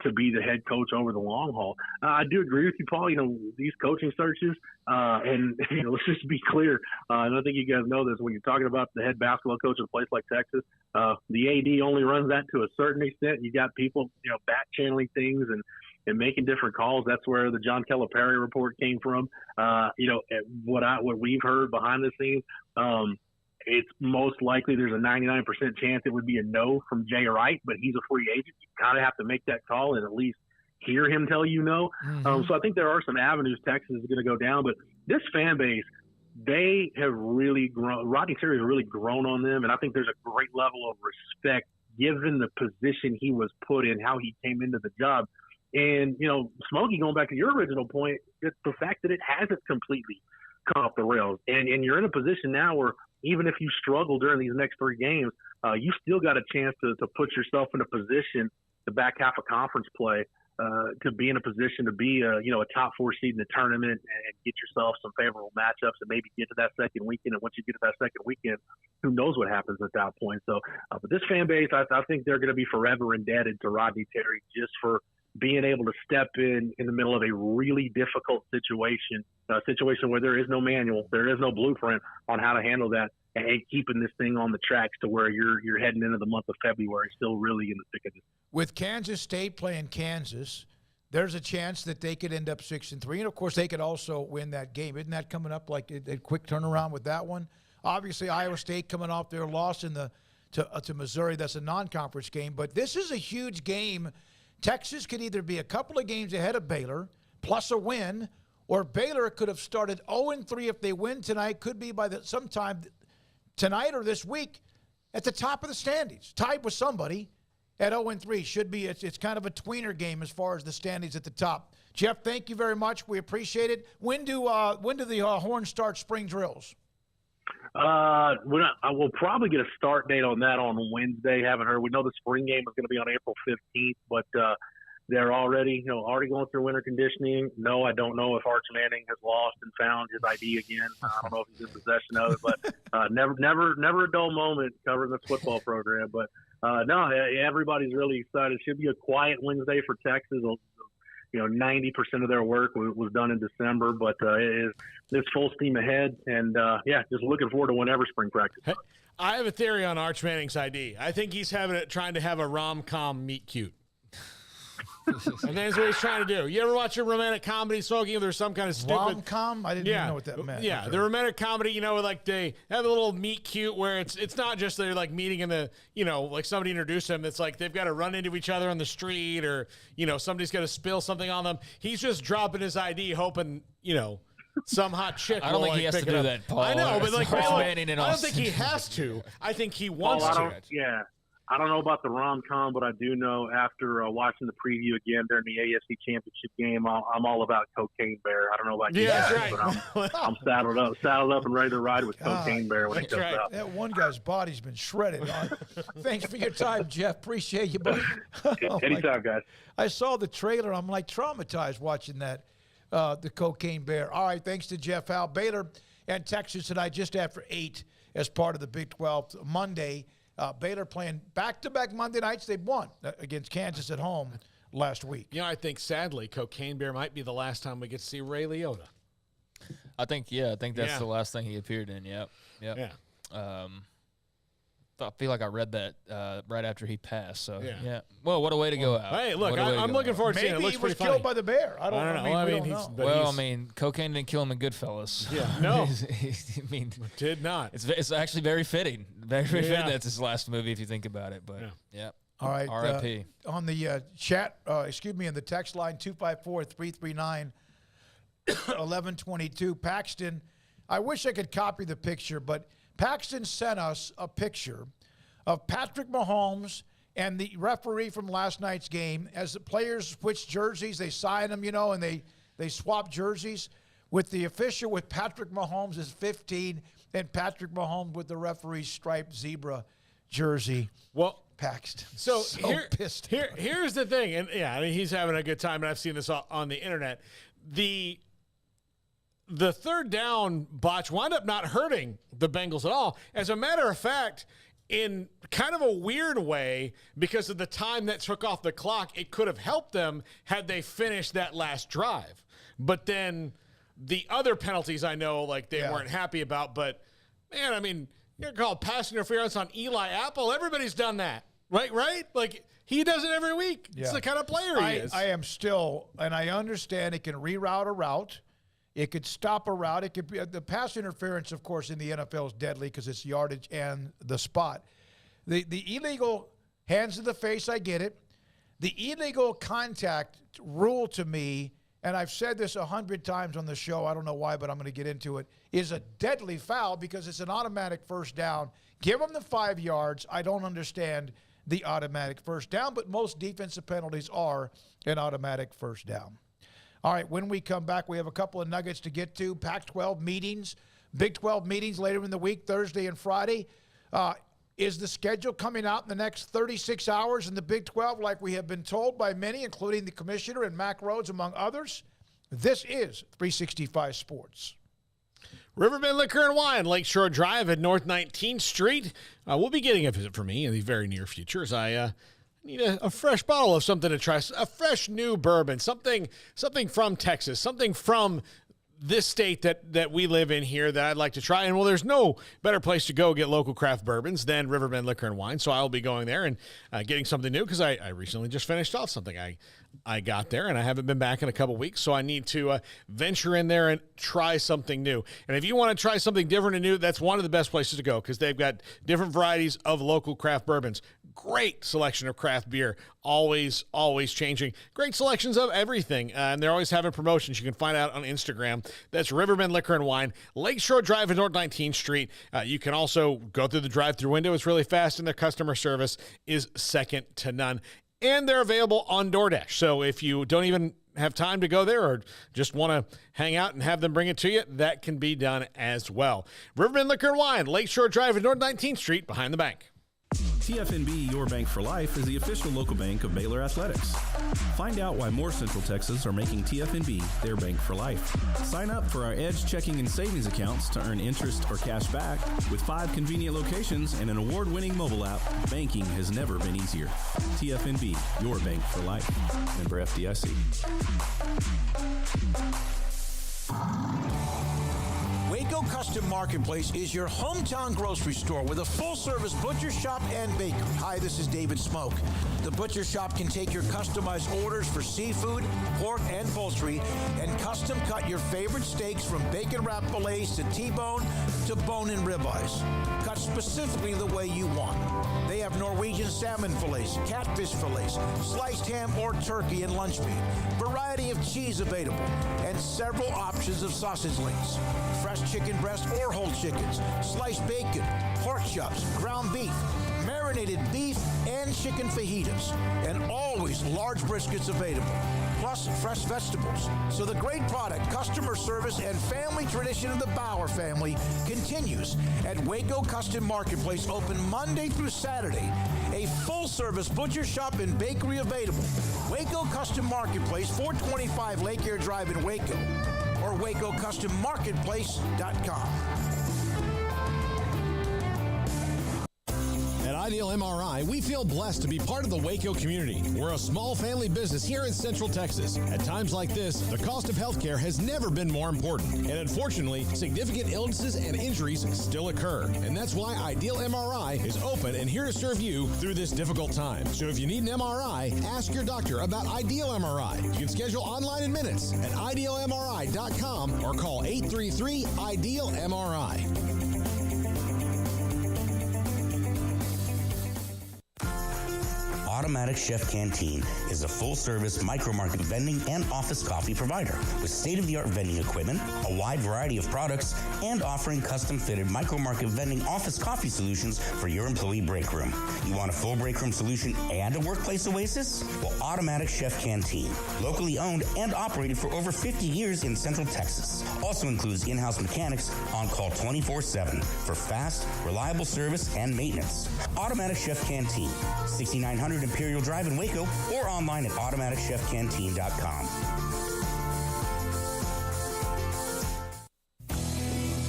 to be the head coach over the long haul. I do agree with you, Paul. These coaching searches, and let's just be clear. I don't think you guys know this. When you're talking about the head basketball coach of a place like Texas, the AD only runs that to a certain extent. You got people, back channeling things and making different calls. That's where the John Calipari report came from. What we've heard behind the scenes. It's most likely there's a 99% chance it would be a no from Jay Wright, but he's a free agent. You kind of have to make that call and at least hear him tell you no. So I think there are some avenues Texas is going to go down, but this fan base, they have really grown. Rodney Terry has really grown on them, and I think there's a great level of respect given the position he was put in, how he came into the job. And, Smokey, going back to your original point, it's the fact that it hasn't completely come off the rails. And you're in a position now where even if you struggle during these next 3 games, you still got a chance to put yourself in a position the back half of conference play to be in a position to be a top 4 seed in the tournament and get yourself some favorable matchups and maybe get to that second weekend. And once you get to that second weekend, who knows what happens at that point. So, but this fan base, I think they're going to be forever indebted to Rodney Terry just for being able to step in the middle of a really difficult situation, a situation where there is no manual, there is no blueprint on how to handle that, and keeping this thing on the tracks to where you're heading into the month of February still really in the thick of it. With Kansas State playing Kansas, there's a chance that they could end up 6-3, and of course they could also win that game. Isn't that coming up like a quick turnaround with that one? Obviously, Iowa State coming off their loss to Missouri. That's a non-conference game, but this is a huge game. Texas could either be a couple of games ahead of Baylor, plus a win, or Baylor could have started 0-3 if they win tonight. Could be by sometime tonight or this week at the top of the standings, tied with somebody at 0-3. Should be. It's kind of a tweener game as far as the standings at the top. Jeff, thank you very much. We appreciate it. When do the Horns start spring drills? I will probably get a start date on that on Wednesday. Haven't heard. We know the spring game is going to be on April 15th, but they're already going through winter conditioning. No, I don't know if Arch Manning has lost and found his ID again. I don't know if he's in possession of it, but never a dull moment covering this football program. But no, everybody's really excited. It should be a quiet Wednesday for Texas. 90% of their work was done in December, but it's full steam ahead. And, just looking forward to whenever spring practice. Hey, I have a theory on Arch Manning's ID. I think he's trying to have a rom-com meet cute. And that's what he's trying to do. You ever watch a romantic comedy, Smoking? There's some kind of stupid rom-com. I didn't even know what that meant. Yeah, the romantic comedy. Like they have a little meet cute where it's not just they're like meeting in the like somebody introduced them. It's like they've got to run into each other on the street, or somebody's got to spill something on them. He's just dropping his ID, hoping some hot chick. I don't think he has to do that, Paul. I know, but I don't Austin. think he has to. I think he wants to. I don't know about the rom-com, but I do know after watching the preview again during the AFC Championship game, I'm all about Cocaine Bear. I don't know about you guys, but I'm saddled up and ready to ride with Cocaine Bear when it comes out. That one guy's body's been shredded. Thanks for your time, Jeff. Appreciate you, buddy. Anytime, guys. I saw the trailer. I'm like traumatized watching that, the Cocaine Bear. All right, thanks to Jeff Howe. Baylor and Texas tonight just after 8 as part of the Big 12 Monday. Baylor playing back-to-back Monday nights. They won against Kansas at home last week. I think, sadly, Cocaine Bear might be the last time we get to see Ray Liotta. I think that's the last thing he appeared in. Yep. Yeah. I feel like I read that right after he passed. So, yeah. Well, what a way to go out. Hey, look, I'm looking forward to seeing it. It looks Maybe he was pretty funny. killed by the bear. I don't know. Cocaine didn't kill him in Goodfellas. Yeah, no. Did not. It's actually very fitting. Very fitting that's his last movie if you think about it. But, yeah. All right. R.I.P. On the chat, in the text line, 254-339-1122, Paxton, I wish I could copy the picture, but Paxton sent us a picture of Patrick Mahomes and the referee from last night's game. As the players switch jerseys, they sign them, and they swap jerseys with the official with Patrick Mahomes is 15 and Patrick Mahomes with the referee's striped zebra jersey. Well, Paxton. So pissed. Here's the thing, and he's having a good time, and I've seen this on the internet. The third down botch wound up not hurting the Bengals at all. As a matter of fact, in kind of a weird way, because of the time that took off the clock, it could have helped them had they finished that last drive. But then the other penalties I know, they weren't happy about. But, man, you're called pass interference on Eli Apple. Everybody's done that, right? He does it every week. Yeah. It's the kind of player he is. I am still, and I understand it can reroute a route. It could stop a route. It could be the pass interference, of course, in the NFL is deadly because it's yardage and the spot. The illegal hands to the face, I get it. The illegal contact rule to me, and I've said this 100 times on the show, I don't know why, but I'm going to get into it, is a deadly foul because it's an automatic first down. Give them the 5 yards. I don't understand the automatic first down, but most defensive penalties are an automatic first down. All right, when we come back, we have a couple of nuggets to get to. Pac-12 meetings, Big 12 meetings later in the week, Thursday and Friday. Is the schedule coming out in the next 36 hours in the Big 12 like we have been told by many, including the commissioner and Mack Rhodes, among others? This is 365 Sports. Riverbend Liquor and Wine, Lakeshore Drive at North 19th Street. Will be getting a visit for me in the very near future as I need a fresh bottle of something to try, a fresh new bourbon, something from Texas, something from this state that we live in here that I'd like to try. And, there's no better place to go get local craft bourbons than Riverbend Liquor and Wine. So I'll be going there and getting something new because I recently just finished off something I got there, and I haven't been back in a couple weeks, so I need to venture in there and try something new. And if you want to try something different and new, that's one of the best places to go because they've got different varieties of local craft bourbons. Great selection of craft beer, always changing. Great selections of everything, and they're always having promotions. You can find out on Instagram. That's Riverbend Liquor and Wine, Lakeshore Drive at North 19th Street. You can also go through the drive-through window. It's really fast, and their customer service is second to none. And they're available on DoorDash. So if you don't even have time to go there or just want to hang out and have them bring it to you, that can be done as well. Riverbend Liquor and Wine, Lakeshore Drive at North 19th Street, behind the bank. TFNB Your Bank for Life is the official local bank of Baylor Athletics. Find out why more Central Texas are making TFNB their bank for life. Sign up for our Edge checking and savings accounts to earn interest or cash back. With 5 convenient locations and an award-winning mobile app, banking has never been easier. TFNB Your Bank for Life. Member FDIC. Waco Custom Marketplace is your hometown grocery store with a full-service butcher shop and bakery. Hi, this is David Smoak. The butcher shop can take your customized orders for seafood, pork, and poultry and custom cut your favorite steaks from bacon wrap fillets to T-bone to bone-in ribeyes. Cut specifically the way you want. They have Norwegian salmon fillets, catfish fillets, sliced ham or turkey and lunch meat, variety of cheese available, and several options of sausage links. Fresh chicken breast or whole chickens, sliced bacon, pork chops, ground beef, marinated beef, and chicken fajitas, and always large briskets available, plus fresh vegetables. So the great product, customer service, and family tradition of the Bauer family continues at Waco Custom Marketplace, open Monday through Saturday. A full-service butcher shop and bakery available. Waco Custom Marketplace, 425 Lake Air Drive in Waco, or WacoCustomMarketplace.com. At Ideal MRI, we feel blessed to be part of the Waco community. We're a small family business here in Central Texas. At times like this, the cost of healthcare has never been more important. And unfortunately, significant illnesses and injuries still occur. And that's why Ideal MRI is open and here to serve you through this difficult time. So if you need an MRI, ask your doctor about Ideal MRI. You can schedule online in minutes at idealmri.com or call 833-IDEAL-MRI. Automatic Chef Canteen is a full-service micro-market vending and office coffee provider with state-of-the-art vending equipment, a wide variety of products, and offering custom-fitted micro-market vending office coffee solutions for your employee break room. You want a full break room solution and a workplace oasis? Well, Automatic Chef Canteen, locally owned and operated for over 50 years in Central Texas, also includes in-house mechanics on call 24/7 for fast, reliable service and maintenance. Automatic Chef Canteen, 6900 Imperial Drive in Waco, or online at automaticchefcanteen.com.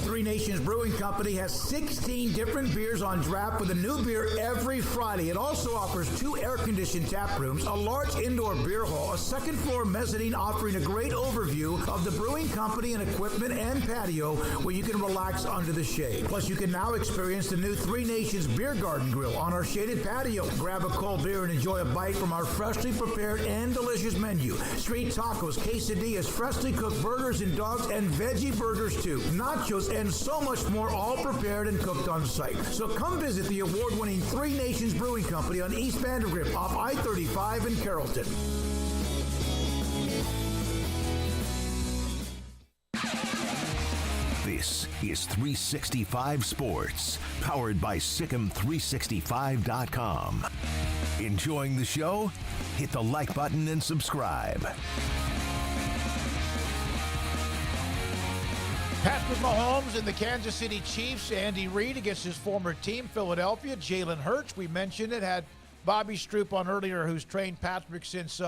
Three Nations Brewing Company has 16 different beers on draft with a new beer every Friday. It also offers 2 air-conditioned tap rooms, a large indoor beer hall, a second-floor mezzanine offering a great overview of the brewing company and equipment and patio where you can relax under the shade. Plus, you can now experience the new Three Nations Beer Garden Grill on our shaded patio. Grab a cold beer and enjoy a bite from our freshly prepared and delicious menu. Street tacos, quesadillas, freshly cooked burgers and dogs, and veggie burgers too. Nachos and so much more, all prepared and cooked on site. So come visit the award-winning Three Nations Brewing Company on East Vandergrift off I-35 in Carrollton. This is 365 Sports, powered by Sikkim365.com. Enjoying the show? Hit the like button and subscribe. Patrick Mahomes and the Kansas City Chiefs, Andy Reid against his former team, Philadelphia. Jalen Hurts, we mentioned it, had Bobby Stroupe on earlier, who's trained Patrick since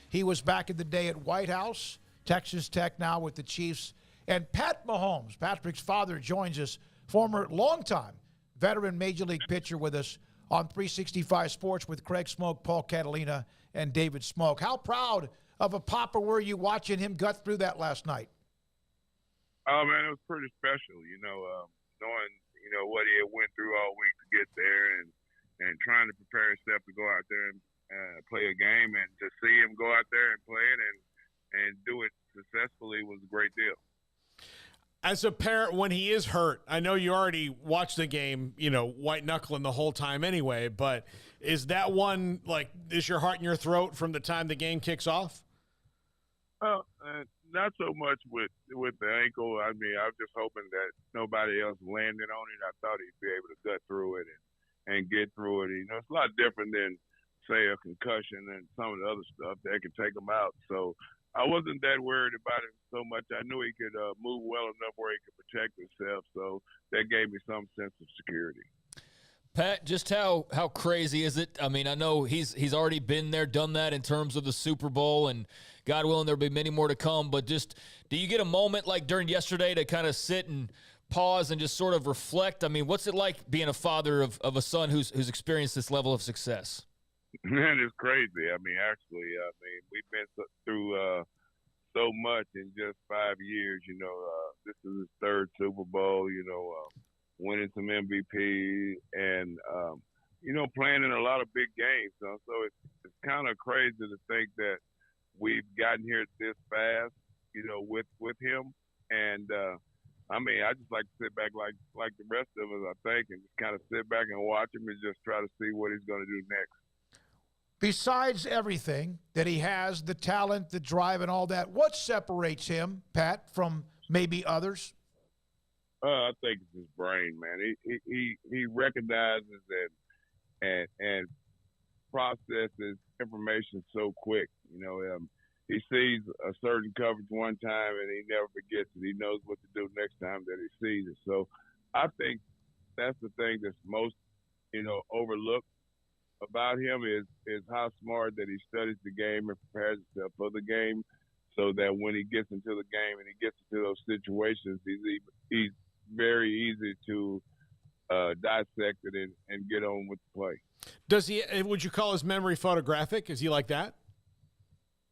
he was back in the day at White House, Texas Tech, now with the Chiefs. And Pat Mahomes, Patrick's father, joins us, former, longtime veteran Major League pitcher with us on 365 Sports with Craig Smoak, Paul Catalina, and David Smoak. How proud of a papa were you watching him gut through that last night? Oh, man, it was pretty special, knowing, what he had went through all week to get there and trying to prepare himself to go out there and play a game, and to see him go out there and play it and do it successfully was a great deal. As a parent, when he is hurt, I know you already watched the game, white knuckling the whole time anyway, but is that one, is your heart in your throat from the time the game kicks off? Not so much with the ankle. I mean, I was just hoping that nobody else landed on it. I thought he'd be able to gut through it and get through it. It's a lot different than, say, a concussion and some of the other stuff that can take him out. So I wasn't that worried about it so much. I knew he could move well enough where he could protect himself. So that gave me some sense of security. Pat, just how crazy is it? I mean, I know he's already been there, done that in terms of the Super Bowl, and God willing, there'll be many more to come. But just, do you get a moment like during yesterday to kind of sit and pause and just sort of reflect? I mean, what's it like being a father of a son who's experienced this level of success? Man, it's crazy. I mean, actually, we've been through so much in just 5 years. This is his third Super Bowl. Winning some MVP and playing in a lot of big games. So it's kind of crazy to think that we've gotten here this fast. With him, and I just like to sit back like the rest of us, I think, and just kind of sit back and watch him and just try to see what he's going to do next. Besides everything that he has, the talent, the drive, and all that, what separates him, Pat, from maybe others? I think it's his brain, man. He recognizes and processes information so quick. He sees a certain coverage one time and he never forgets it. He knows what to do next time that he sees it. So I think that's the thing that's most, overlooked about him is how smart that he studies the game and prepares himself for the game, so that when he gets into the game and he gets into those situations, he's very easy to dissect it and get on with the play. Does he? Would you call his memory photographic? Is he like that?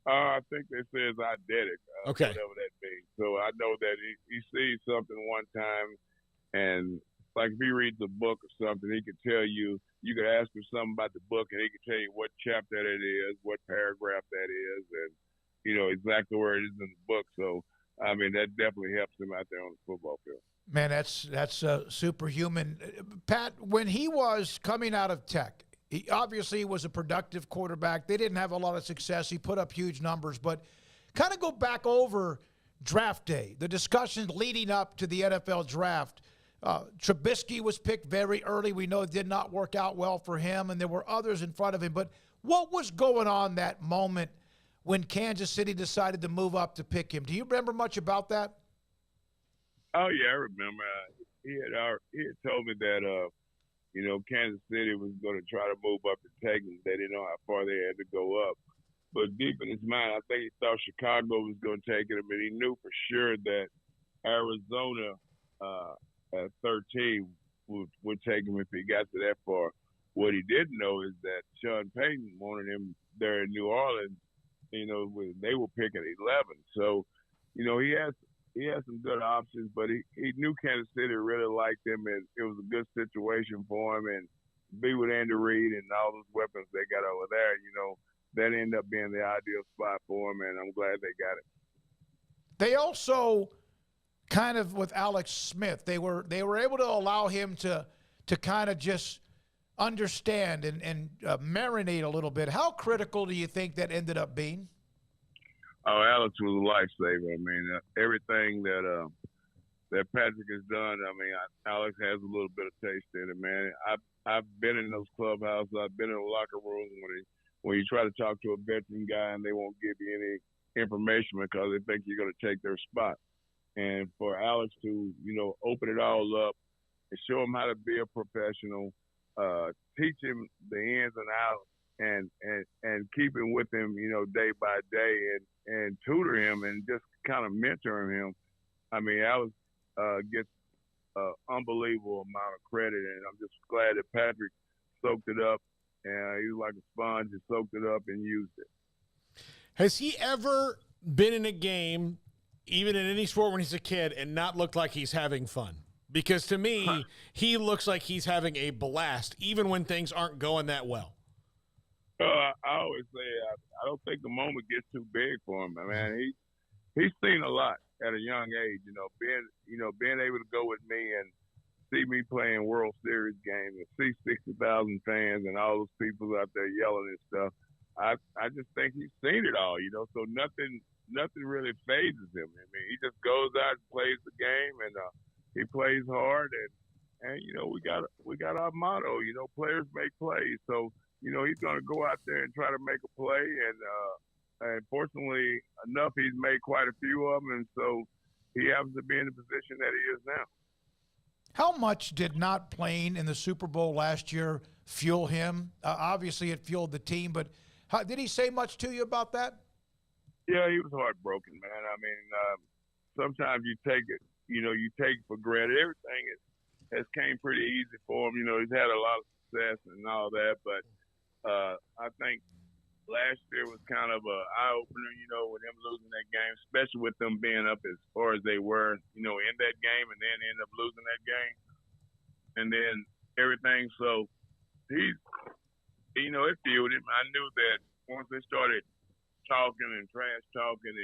I think they say it's eidetic, okay, whatever that means. So I know that he sees something one time, and like if he reads a book or something, he could tell you. You could ask him something about the book, and he could tell you what chapter it is, what paragraph that is, and exactly where it is in the book. So that definitely helps him out there on the football field. Man, that's superhuman. Pat, when he was coming out of Tech, he obviously was a productive quarterback. They didn't have a lot of success. He put up huge numbers, but kind of go back over draft day, the discussions leading up to the NFL draft. Trubisky was picked very early. We know it did not work out well for him, and there were others in front of him. But what was going on that moment when Kansas City decided to move up to pick him? Do you remember much about that? Oh, yeah, I remember. He had told me that, Kansas City was going to try to move up to take him. They didn't know how far they had to go up. But deep in his mind, I think he thought Chicago was going to take him, and he knew for sure that Arizona at 13 would take him if he got to that far. What he didn't know is that Sean Payton wanted him there in New Orleans, when they were picking 11. So, he had some good options, but he knew Kansas City really liked him, and it was a good situation for him. And be with Andy Reid and all those weapons they got over there, that ended up being the ideal spot for him, and I'm glad they got it. They also kind of with Alex Smith, they were able to allow him to kind of just understand and marinate a little bit. How critical do you think that ended up being? Oh, Alex was a lifesaver. Everything that Patrick has done, Alex has a little bit of taste in it, man. I've been in those clubhouses. I've been in the locker rooms when you try to talk to a veteran guy and they won't give you any information because they think you're going to take their spot. And for Alex to, open it all up and show him how to be a professional, teach him the ins and outs, and keep him with him, day by day, and tutor him and just kind of mentor him. Alex gets an unbelievable amount of credit, and I'm just glad that Patrick soaked it up, and he was like a sponge and soaked it up and used it. Has he ever been in a game, even in any sport when he's a kid, and not looked like he's having fun? Because to me, he looks like he's having a blast, even when things aren't going that well. I always say I don't think the moment gets too big for him. He's seen a lot at a young age. Being able to go with me and see me playing World Series games and see 60,000 fans and all those people out there yelling and stuff. I just think he's seen it all. So nothing really phases him. He just goes out and plays the game, and he plays hard. And we got our motto. Players make plays. So. He's going to go out there and try to make a play, and fortunately enough, he's made quite a few of them, and so he happens to be in the position that he is now. How much did not playing in the Super Bowl last year fuel him? Obviously, it fueled the team, but did he say much to you about that? Yeah, he was heartbroken, man. I mean, sometimes you take it, you take for granted. Everything has came pretty easy for him. He's had a lot of success and all that, but I think last year was kind of an eye-opener, with him losing that game, especially with them being up as far as they were, in that game and then end up losing that game. And then everything. So he's, it fueled him. I knew that once they started talking and trash talking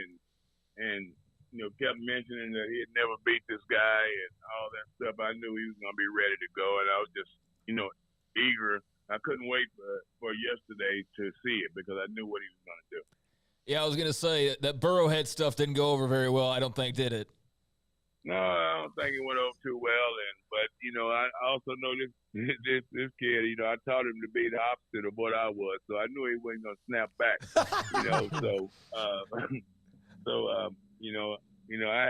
and kept mentioning that he had never beat this guy and all that stuff, I knew he was going to be ready to go. And I was just, eager. I couldn't wait for yesterday to see it because I knew what he was going to do. Yeah, I was going to say that Burrowhead stuff didn't go over very well, I don't think, did it? No, I don't think it went over too well. But I also know this kid. I taught him to be the opposite of what I was, so I knew he wasn't going to snap back. I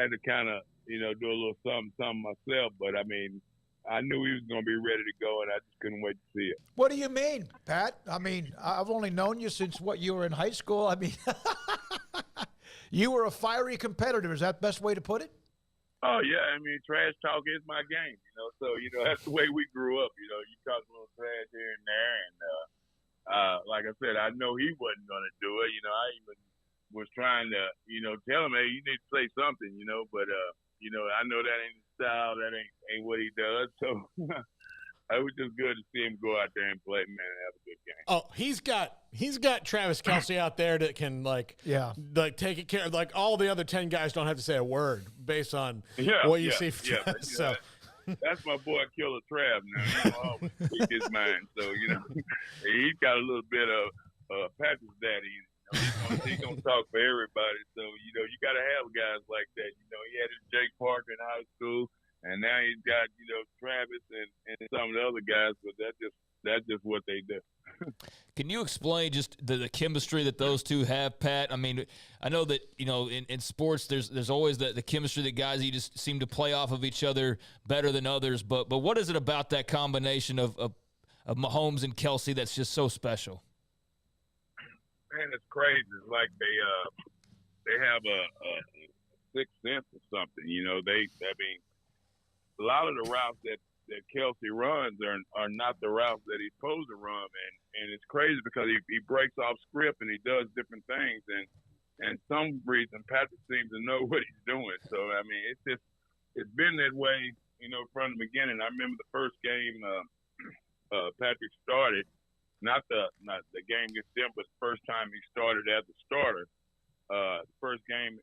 had to kind of do a little something myself. But I mean, I knew he was going to be ready to go, and I just couldn't wait to see it. What do you mean, Pat? I mean, I've only known you since you were in high school. I mean, you were a fiery competitor. Is that the best way to put it? Oh, yeah. I mean, trash talk is my game, So, that's the way we grew up. You talk a little trash here and there. And, like I said, I know he wasn't going to do it. I even was trying to, tell him, hey, you need to say something, But, I know that ain't his style. That ain't what he does. So, it was just good to see him go out there and play, man, and have a good game. Oh, he's got Travis Kelce out there that can take it care of. Like all the other 10 guys don't have to say a word based on what you see. So that's my boy Killer Trav now. He always speak his mind. So he's got a little bit of Patrick's daddy. He's gonna talk for everybody. So you got to have guys like that. He had his Jake Parker in high school. And now he's got, Travis and some of the other guys, but that's just what they do. Can you explain just the chemistry that those two have, Pat? I mean, I know that, in sports there's always the chemistry that guys, you just seem to play off of each other better than others. But what is it about that combination of Mahomes and Kelce that's just so special? Man, it's crazy. It's like they have a sixth sense or something. A lot of the routes that Kelce runs are not the routes that he's supposed to run, and it's crazy because he breaks off script and he does different things, and some reason Patrick seems to know what he's doing. So I mean, it's been that way, from the beginning. I remember the first game Patrick started, not the game against them, but the first time he started as a starter. The first game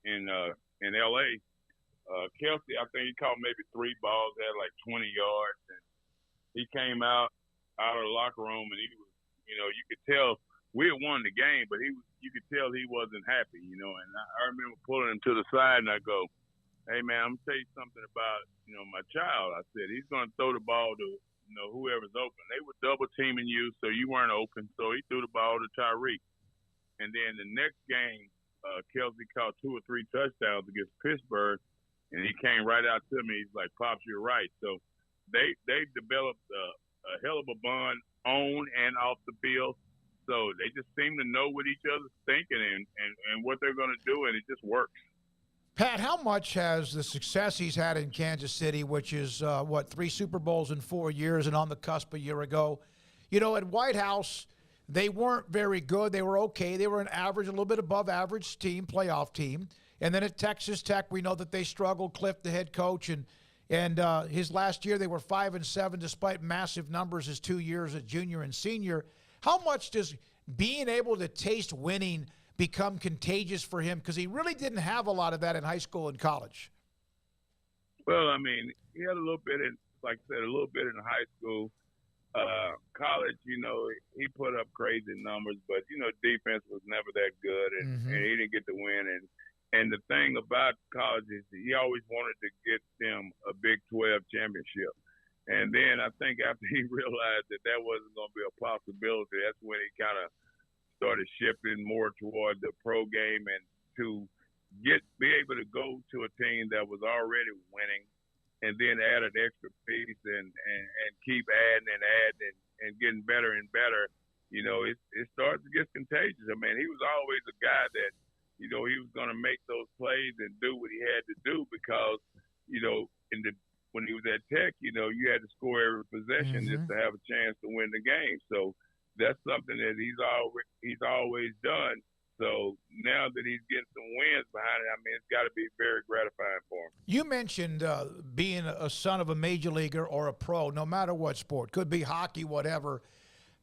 in L.A. Kelce, I think he caught maybe 3 balls, had like 20 yards, and he came out of the locker room, and he was, you could tell we had won the game, but you could tell he wasn't happy, and I remember pulling him to the side, and I go, hey man, I'm gonna tell you something about, my child. I said, he's gonna throw the ball to, whoever's open. They were double teaming you, so you weren't open, so he threw the ball to Tyreek. And then the next game, Kelce caught 2 or 3 touchdowns against Pittsburgh. And he came right out to me. He's like, Pops, you're right. So they developed a hell of a bond on and off the field. So they just seem to know what each other's thinking and what they're going to do, and it just works. Pat, how much has the success he's had in Kansas City, which is, 3 Super Bowls in 4 years and on the cusp a year ago? At White House, they weren't very good. They were okay. They were an average, a little bit above average team, playoff team. And then at Texas Tech, we know that they struggled. Cliff, the head coach, and his last year they were 5-7 despite massive numbers his 2 years at junior and senior. How much does being able to taste winning become contagious for him? Because he really didn't have a lot of that in high school and college. Well, I mean, he had a little bit in, like I said, a little bit in high school. College, he put up crazy numbers, but, defense was never that good, and he didn't get the win. And the thing about college is he always wanted to get them a Big 12 championship. And then I think after he realized that wasn't going to be a possibility, that's when he kind of started shifting more toward the pro game and to be able to go to a team that was already winning and then add an extra piece and keep adding and getting better and better, you know, it starts to get contagious. I mean, he was always a guy that, you know, he was going to make those plays and do what he had to do because, you know, when he was at Tech, you know, you had to score every possession just to have a chance to win the game. So that's something that he's always done. So now that he's getting some wins behind it, I mean, it's got to be very gratifying for him. You mentioned being a son of a major leaguer or a pro, no matter what sport, could be hockey, whatever.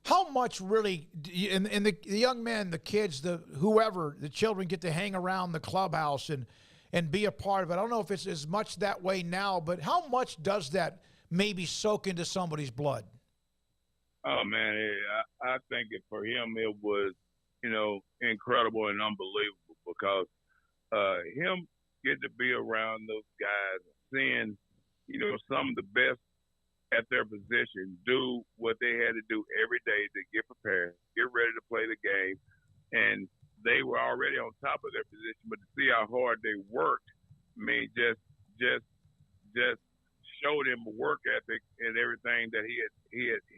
How much really, and the young men, the kids, whoever, the children get to hang around the clubhouse and be a part of it? I don't know if it's as much that way now, but how much does that maybe soak into somebody's blood? Oh, man, I think for him it was, you know, incredible and unbelievable because him getting to be around those guys, seeing, you know, some of the best at their position do what they had to do every day to get prepared, get ready to play the game, and they were already on top of their position, but to see how hard they worked, I mean, just showed him a work ethic and everything that he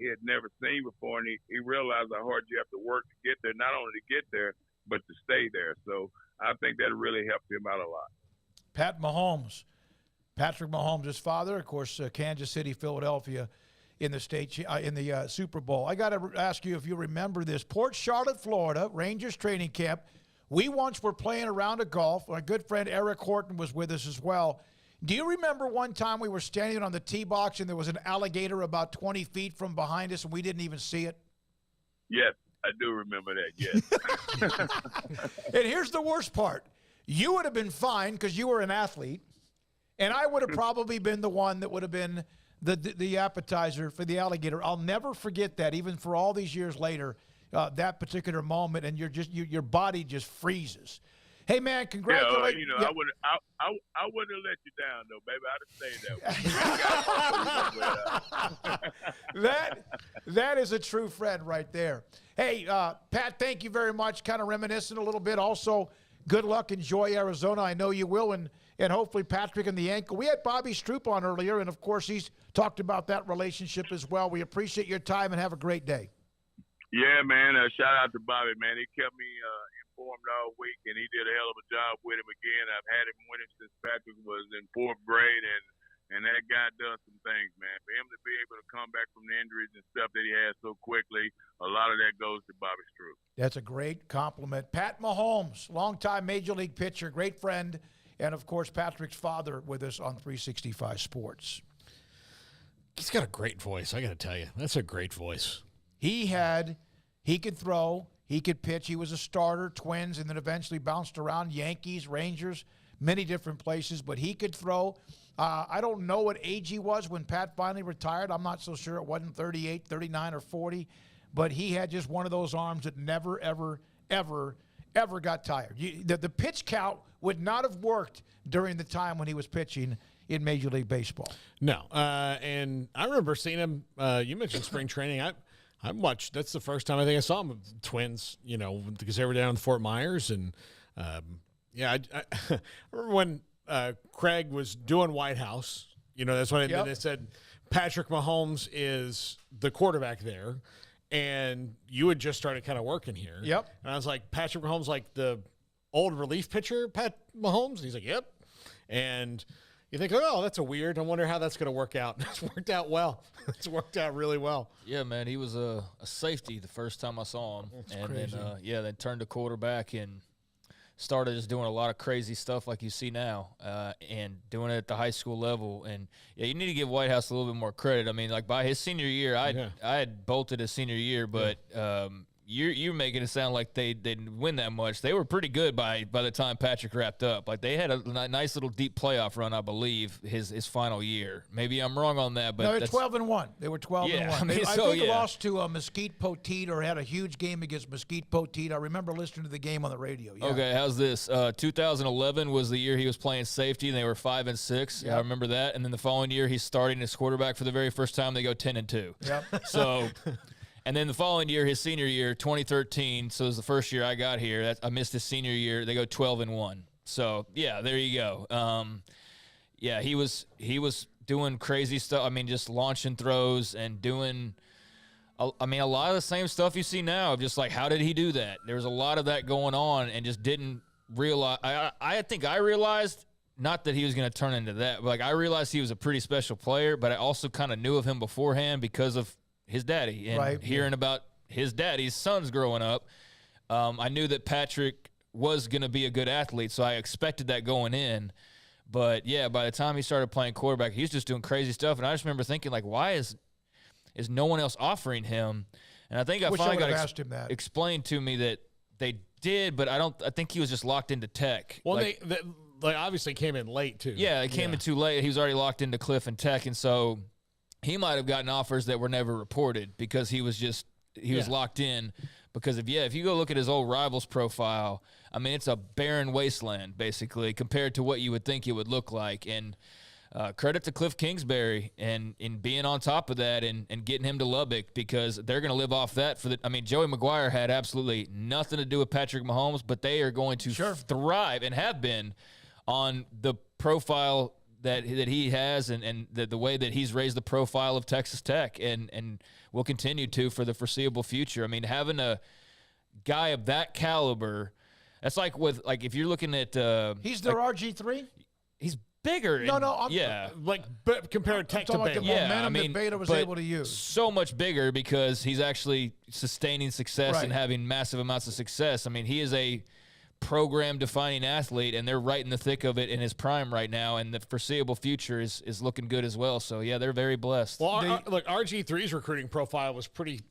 had never seen before, and he realized how hard you have to work to get there, not only to get there, but to stay there. So I think that really helped him out a lot. Patrick Mahomes, his father, of course, Kansas City, Philadelphia, in the Super Bowl. I got to ask you if you remember this. Port Charlotte, Florida, Rangers training camp. We once were playing a round of golf. My good friend Eric Horton was with us as well. Do you remember one time we were standing on the tee box and there was an alligator about 20 feet from behind us and we didn't even see it? Yes, I do remember that, yes. And here's the worst part. You would have been fine because you were an athlete, and I would have probably been the one that would have been the appetizer for the alligator. I'll never forget that, even for all these years later, that particular moment, and your body just freezes. Hey, man, congratulations. Yeah, you know, I wouldn't have let you down, though, baby. I'd have stayed there. That is a true friend right there. Hey, Pat, thank you very much. Kind of reminiscing a little bit. Also, good luck. Enjoy Arizona. I know you will, and hopefully Patrick and the ankle. We had Bobby Stroupe on earlier, and, of course, he's talked about that relationship as well. We appreciate your time, and have a great day. Yeah, man. Shout out to Bobby, man. He kept me informed all week, and he did a hell of a job with him again. I've had him with him since Patrick was in 4th grade, and that guy does some things, man. For him to be able to come back from the injuries and stuff that he has so quickly, a lot of that goes to Bobby Stroupe. That's a great compliment. Pat Mahomes, longtime Major League pitcher, great friend, and, of course, Patrick's father with us on 365 Sports. He's got a great voice, I got to tell you. That's a great voice. He could throw, he could pitch. He was a starter, Twins, and then eventually bounced around Yankees, Rangers, many different places, but he could throw. I don't know what age he was when Pat finally retired. I'm not so sure. It wasn't 38, 39, or 40, but he had just one of those arms that never, ever, ever, ever got tired. The pitch count would not have worked during the time when he was pitching in Major League Baseball. No, and I remember seeing him. You mentioned spring training. I watched. That's the first time I think I saw him with the Twins. You know, because they were down in Fort Myers, and I remember when Craig was doing White House. You know, that's when they said Patrick Mahomes is the quarterback there, and you had just started kind of working here. Yep. And I was like, Patrick Mahomes, like the old relief pitcher, Pat Mahomes. And he's like, yep. And you think, oh, that's a weird. I wonder how that's going to work out. It's worked out well. It's worked out really well. Yeah, man, he was a safety the first time I saw him. That's and crazy. Then, then turned to quarterback and started just doing a lot of crazy stuff like you see now and doing it at the high school level. And, you need to give White House a little bit more credit. I mean, like by his senior year, I had bolted his senior year, but you're making it sound like they didn't win that much. They were pretty good by the time Patrick wrapped up. Like they had a nice little deep playoff run, I believe, his final year. Maybe I'm wrong on that, but no, they're 12-1. They were 12-1. I mean, I think they lost to Mesquite Poteet, or had a huge game against Mesquite Poteet. I remember listening to the game on the radio. Yeah. Okay, how's this? 2011 was the year he was playing safety, and they were 5-6. Yep. I remember that. And then the following year, he's starting as quarterback for the very first time. They go 10-2. Yep. So. And then the following year, his senior year, 2013, so it was the first year I got here. I missed his senior year. They go 12-1. So, yeah, there you go. He was doing crazy stuff. I mean, just launching throws and doing, a lot of the same stuff you see now. Just like, how did he do that? There was a lot of that going on and just didn't realize. I think I realized, not that he was going to turn into that, but like I realized he was a pretty special player, but I also kind of knew of him beforehand because of his daddy and hearing about his daddy's sons growing up. I knew that Patrick was going to be a good athlete, so I expected that going in. But, yeah, by the time he started playing quarterback, he was just doing crazy stuff. And I just remember thinking, like, why is no one else offering him? And I think I finally got explained to me that they did, but I think he was just locked into Tech. Well, they obviously came in late, too. Yeah, they came in too late. He was already locked into Cliff and Tech, and so he might have gotten offers that were never reported because he was locked in. Because if you go look at his old Rivals profile, I mean, it's a barren wasteland, basically, compared to what you would think it would look like. And credit to Cliff Kingsbury and being on top of that and getting him to Lubbock, because they're going to live off that Joey Maguire had absolutely nothing to do with Patrick Mahomes, but they are going to thrive and have been on the profile that he has and the way that he's raised the profile of Texas Tech and will continue to for the foreseeable future. I mean, having a guy of that caliber, that's like if you're looking at he's their RG3. He's bigger. But compared Tech to Baylor. That Baylor was able to use. So much bigger because he's actually sustaining success and having massive amounts of success. I mean, he is a program-defining athlete, and they're right in the thick of it in his prime right now, and the foreseeable future is looking good as well. So, yeah, they're very blessed. Well, look, RG3's recruiting profile was pretty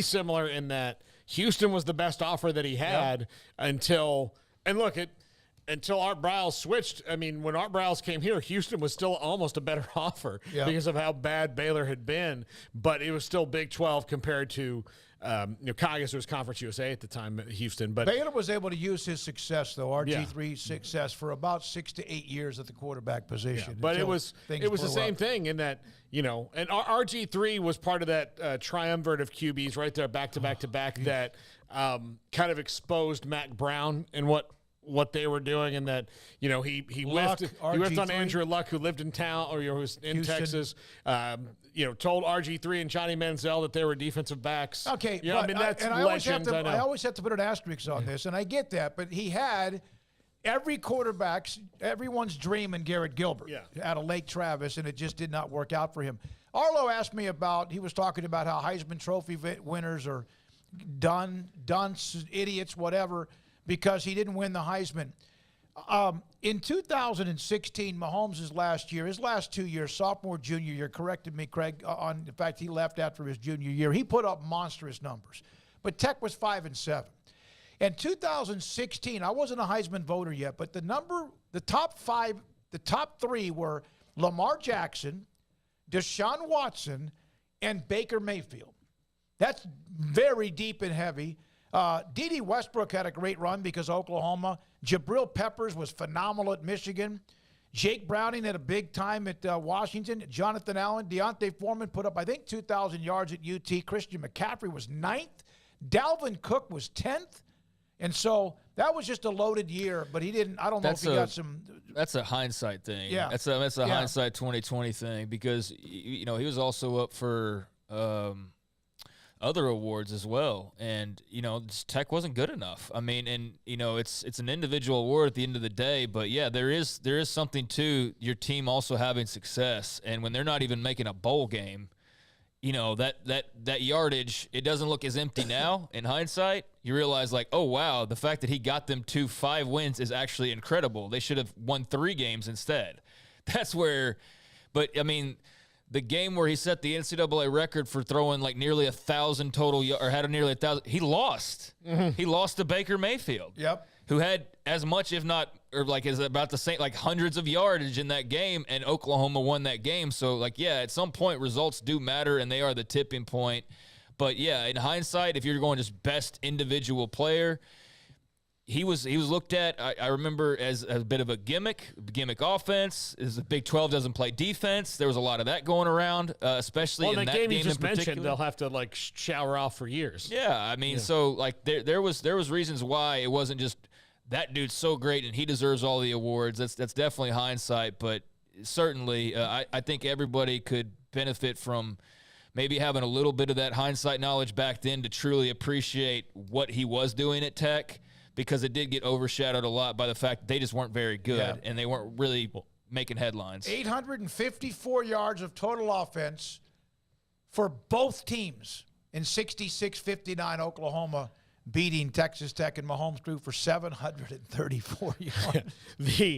similar in that Houston was the best offer that he had until Art Briles switched. I mean, when Art Briles came here, Houston was still almost a better offer because of how bad Baylor had been, but it was still Big 12 compared to Caucus was Conference USA at the time, Houston. But Baylor was able to use his success, though, RG3's success, for about 6 to 8 years at the quarterback position. Yeah, but it was the same thing in that, and RG3 was part of that triumvirate of QBs right there, back to back to back, that kind of exposed Mac Brown and what they were doing, and that he whiffed on Andrew Luck, who lived in town or who was in Houston. Texas. Told RG3 and Johnny Manziel that they were defensive backs. Okay, that's legend. I always have to put an asterisk on this, and I get that, but he had everyone's dream in Garrett Gilbert out of Lake Travis, and it just did not work out for him. Arlo asked me he was talking about how Heisman Trophy winners are dunce, idiots, whatever, because he didn't win the Heisman. In 2016, Mahomes' his last 2 years, sophomore, junior year, corrected me, Craig, on the fact he left after his junior year. He put up monstrous numbers, but Tech was 5-7. In 2016, I wasn't a Heisman voter yet, but the top three were Lamar Jackson, Deshaun Watson, and Baker Mayfield. That's very deep and heavy. D.D. Westbrook had a great run because of Oklahoma. Jabril Peppers was phenomenal at Michigan. Jake Browning had a big time at Washington. Jonathan Allen, Deontay Foreman put up, I think, 2,000 yards at UT. Christian McCaffrey was 9th. Dalvin Cook was 10th. And so that was just a loaded year, but he didn't – I don't know if he got some – That's a hindsight thing. Yeah. That's a hindsight 2020 thing because, he was also up for other awards as well. And, Tech wasn't good enough. I mean, and, it's an individual award at the end of the day, but yeah, there is something to your team also having success. And when they're not even making a bowl game, that yardage, it doesn't look as empty now in hindsight. You realize oh, wow, the fact that he got them to 5 wins is actually incredible. They should have won 3 games instead. That's where, but I mean, the game where he set the NCAA record for throwing nearly 1,000 total, or had nearly 1,000, he lost. Mm-hmm. He lost to Baker Mayfield. Yep. Who had as much, if not, or is about the same, hundreds of yardage in that game, and Oklahoma won that game. So, at some point, results do matter, and they are the tipping point. But, yeah, in hindsight, if you're going just best individual player, he was looked at, I remember, as a bit of a gimmick offense. The Big 12 doesn't play defense. There was a lot of that going around, especially in that game you just in particular. mentioned, they'll have to shower off for years. Yeah, I mean, so there was reasons why it wasn't just that dude's so great and he deserves all the awards. That's definitely hindsight, but certainly, I think everybody could benefit from maybe having a little bit of that hindsight knowledge back then to truly appreciate what he was doing at Tech, because it did get overshadowed a lot by the fact that they just weren't very good and they weren't really making headlines. 854 yards of total offense for both teams in 66-59 Oklahoma beating Texas Tech, and Mahomes threw for 734 yards.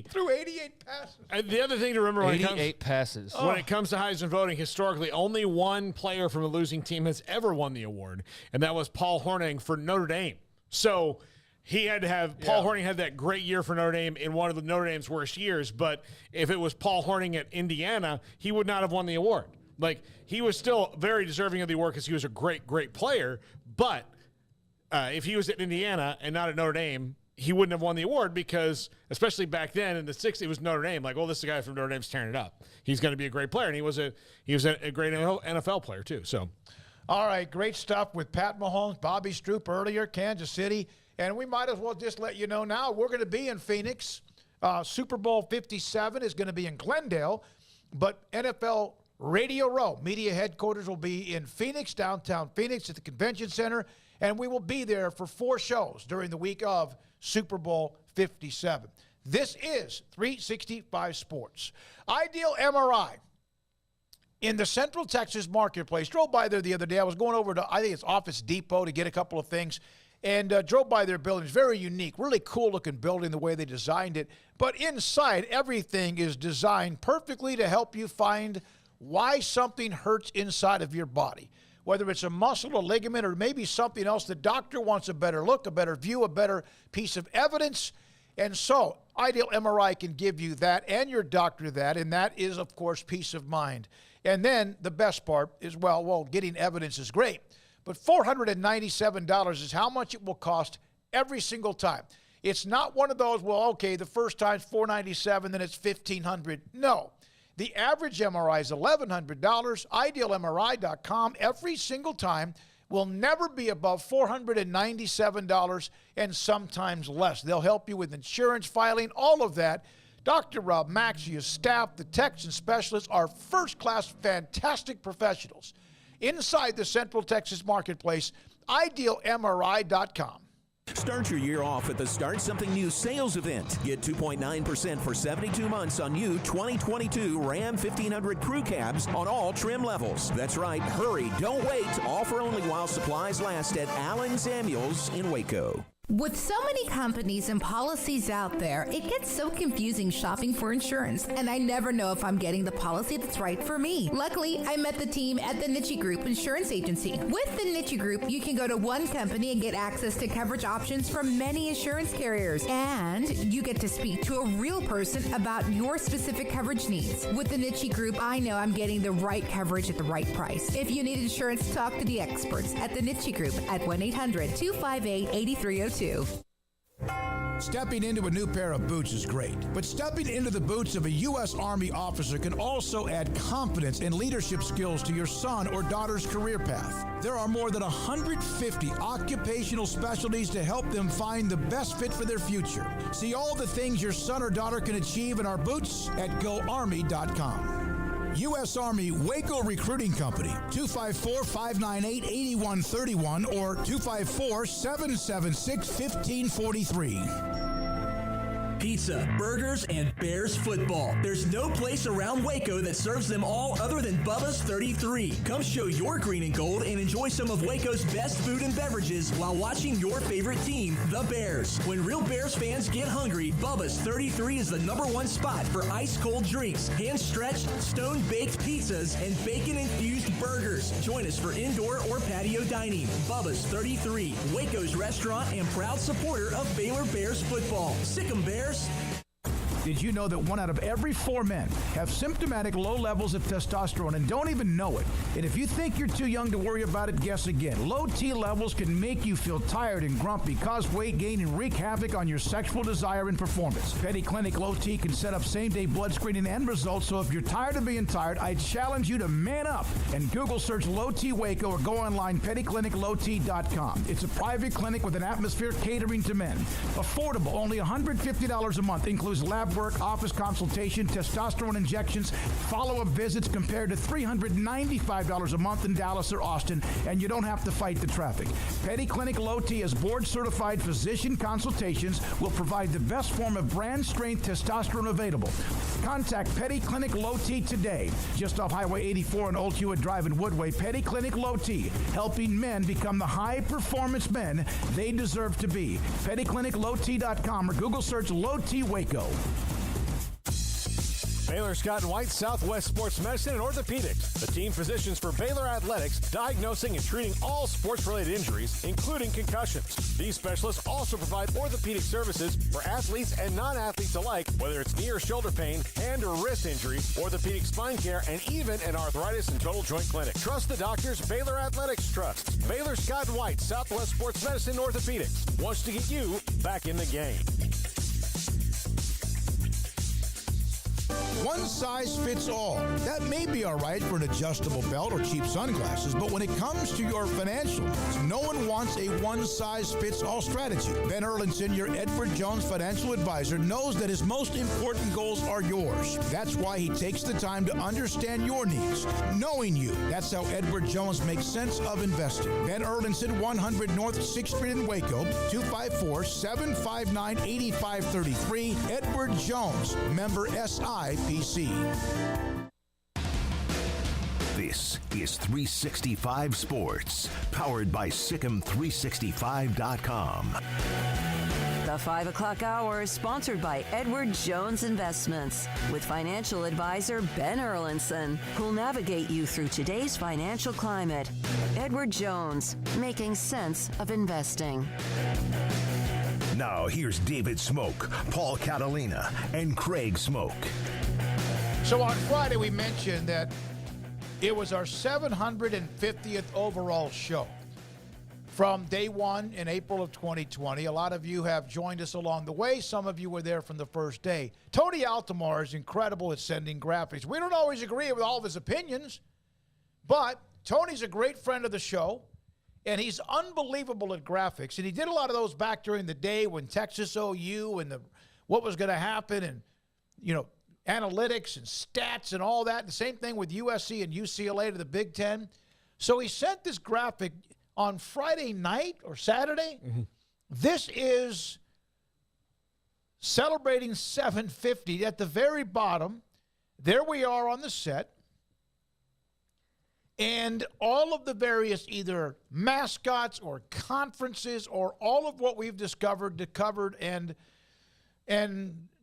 Threw 88 passes. And the other thing to remember when 88 passes. When it comes to Heisman voting, historically, only one player from a losing team has ever won the award, and that was Paul Hornung for Notre Dame. So he had to have Paul Hornung had that great year for Notre Dame in one of the Notre Dame's worst years. But if it was Paul Hornung at Indiana, he would not have won the award. Like, he was still very deserving of the award because he was a great, great player. But if he was at Indiana and not at Notre Dame, he wouldn't have won the award because, especially back then in the 60s, it was Notre Dame. Like, this is the guy from Notre Dame's tearing it up. He's going to be a great player, and he was a great NFL player too. So, all right, great stuff with Pat Mahomes, Bobby Stroupe earlier, Kansas City, and we might as well just let you know now we're going to be in Phoenix. Super Bowl 57 is going to be in Glendale, but NFL Radio Row media headquarters will be in Phoenix, downtown Phoenix, at the Convention Center. And we will be there for 4 shows during the week of Super Bowl 57. This is 365 Sports. Ideal MRI in the Central Texas Marketplace. Drove by there the other day. I was going over to, I think it's Office Depot, to get a couple of things, and drove by their building. It's very unique, really cool-looking building the way they designed it. But inside, everything is designed perfectly to help you find why something hurts inside of your body. Whether it's a muscle, a ligament, or maybe something else, the doctor wants a better look, a better view, a better piece of evidence. And so Ideal MRI can give you that and your doctor that, and that is, of course, peace of mind. And then the best part is, well, getting evidence is great, but $497 is how much it will cost every single time. It's not one of those, the first time's $497, then it's $1,500. No. The average MRI is $1,100. IdealMRI.com every single time will never be above $497 and sometimes less. They'll help you with insurance filing, all of that. Dr. Rob Maxia's staff, the techs and specialists, are first-class, fantastic professionals. Inside the Central Texas Marketplace, IdealMRI.com. Start your year off at the Start Something New sales event. Get 2.9% for 72 months on new 2022 Ram 1500 crew cabs on all trim levels. That's right. Hurry. Don't wait. Offer only while supplies last at Allen Samuels in Waco. With so many companies and policies out there, it gets so confusing shopping for insurance, and I never know if I'm getting the policy that's right for me. Luckily, I met the team at the Niche Group Insurance Agency. With the Niche Group, you can go to one company and get access to coverage options from many insurance carriers, and you get to speak to a real person about your specific coverage needs. With the Niche Group, I know I'm getting the right coverage at the right price. If you need insurance, talk to the experts at the Niche Group at 1-800-258-8302. Stepping into a new pair of boots is great, but stepping into the boots of a U.S. Army officer can also add confidence and leadership skills to your son or daughter's career path. There are more than 150 occupational specialties to help them find the best fit for their future. See all the things your son or daughter can achieve in our boots at GoArmy.com. U.S. Army Waco Recruiting Company, 254-598-8131 or 254-776-1543. Pizza, burgers, and Bears football. There's no place around Waco that serves them all other than Bubba's 33. Come show your green and gold and enjoy some of Waco's best food and beverages while watching your favorite team, the Bears. When real Bears fans get hungry, Bubba's 33 is the #1 spot for ice-cold drinks, hand-stretched, stone-baked pizzas, and bacon-infused burgers. Join us for indoor or patio dining. Bubba's 33, Waco's restaurant and proud supporter of Baylor Bears football. Sick 'em, Bears. Did you know that 1 out of every 4 men have symptomatic low levels of testosterone and don't even know it? And if you think you're too young to worry about it, guess again. Low T levels can make you feel tired and grumpy, cause weight gain, and wreak havoc on your sexual desire and performance. Petty Clinic Low T can set up same-day blood screening and results, so if you're tired of being tired, I challenge you to man up and Google search Low T Waco or go online pettycliniclowt.com. It's a private clinic with an atmosphere catering to men. Affordable, only $150 a month, includes lab work, office consultation, testosterone injections, follow-up visits compared to $395 a month in Dallas or Austin, and you don't have to fight the traffic. Petty Clinic Low T as board-certified physician consultations will provide the best form of brand-strength testosterone available. Contact Petty Clinic Low T today. Just off Highway 84 on Old Hewitt Drive in Woodway, Petty Clinic Low T, helping men become the high-performance men they deserve to be. PettyClinicLowT.com or Google search Low T Waco. Baylor Scott and White Southwest Sports Medicine and Orthopedics. The team physicians for Baylor Athletics, diagnosing and treating all sports-related injuries, including concussions. These specialists also provide orthopedic services for athletes and non-athletes alike, whether it's knee or shoulder pain, hand or wrist injury, orthopedic spine care, and even an arthritis and total joint clinic. Trust the doctors Baylor Athletics trusts. Baylor Scott and White Southwest Sports Medicine and Orthopedics wants to get you back in the game. One size fits all. That may be all right for an adjustable belt or cheap sunglasses, but when it comes to your financial needs, no one wants a one-size-fits-all strategy. Ben Erlinson, your Edward Jones financial advisor, knows that his most important goals are yours. That's why he takes the time to understand your needs, knowing you. That's how Edward Jones makes sense of investing. Ben Erlinson, 100 North 6th Street in Waco, 254-759-8533. Edward Jones, member SIPC. This is 365 Sports, powered by Sikkim365.com. The 5 o'clock hour is sponsored by Edward Jones Investments with financial advisor Ben Erlinson, who'll navigate you through today's financial climate. Edward Jones, making sense of investing. Now here's David Smoak, Paul Catalina, and Craig Smoak. So on Friday, we mentioned that it was our 750th overall show from day one in April of 2020. A lot of you have joined us along the way. Some of you were there from the first day. Tony Altomar is incredible at sending graphics. We don't always agree with all of his opinions, but Tony's a great friend of the show, and he's unbelievable at graphics. And he did a lot of those back during the day when Texas OU and what was going to happen and, analytics and stats and all that. The same thing with USC and UCLA to the Big Ten. So he sent this graphic on Friday night or Saturday. Mm-hmm. This is celebrating 750. At the very bottom, there we are on the set. And all of the various either mascots or conferences or all of what we've covered and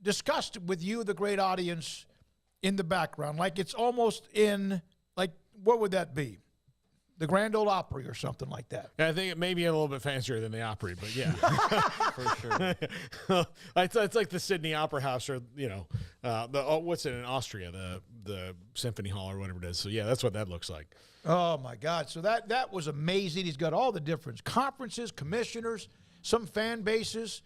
discussed with you, the great audience, in the background. Like it's almost in, what would that be? The Grand Ole Opry or something like that. Yeah, I think it may be a little bit fancier than the Opry, but yeah. For sure. It's like the Sydney Opera House or, what's it in Austria, the Symphony Hall or whatever it is. So, yeah, that's what that looks like. Oh, my God. So that was amazing. He's got all the different conferences, commissioners, some fan bases.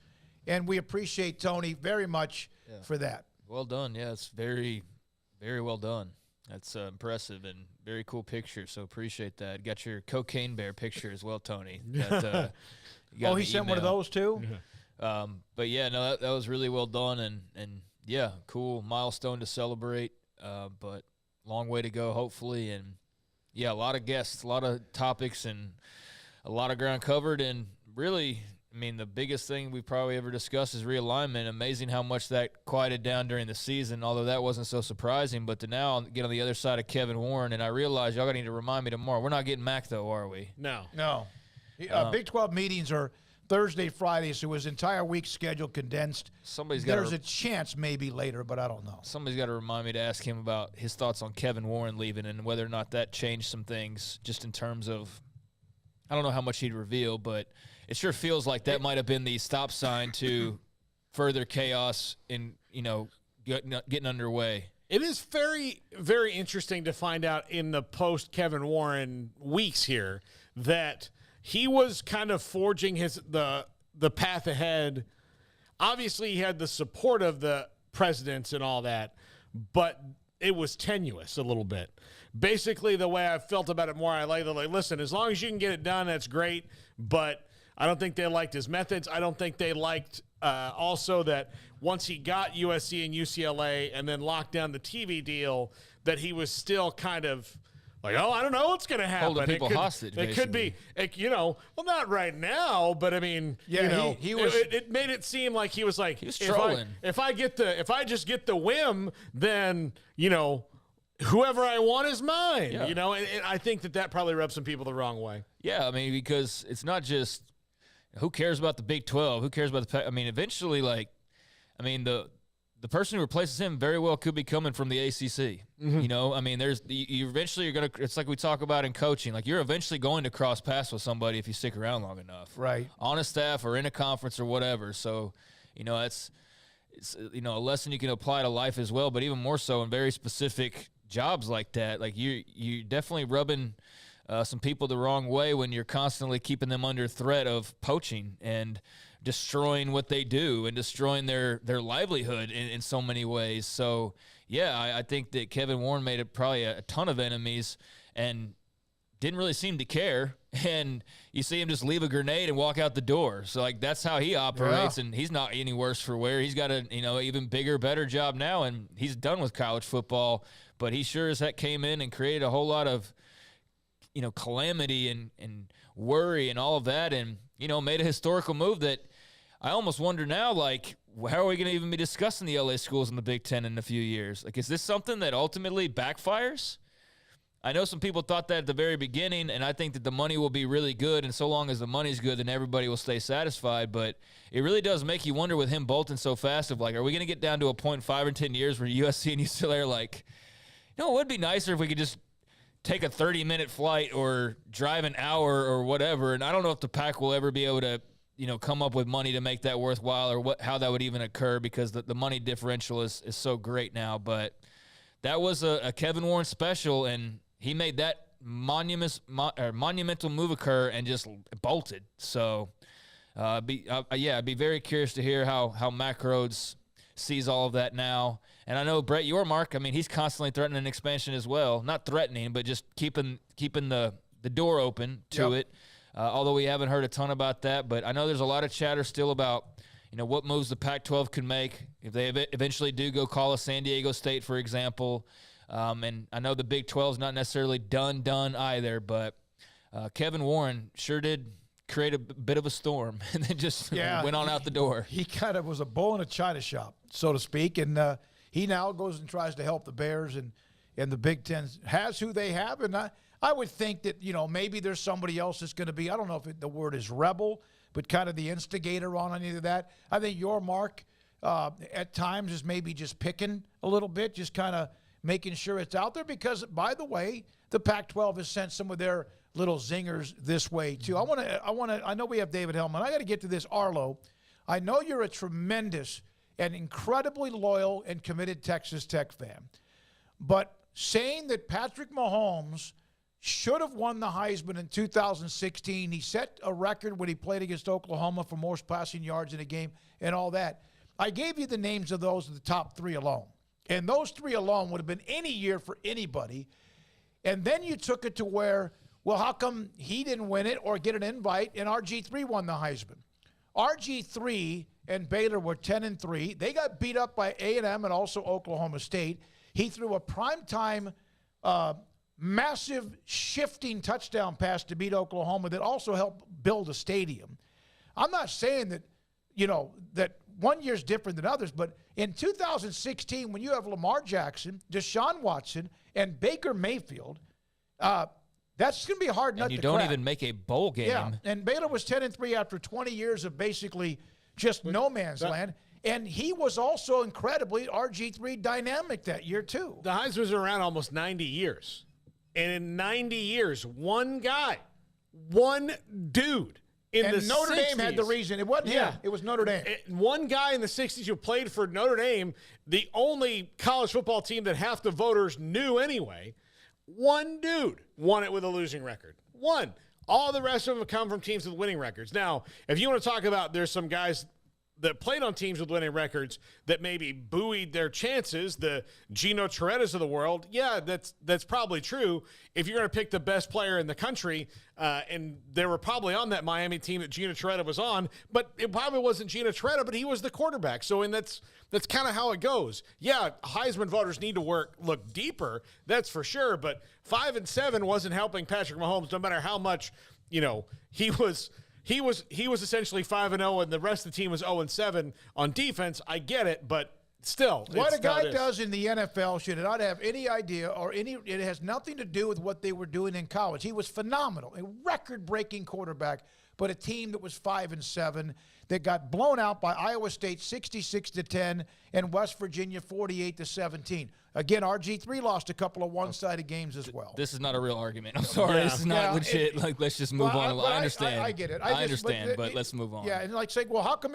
And we appreciate Tony very much for that. Well done. Yeah, it's very, very well done. That's impressive and very cool picture, so appreciate that. Got your cocaine bear picture as well, Tony. He sent one of those too? Yeah. But, yeah, no, that was really well done. And yeah, cool milestone to celebrate, but long way to go, hopefully. And, yeah, a lot of guests, a lot of topics, and a lot of ground covered. And really – the biggest thing we probably ever discussed is realignment. Amazing how much that quieted down during the season, although that wasn't so surprising. But to now get on the other side of Kevin Warren, and I realize y'all need to remind me tomorrow. We're not getting Mac, though, are we? No. Big 12 meetings are Thursday, Friday, so his entire week's schedule condensed. There's a chance maybe later, but I don't know. Somebody's got to remind me to ask him about his thoughts on Kevin Warren leaving and whether or not that changed some things just in terms of – I don't know how much he'd reveal, but – it sure feels like that might have been the stop sign to further chaos in, getting underway. It is very, very interesting to find out in the post-Kevin Warren weeks here that he was kind of forging the path ahead. Obviously, he had the support of the presidents and all that, but it was tenuous a little bit. Basically, the way I felt about it more, listen, as long as you can get it done, that's great, but I don't think they liked his methods. I don't think they liked also that once he got USC and UCLA and then locked down the TV deal, that he was still kind of like, oh, I don't know what's going to happen. Holding people hostage, It could be, well, not right now, but I mean, he was. It made it seem like he was like, he was trolling. If I just get the whim, then whoever I want is mine. Yeah. And I think that probably rubs some people the wrong way. Yeah, I mean, because it's not just who cares about the Big 12, who cares about the. I mean, eventually, the person who replaces him very well could be coming from the ACC. Mm-hmm. I mean, you're going to, it's like we talk about in coaching, like you're eventually going to cross paths with somebody if you stick around long enough. Right. On a staff or in a conference or whatever. So, it's a lesson you can apply to life as well, but even more so in very specific jobs like that. Like you're definitely rubbing some people the wrong way when you're constantly keeping them under threat of poaching and destroying what they do and destroying their livelihood in so many ways. So, yeah, I think that Kevin Warren made probably a ton of enemies and didn't really seem to care. And you see him just leave a grenade and walk out the door. So, that's how he operates, and he's not any worse for wear. He's got a even bigger, better job now, and he's done with college football. But he sure as heck came in and created a whole lot of, calamity and worry and all of that, and, made a historical move that I almost wonder now, how are we going to even be discussing the LA schools in the Big Ten in a few years? Is this something that ultimately backfires? I know some people thought that at the very beginning, and I think that the money will be really good, and so long as the money's good, then everybody will stay satisfied. But it really does make you wonder with him bolting so fast of, are we going to get down to a point in 5 or 10 years where USC and UCLA are like, it would be nicer if we could just take a 30-minute flight or drive an hour or whatever, and I don't know if the Pac will ever be able to come up with money to make that worthwhile or how that would even occur because the money differential is so great now. But that was a Kevin Warren special, and he made that monumental move occur and just bolted. So, I'd be very curious to hear how Mack Rhodes sees all of that now. And I know Brett Yormark, he's constantly threatening an expansion as well. Not threatening, but just keeping the door open to it. Although we haven't heard a ton about that, but I know there's a lot of chatter still about, what moves the Pac-12 could make if they eventually do go call a San Diego State, for example. And I know the Big 12 is not necessarily done either, but Kevin Warren sure did create a bit of a storm and then just went on out the door. He kind of was a bull in a china shop, so to speak, and he now goes and tries to help the Bears, and the Big Ten has who they have, and I would think that, maybe there's somebody else that's going to be, I don't know if the word is rebel, but kind of the instigator on any of that. I think Yormark at times is maybe just picking a little bit, just kind of making sure it's out there because, by the way, the Pac-12 has sent some of their little zingers this way too. I know we have David Hellman. I got to get to this, Arlo. I know you're a tremendous and incredibly loyal and committed Texas Tech fan, but saying that Patrick Mahomes should have won the Heisman in 2016. He set a record when he played against Oklahoma for most passing yards in a game and all that. I gave you the names of those, the top three alone. And those three alone would have been any year for anybody. And then you took it to where, well, how come he didn't win it or get an invite and RG3 won the Heisman? RG3 and Baylor were 10-3. They got beat up by A&M and also Oklahoma State. He threw a primetime massive shifting touchdown pass to beat Oklahoma that also helped build a stadium. I'm not saying that, that one year's different than others, but in 2016, when you have Lamar Jackson, Deshaun Watson, and Baker Mayfield, that's going to be a hard nut to crack. And you don't even make a bowl game. Yeah, and Baylor was 10-3 after 20 years of basically just no man's land. And he was also incredibly RG3 dynamic that year, too. The Heisman was around almost 90 years. And in 90 years, one guy, one dude in the 60s. And Notre Dame had the reason. It wasn't him. It was Notre Dame. One guy in the 60s who played for Notre Dame, the only college football team that half the voters knew anyway, one dude won it with a losing record. One. All the rest of them come from teams with winning records. Now, if you want to talk about there's some guys that played on teams with winning records that maybe buoyed their chances, the Gino Torettas of the world, yeah, that's probably true. If you're going to pick the best player in the country, and they were probably on that Miami team that Gino Toretta was on, but it probably wasn't Gino Toretta, but he was the quarterback. So, and that's kind of how it goes. Yeah, Heisman voters need to look deeper, that's for sure, but 5-7 wasn't helping Patrick Mahomes, no matter how much, he was essentially 5-0, and the rest of the team was 0-7 on defense. I get it, but still, what a guy does in the NFL should not have any idea it has nothing to do with what they were doing in college. He was phenomenal, a record-breaking quarterback, but a team that was 5-7 that got blown out by Iowa State 66-10 and West Virginia 48-17. Again, RG3 lost a couple of one-sided games as well. This is not a real argument. I'm sorry. This is not legit. Let's just move on. I understand. I get it. I understand, but let's move on. Yeah, and saying, well, how come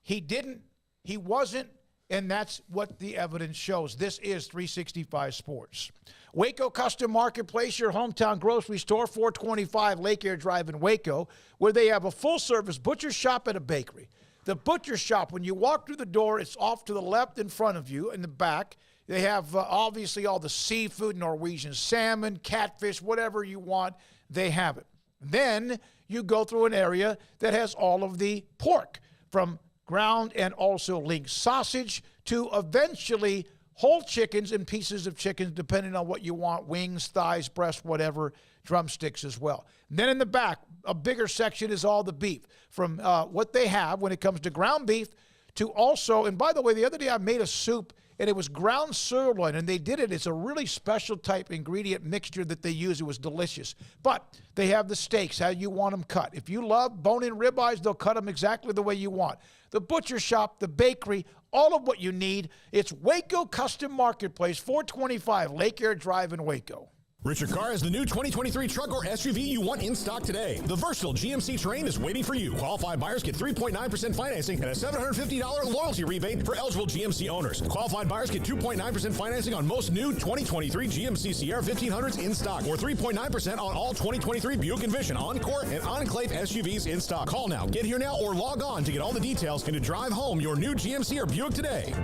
he didn't, he wasn't, and that's what the evidence shows. This is 365 Sports. Waco Custom Marketplace, your hometown grocery store, 425 Lake Air Drive in Waco, where they have a full-service butcher shop and a bakery. The butcher shop, when you walk through the door, it's off to the left in front of you in the back. They have, obviously, all the seafood, Norwegian salmon, catfish, whatever you want, they have it. Then you go through an area that has all of the pork, from ground and also linked sausage to eventually whole chickens and pieces of chickens, depending on what you want, wings, thighs, breast, whatever, drumsticks as well. And then in the back, a bigger section is all the beef, from what they have when it comes to ground beef to also, and by the way, the other day I made a soup, and it was ground sirloin, and they did it. It's a really special type ingredient mixture that they use. It was delicious. But they have the steaks, how you want them cut. If you love bone-in ribeyes, they'll cut them exactly the way you want. The butcher shop, the bakery, all of what you need. It's Waco Custom Marketplace, 425 Lake Air Drive in Waco. Richard Carr has the new 2023 truck or SUV you want in stock today. The versatile GMC Terrain is waiting for you. Qualified buyers get 3.9% financing and a $750 loyalty rebate for eligible GMC owners. Qualified buyers get 2.9% financing on most new 2023 GMC Sierra 1500s in stock, or 3.9% on all 2023 Buick Envision, Encore, and Enclave SUVs in stock. Call now, get here now, or log on to get all the details and to drive home your new GMC or Buick today.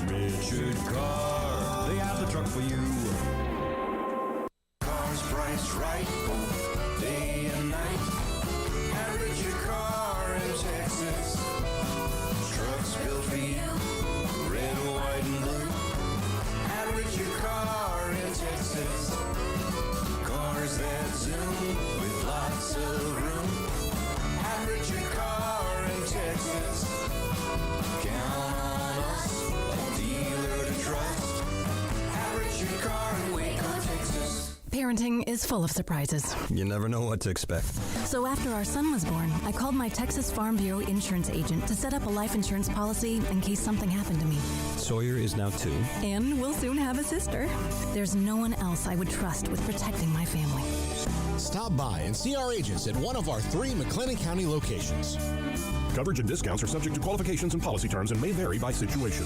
Richard Carr, they have the truck for you. Price right, day and night. At Richard Carr in Texas. Trucks built for you, red, white, and blue. At Richard Carr in Texas. Cars that zoom with lots of room. At Richard Carr in Texas. Count on us, a dealer to trust. At Richard Carr in Waco, Texas. Parenting is full of surprises. You never know what to expect. So after our son was born, I called my Texas Farm Bureau insurance agent to set up a life insurance policy in case something happened to me. Sawyer is now 2. And we'll soon have a sister. There's no one else I would trust with protecting my family. Stop by and see our agents at one of our 3 McLennan County locations. Coverage and discounts are subject to qualifications and policy terms and may vary by situation.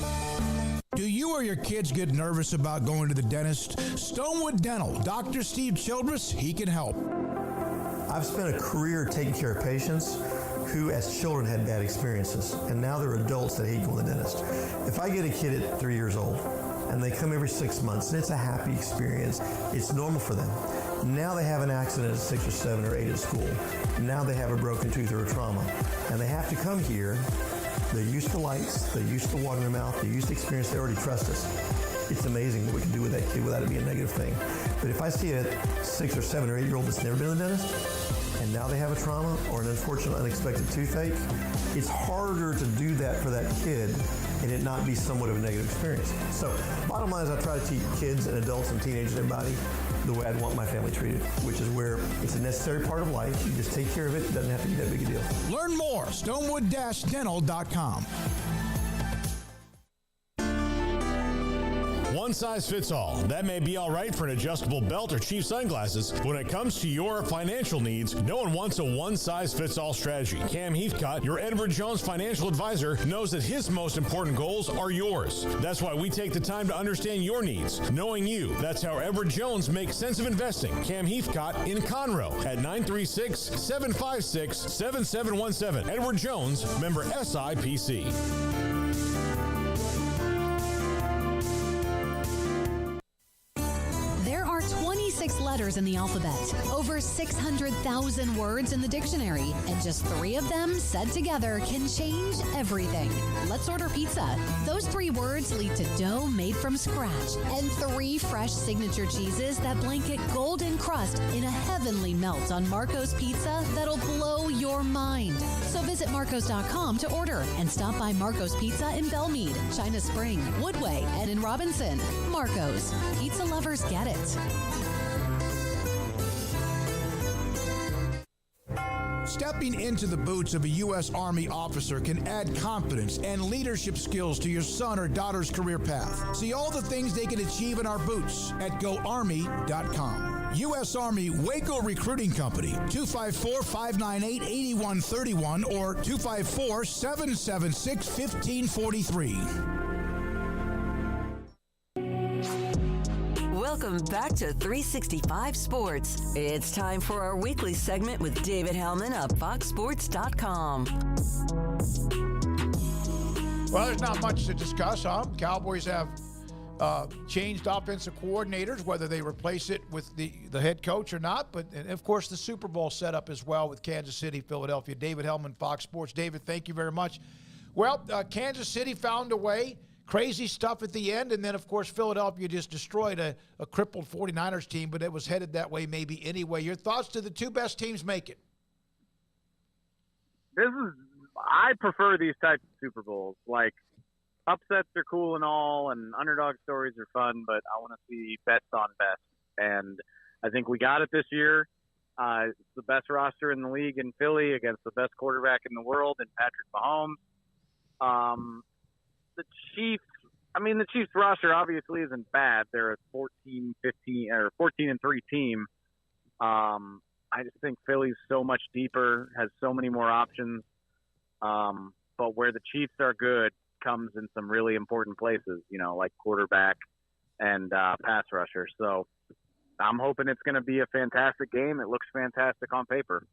Do you or your kids get nervous about going to the dentist? Stonewood Dental, Dr. Steve Childress, he can help. I've spent a career taking care of patients who as children had bad experiences, and now they're adults that hate going to the dentist. If I get a kid at 3 years old and they come every 6 months and it's a happy experience, it's normal for them. Now they have an accident at 6 or 7 or 8 at school. Now they have a broken tooth or a trauma, and they have to come here. They're used to lights, they're used to water in their mouth, they're used to experience, they already trust us. It's amazing what we can do with that kid without it being a negative thing. But if I see a 6 or 7 or 8 year old that's never been to the dentist, and now they have a trauma or an unfortunate unexpected toothache, it's harder to do that for that kid and it not be somewhat of a negative experience. So bottom line is I try to teach kids and adults and teenagers and everybody the way I'd want my family treated, which is where it's a necessary part of life. You just take care of it. It doesn't have to be that big a deal. Learn more, stonewood-dental.com. one size fits all. That may be all right for an adjustable belt or cheap sunglasses, but when it comes to your financial needs, no one wants a one size fits all strategy. Cam Heathcott, your Edward Jones financial advisor, knows that his most important goals are yours. That's why we take the time to understand your needs. Knowing you, that's how Edward Jones makes sense of investing. Cam Heathcott in Conroe at 936-756-7717. Edward Jones, member SIPC. There are 26 letters in the alphabet, over 600,000 words in the dictionary, and just 3 of them said together can change everything. Let's order pizza. Those 3 words lead to dough made from scratch and 3 fresh signature cheeses that blanket golden crust in a heavenly melt on Marco's Pizza that'll blow your mind. So visit Marcos.com to order and stop by Marco's Pizza in Belmead, China Spring, Woodway, and in Robinson. Marco's. Pizza lovers get it. Stepping into the boots of a U.S. Army officer can add confidence and leadership skills to your son or daughter's career path. See all the things they can achieve in our boots at GoArmy.com. U.S. Army Waco Recruiting Company, 254-598-8131 or 254-776-1543. Welcome back to 365 Sports. It's time for our weekly segment with David Hellman of FoxSports.com. Well, there's not much to discuss, huh? Cowboys have changed offensive coordinators, whether they replace it with the head coach or not. But, and of course, the Super Bowl setup as well with Kansas City, Philadelphia. David Hellman, Fox Sports. David, thank you very much. Well, Kansas City found a way. Crazy stuff at the end, and then, of course, Philadelphia just destroyed a crippled 49ers team, but it was headed that way maybe anyway. Your thoughts to the 2 best teams make it? I prefer these types of Super Bowls. Like, upsets are cool and all, and underdog stories are fun, but I want to see bets on best. And I think we got it this year. It's the best roster in the league in Philly against the best quarterback in the world in Patrick Mahomes. The Chiefs roster obviously isn't bad. They're a 14-3 team. I just think Philly's so much deeper, has so many more options. But where the Chiefs are good comes in some really important places, like quarterback and pass rusher. So I'm hoping it's going to be a fantastic game. It looks fantastic on paper.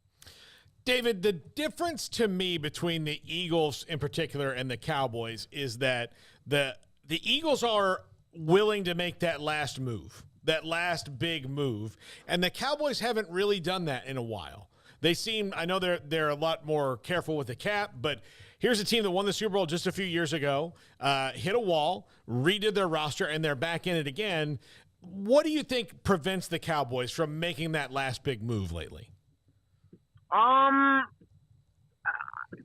David, the difference to me between the Eagles in particular and the Cowboys is that the Eagles are willing to make that last move, that last big move, and the Cowboys haven't really done that in a while. They seem, I know they're a lot more careful with the cap, but here's a team that won the Super Bowl just a few years ago, hit a wall, redid their roster, and they're back in it again. What do you think prevents the Cowboys from making that last big move lately?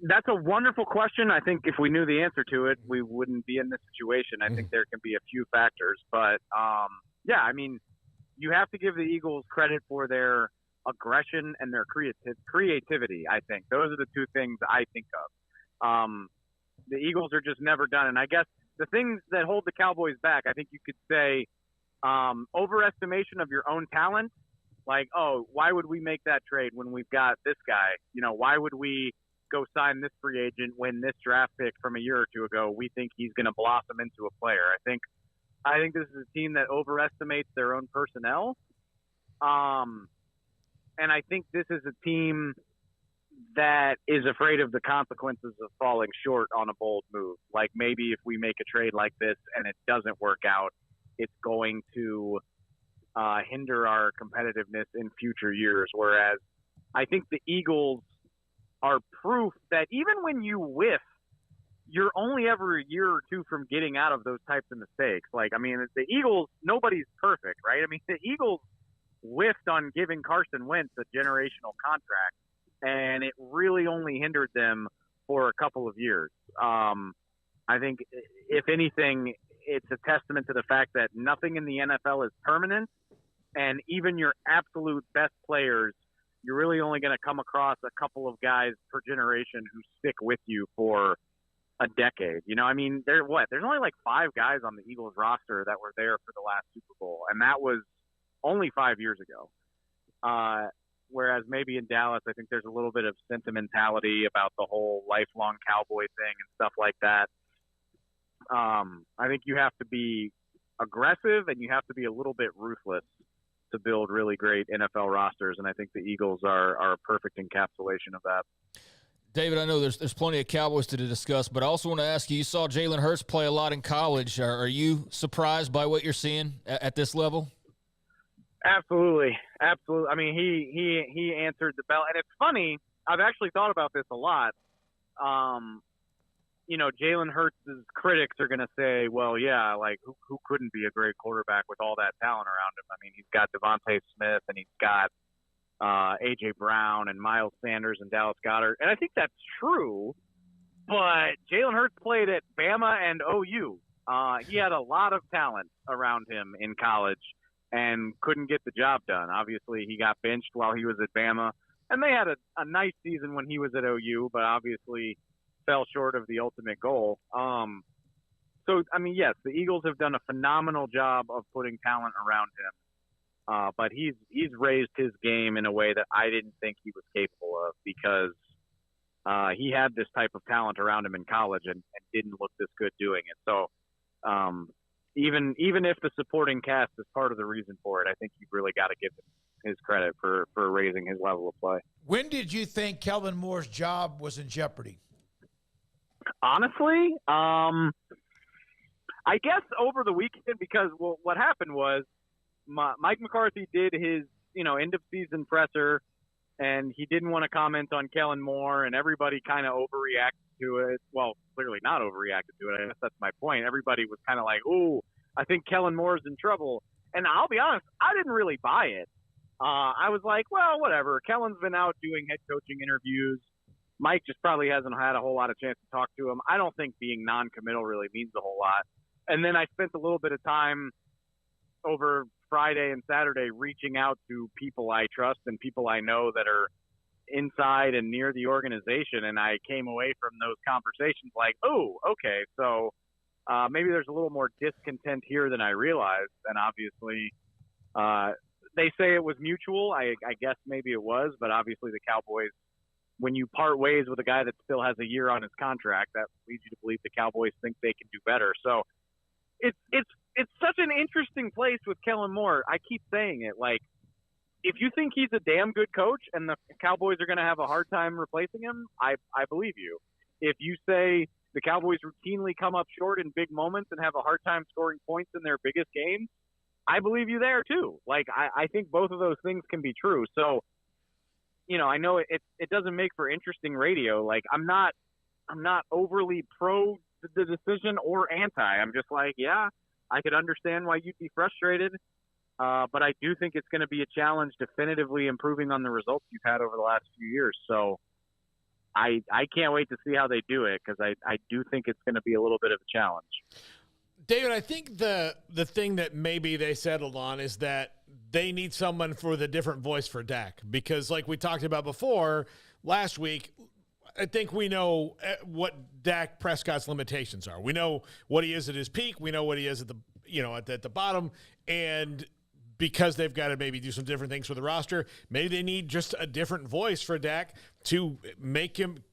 That's a wonderful question. I think if we knew the answer to it, we wouldn't be in this situation. I think there can be a few factors, but you have to give the Eagles credit for their aggression and their creativity. I think those are the 2 things I think of. The Eagles are just never done. And I guess the things that hold the Cowboys back, I think you could say, overestimation of your own talent. Like, oh, why would we make that trade when we've got this guy? Why would we go sign this free agent when this draft pick from a year or 2 ago, we think he's going to blossom into a player? I think this is a team that overestimates their own personnel. And I think this is a team that is afraid of the consequences of falling short on a bold move. Like, maybe if we make a trade like this and it doesn't work out, it's going to hinder our competitiveness in future years. Whereas I think the Eagles are proof that even when you whiff, you're only ever a year or 2 from getting out of those types of mistakes. Like, the Eagles, nobody's perfect, right? The Eagles whiffed on giving Carson Wentz a generational contract, and it really only hindered them for a couple of years. I think, if anything, it's a testament to the fact that nothing in the NFL is permanent, and even your absolute best players, you're really only going to come across a couple of guys per generation who stick with you for a decade. I mean, there's only like 5 guys on the Eagles roster that were there for the last Super Bowl, and that was only 5 years ago. Whereas maybe in Dallas, I think there's a little bit of sentimentality about the whole lifelong Cowboy thing and stuff like that. I think you have to be aggressive and you have to be a little bit ruthless to build really great NFL rosters, and I think the Eagles are a perfect encapsulation of that. David, I know there's plenty of Cowboys to discuss, but I also want to ask you saw Jalen Hurts play a lot in college. Are you surprised by what you're seeing at this level? Absolutely. I mean, he answered the bell. And it's funny, I've actually thought about this a lot. Jalen Hurts' critics are going to say, well, yeah, like who couldn't be a great quarterback with all that talent around him? I mean, he's got Devontae Smith and he's got A.J. Brown and Miles Sanders and Dallas Goedert. And I think that's true, but Jalen Hurts played at Bama and OU. He had a lot of talent around him in college and couldn't get the job done. Obviously, he got benched while he was at Bama, and they had a nice season when he was at OU, but obviously fell short of the ultimate goal. So, I mean, yes, the Eagles have done a phenomenal job of putting talent around him, but he's raised his game in a way that I didn't think he was capable of because he had this type of talent around him in college and didn't look this good doing it. So, even if the supporting cast is part of the reason for it, I think you've really got to give him his credit for raising his level of play. When did you think Kellen Moore's job was in jeopardy? Honestly, I guess over the weekend, because what happened was Mike McCarthy did his end of season presser, and he didn't want to comment on Kellen Moore, and everybody kind of overreacted to it. Well, clearly not overreacted to it. I guess that's my point. Everybody was kind of like, "Ooh, I think Kellen Moore's in trouble." And I'll be honest, I didn't really buy it. I was like, well, whatever. Kellen's been out doing head coaching interviews. Mike just probably hasn't had a whole lot of chance to talk to him. I don't think being non-committal really means a whole lot. And then I spent a little bit of time over Friday and Saturday reaching out to people I trust and people I know that are inside and near the organization. And I came away from those conversations like, oh, okay, so maybe there's a little more discontent here than I realized. And obviously they say it was mutual. I guess maybe it was, but obviously the Cowboys, when you part ways with a guy that still has a year on his contract, that leads you to believe the Cowboys think they can do better. So it's such an interesting place with Kellen Moore. I keep saying it, like, if you think he's a damn good coach and the Cowboys are going to have a hard time replacing him, I believe you. If you say the Cowboys routinely come up short in big moments and have a hard time scoring points in their biggest games, I believe you there too. Like, I think both of those things can be true. So, I know it doesn't make for interesting radio. Like, I'm not overly pro the decision or anti. I'm just like, yeah, I could understand why you'd be frustrated. But I do think it's going to be a challenge definitively improving on the results you've had over the last few years. So I can't wait to see how they do it, because I do think it's going to be a little bit of a challenge. David, I think the thing that maybe they settled on is that they need someone for the different voice for Dak, because like we talked about before last week, I think we know what Dak Prescott's limitations are. We know what he is at his peak. We know what he is at the bottom. And because they've got to maybe do some different things for the roster, maybe they need just a different voice for Dak to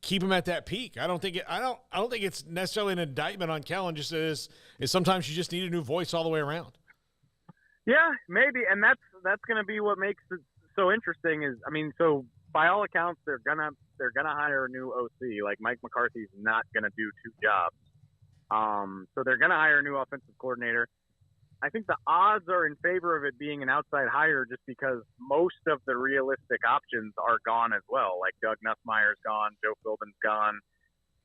keep him at that peak. I don't think it's necessarily an indictment on Kellen. Just as sometimes you just need a new voice all the way around. Yeah, maybe, and that's going to be what makes it so interesting. Is, I mean, so by all accounts, they're gonna hire a new OC. Like, Mike McCarthy's not gonna do two jobs, so they're gonna hire a new offensive coordinator. I think the odds are in favor of it being an outside hire, just because most of the realistic options are gone as well. Like, Doug Nussmeier's gone, Joe Philbin's gone.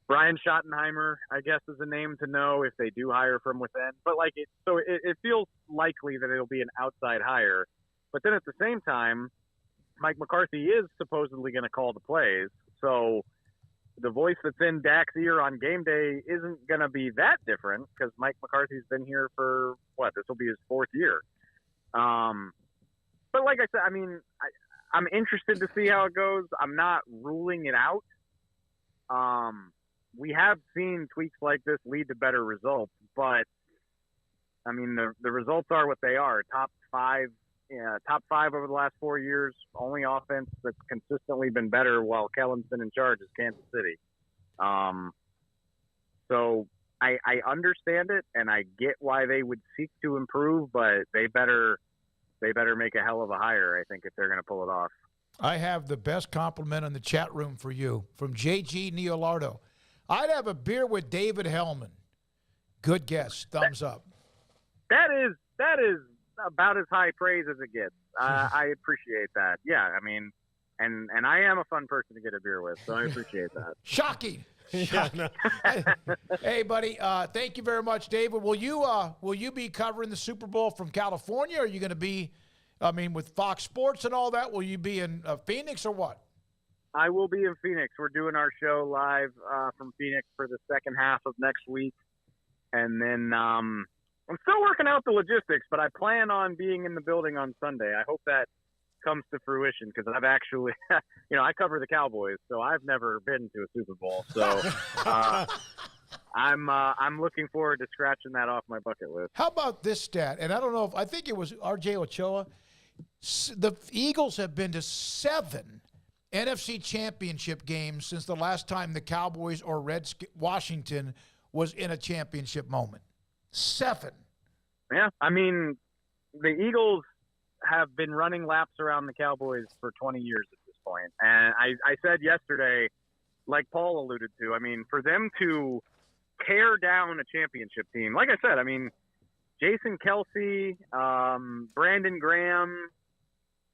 Brian Schottenheimer, I guess, is a name to know if they do hire from within. But it feels likely that it'll be an outside hire. But then at the same time, Mike McCarthy is supposedly going to call the plays. So the voice that's in Dak's ear on game day isn't going to be that different, because Mike McCarthy's been here for, this will be his fourth year. But like I said, I mean, I'm interested to see how it goes. I'm not ruling it out. we have seen tweaks like this lead to better results, but I mean, the results are what they are. Top five over the last 4 years. Only offense that's consistently been better while Kellen's been in charge is Kansas City. So I understand it, and I get why they would seek to improve, but they better make a hell of a hire, I think, if they're going to pull it off. I have the best compliment in the chat room for you from JG Neolardo. I'd have a beer with David Hellman. Good guess. Thumbs up. That is about as high praise as it gets. I appreciate that. Yeah, I mean, and I am a fun person to get a beer with, so I appreciate that. Shocking. Hey, buddy, thank you very much, David. Will you be covering the Super Bowl from California? Or are you going to be, with Fox Sports and all that? Will you be in Phoenix or what? I will be in Phoenix. We're doing our show live from Phoenix for the second half of next week, and then I'm still working out the logistics, but I plan on being in the building on Sunday. I hope that comes to fruition because I've actually, I cover the Cowboys, so I've never been to a Super Bowl. So I'm looking forward to scratching that off my bucket list. How about this stat? And I think it was R.J. Ochoa. The Eagles have been to 7 NFC championship games since the last time the Cowboys or Washington was in a championship moment. 7. Yeah, I mean, the Eagles have been running laps around the Cowboys for 20 years at this point. And I said yesterday, like Paul alluded to, I mean, for them to tear down a championship team, like I said, I mean, Jason Kelsey, Brandon Graham,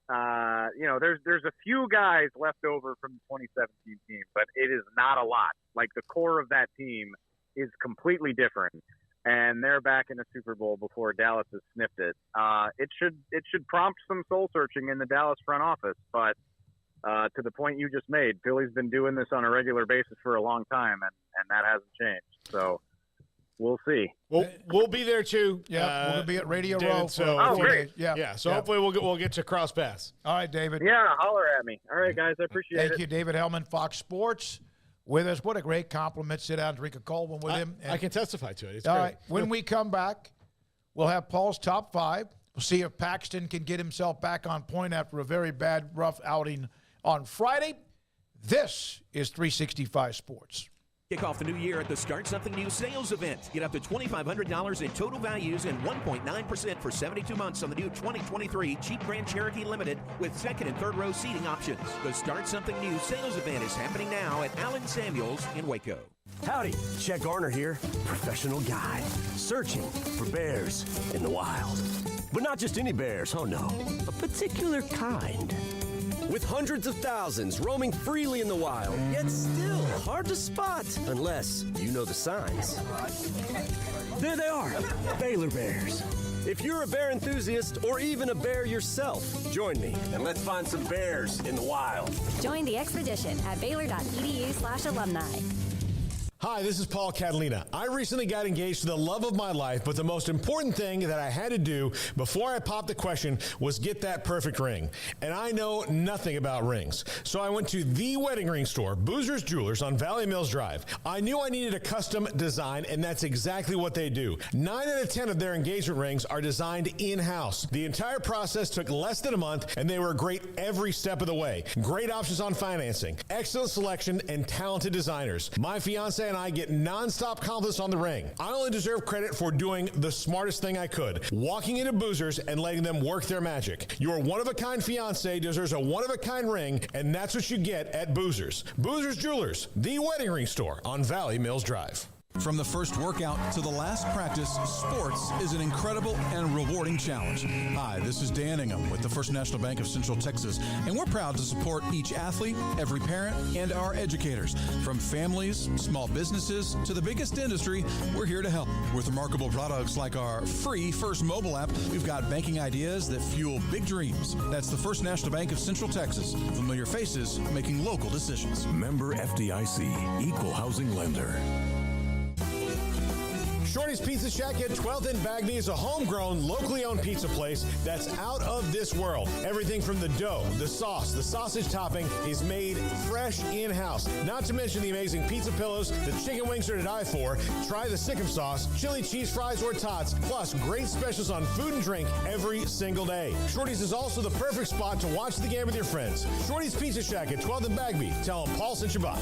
there's a few guys left over from the 2017 team, but it is not a lot. Like, the core of that team is completely different. And they're back in the Super Bowl before Dallas has sniffed it. It should prompt some soul searching in the Dallas front office. But to the point you just made, Philly's been doing this on a regular basis for a long time, and that hasn't changed. So we'll see. We'll be there too. Yeah, we'll be at Radio David, Row. So great. Yeah. So hopefully we'll get to cross paths. All right, David. Yeah, holler at me. All right, guys, I appreciate it. Thank you, David Hellman, Fox Sports. With us. What a great compliment. Sit down and drink a cold one with him. I can testify to it. It's all great. Right. When we come back, we'll have Paul's top 5. We'll see if Paxton can get himself back on point after a very bad, rough outing on Friday. This is 365 Sports. Kick off the new year at the Start Something New sales event. Get up to $2,500 in total values and 1.9% for 72 months on the new 2023 Jeep Grand Cherokee Limited with second and third row seating options. The Start Something New sales event is happening now at Allen Samuels in Waco. Howdy, Chet Garner here, professional guide, searching for bears in the wild. But not just any bears, oh no, a particular kind. With hundreds of thousands roaming freely in the wild, yet still hard to spot unless you know the signs. There they are, Baylor bears. If you're a bear enthusiast or even a bear yourself, join me and let's find some bears in the wild. Join the expedition at baylor.edu/alumni. Hi, this is Paul Catalina. I recently got engaged to the love of my life, but the most important thing that I had to do before I popped the question was get that perfect ring. And I know nothing about rings. So I went to the wedding ring store, Boozer's Jewelers on Valley Mills Drive. I knew I needed a custom design, and that's exactly what they do. 9 out of 10 of their engagement rings are designed in-house. The entire process took less than a month, and they were great every step of the way. Great options on financing, excellent selection, and talented designers. My fiance and I get nonstop compliments on the ring. I only deserve credit for doing the smartest thing I could, walking into Boozer's and letting them work their magic. Your one-of-a-kind fiance deserves a one-of-a-kind ring, and that's what you get at Boozer's. Boozer's Jewelers, the wedding ring store on Valley Mills Drive. From the first workout to the last practice, sports is an incredible and rewarding challenge. Hi, this is Dan Ingham with the First National Bank of Central Texas, and we're proud to support each athlete, every parent, and our educators. From families, small businesses, to the biggest industry, we're here to help. With remarkable products like our free First mobile app, we've got banking ideas that fuel big dreams. That's the First National Bank of Central Texas. Familiar faces making local decisions. Member FDIC, Equal Housing Lender. Shorty's Pizza Shack at 12th and Bagby is a homegrown, locally owned pizza place that's out of this world. Everything from the dough, the sauce, the sausage topping is made fresh in-house. Not to mention the amazing pizza pillows, the chicken wings are to die for. Try the Sikkim sauce, chili cheese fries or tots, plus great specials on food and drink every single day. Shorty's is also the perfect spot to watch the game with your friends. Shorty's Pizza Shack at 12th and Bagby. Tell them Paul sent you by.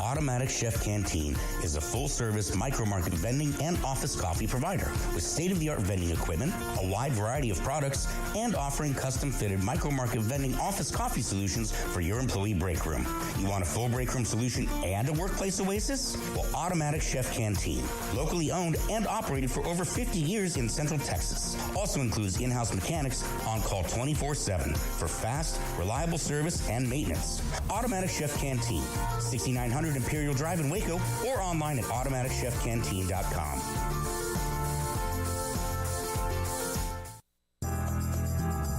Automatic Chef Canteen is a full-service micro-market vending and office coffee provider with state-of-the-art vending equipment, a wide variety of products, and offering custom-fitted micro-market vending office coffee solutions for your employee break room. You want a full break room solution and a workplace oasis? Well, Automatic Chef Canteen, locally owned and operated for over 50 years in Central Texas, also includes in-house mechanics on call 24/7 for fast, reliable service and maintenance. Automatic Chef Canteen, 6900 Imperial Drive in Waco, or online at automaticchefcanteen.com.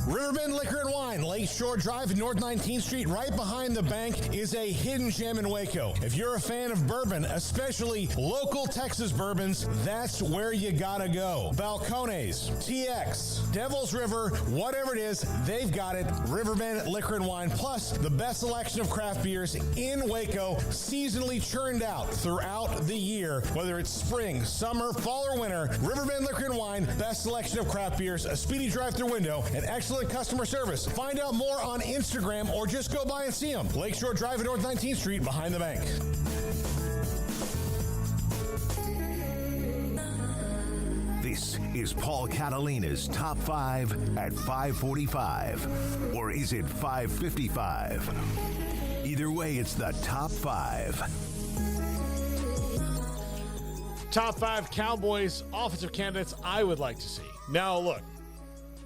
Riverbend Liquor and Wine, Lakeshore Drive, North 19th Street, right behind the bank, is a hidden gem in Waco. If you're a fan of bourbon, especially local Texas bourbons, that's where you gotta go. Balcones, TX, Devil's River, whatever it is, they've got it. Riverbend Liquor and Wine, plus the best selection of craft beers in Waco, seasonally churned out throughout the year. Whether it's spring, summer, fall, or winter, Riverbend Liquor and Wine, best selection of craft beers, a speedy drive-through window, and excellent customer service. Find out more on Instagram or just go by and see them. Lakeshore Drive at North 19th Street behind the bank. This is Paul Catalina's Top 5 at 5:45. Or is it 5:55? Either way, it's the Top 5. Top 5 Cowboys offensive candidates I would like to see. Now, look,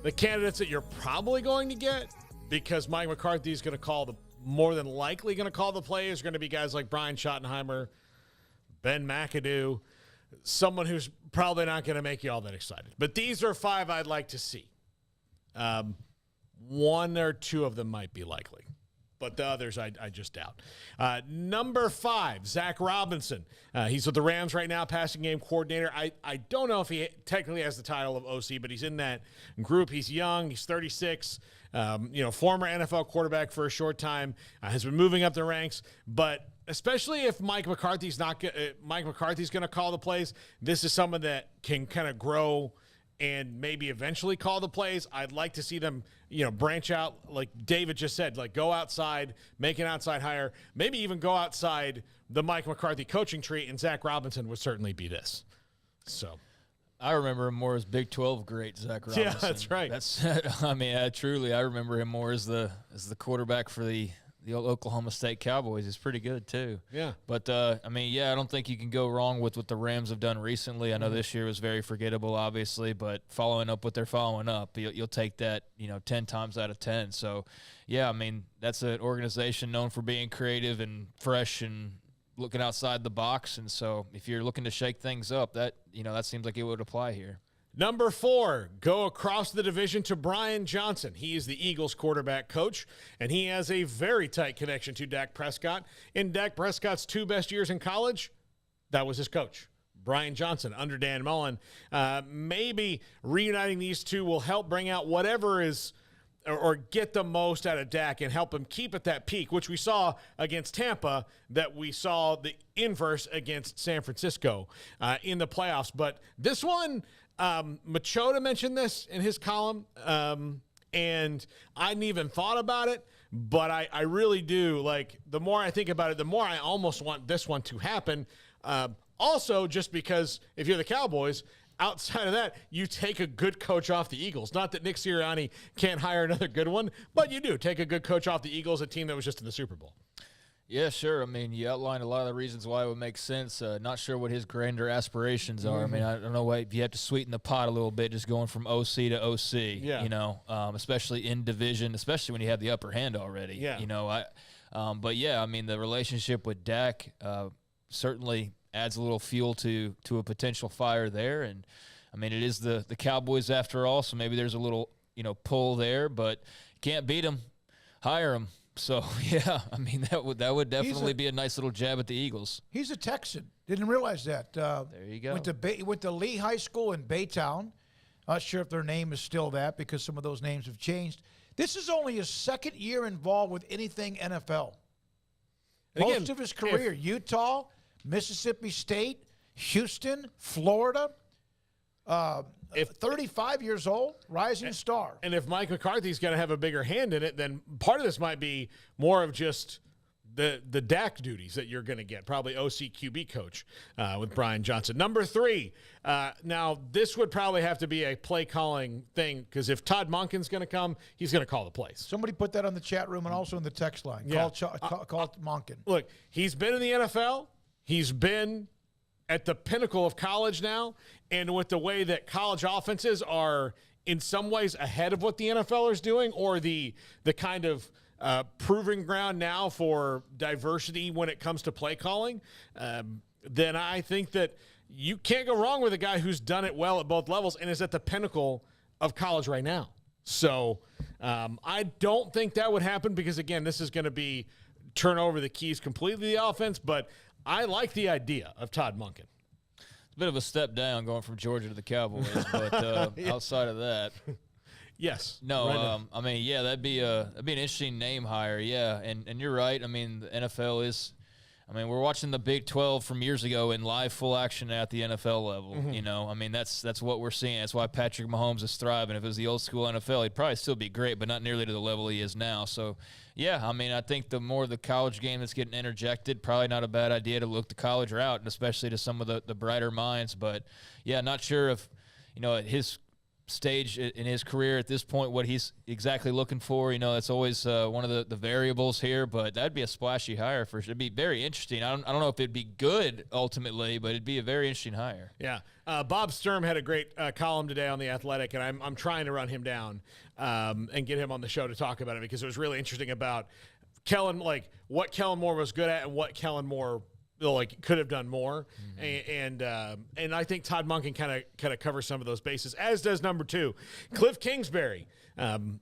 the candidates that you're probably going to get, because Mike McCarthy is going to call more than likely going to call the plays, are going to be guys like Brian Schottenheimer, Ben McAdoo, someone who's probably not going to make you all that excited. But these are 5 I'd like to see. 1 or 2 of them might be likely, but the others I just doubt. Number 5, Zach Robinson. He's with the Rams right now, passing game coordinator. I don't know if he technically has the title of OC, but he's in that group. He's young. He's 36. Former NFL quarterback for a short time. Has been moving up the ranks, but especially if Mike McCarthy's going to call the plays, this is someone that can kind of grow and maybe eventually call the plays. I'd like to see them, branch out, like David just said, like go outside, make an outside hire, maybe even go outside the Mike McCarthy coaching tree, and Zach Robinson would certainly be this. So I remember him more as Big 12 great Zach Robinson. Yeah, that's right. Truly, I remember him more as the quarterback for the Oklahoma State Cowboys. Is pretty good too. Yeah. But I don't think you can go wrong with what the Rams have done recently. I know this year was very forgettable, obviously, but following up what they're following up, you'll take that 10 times out of 10. So, yeah, that's an organization known for being creative and fresh and looking outside the box. And so, if you're looking to shake things up, that seems like it would apply here. Number 4, go across the division to Brian Johnson. He is the Eagles quarterback coach, and he has a very tight connection to Dak Prescott. In Dak Prescott's 2 best years in college, that was his coach, Brian Johnson, under Dan Mullen. Maybe reuniting these two will help bring out whatever is or get the most out of Dak and help him keep at that peak, which we saw against Tampa, that we saw the inverse against San Francisco in the playoffs. But this one, Machota mentioned this in his column, and I hadn't even thought about it, but I really do. Like, the more I think about it, the more I almost want this one to happen. Also, just because if you're the Cowboys, outside of that, you take a good coach off the Eagles. Not that Nick Sirianni can't hire another good one, but you do take a good coach off the Eagles, a team that was just in the Super Bowl. Yeah, sure. You outlined a lot of the reasons why it would make sense. Not sure what his grander aspirations are. I don't know why you have to sweeten the pot a little bit, just going from OC to OC. Yeah. Especially in division, especially when you have the upper hand already. Yeah. But yeah, the relationship with Dak certainly adds a little fuel to a potential fire there, and it is the Cowboys after all, so maybe there's a little pull there, but can't beat them. Hire them. So, yeah, I mean, that would definitely be a nice little jab at the Eagles. He's a Texan. Didn't realize that. There you go. Went to Lee High School in Baytown. Not sure if their name is still that because some of those names have changed. This is only his second year involved with anything NFL. Most of his career, Utah, Mississippi State, Houston, Florida. 35 years old, rising star. And if Mike McCarthy's going to have a bigger hand in it, then part of this might be more of just the DAC duties that you're going to get, probably OC QB coach with Brian Johnson. Number 3, now this would probably have to be a play calling thing because if Todd Monken's going to come, he's going to call the plays. Somebody put that on the chat room and also in the text line. Yeah. Call Monken. Look, he's been in the NFL. He's been at the pinnacle of college now, and with the way that college offenses are in some ways ahead of what the NFL is doing, or the kind of proving ground now for diversity when it comes to play calling, then I think that you can't go wrong with a guy who's done it well at both levels and is at the pinnacle of college right now. So I don't think that would happen because, again, this is going to be turn over the keys completely to the offense, but I like the idea of Todd Monken. It's a bit of a step down going from Georgia to the Cowboys, but outside of that, yes. No, right I mean, yeah, that'd be an interesting name hire, yeah. And you're right. I mean, the NFL is. I mean, we're watching the Big 12 from years ago in live full action at the NFL level. Mm-hmm. You know, I mean, that's what we're seeing. That's why Patrick Mahomes is thriving. If it was the old school NFL, he'd probably still be great, but not nearly to the level he is now. So, yeah, I mean, I think the more the college game that's getting interjected, probably not a bad idea to look the college route, and especially to some of the brighter minds. But, yeah, not sure if, you know, at his stage in his career at this point what he's exactly looking for. You know, that's always one of the variables here, but that'd be a splashy hire for sure. It'd be very interesting. I don't know if it'd be good ultimately, but it'd be a very interesting hire. Yeah. Bob Sturm had a great column today on The Athletic, and I'm trying to run him down and get him on the show to talk about it because it was really interesting about Kellen, like what Kellen Moore was good at and what Kellen Moore could have done more, and I think Todd Monken kind of covers some of those bases, as does number 2, Cliff Kingsbury.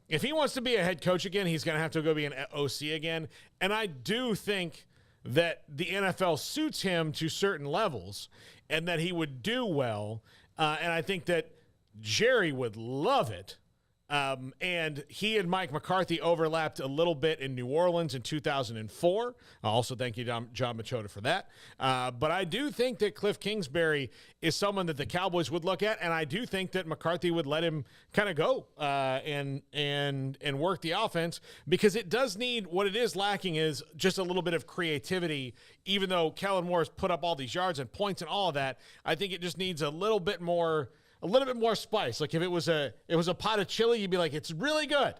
If he wants to be a head coach again, he's going to have to go be an OC again, and I do think that the NFL suits him to certain levels, and that he would do well, and I think that Jerry would love it. And he and Mike McCarthy overlapped a little bit in New Orleans in 2004. Also, thank you, John Machota, for that. But I do think that Cliff Kingsbury is someone that the Cowboys would look at, and I do think that McCarthy would let him kind of go and work the offense because it does need, what it is lacking is just a little bit of creativity. Even though Kellen Moore has put up all these yards and points and all of that, I think it just needs a little bit more spice. Like if it was a pot of chili, you'd be like, it's really good,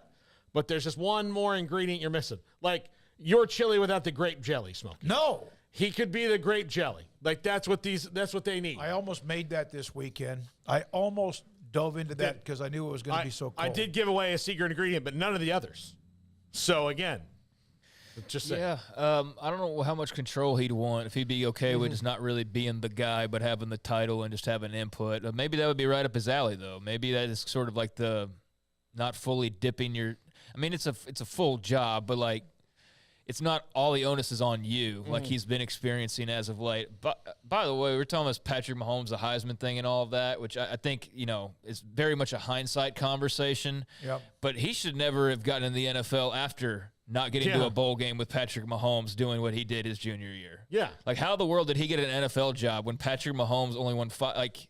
but there's just one more ingredient you're missing. Like your chili without the grape jelly, Smoak. No, he could be the grape jelly. Like that's what they need. I almost made that this weekend. I almost dove into that because I knew it was going to be so cold. I did give away a secret ingredient, but none of the others. So again, just saying. Yeah, I don't know how much control he'd want, if he'd be okay with just not really being the guy but having the title and just having input. Maybe that would be right up his alley, though. Maybe that is sort of like the not fully dipping your – I mean, it's a full job, but, like, it's not all the onus is on you like he's been experiencing as of late. But by the way, we're talking about Patrick Mahomes, the Heisman thing and all of that, which I think, you know, is very much a hindsight conversation. Yep. But he should never have gotten in the NFL after – not getting to a bowl game with Patrick Mahomes doing what he did his junior year. Yeah. Like, how in the world did he get an NFL job when Patrick Mahomes only won 5? Like,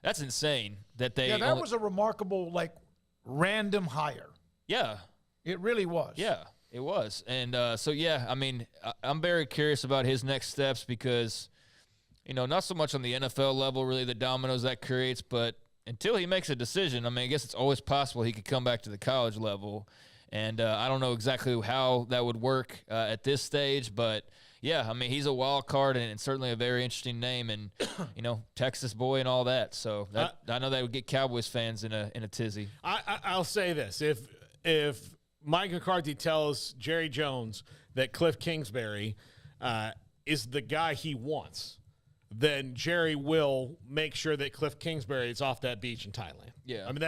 that's insane that they. Yeah, that was a remarkable, like, random hire. Yeah. It really was. Yeah, it was. And so, yeah, I mean, I'm very curious about his next steps because, you know, not so much on the NFL level, really, the dominoes that creates, but until he makes a decision, I mean, I guess it's always possible he could come back to the college level. And I don't know exactly how that would work at this stage, but yeah, I mean, he's a wild card and certainly a very interesting name, and you know, Texas boy and all that. So I know that would get Cowboys fans in a tizzy. I'll say this: if Mike McCarthy tells Jerry Jones that Cliff Kingsbury is the guy he wants, then Jerry will make sure that Cliff Kingsbury is off that beach in Thailand. Yeah, I mean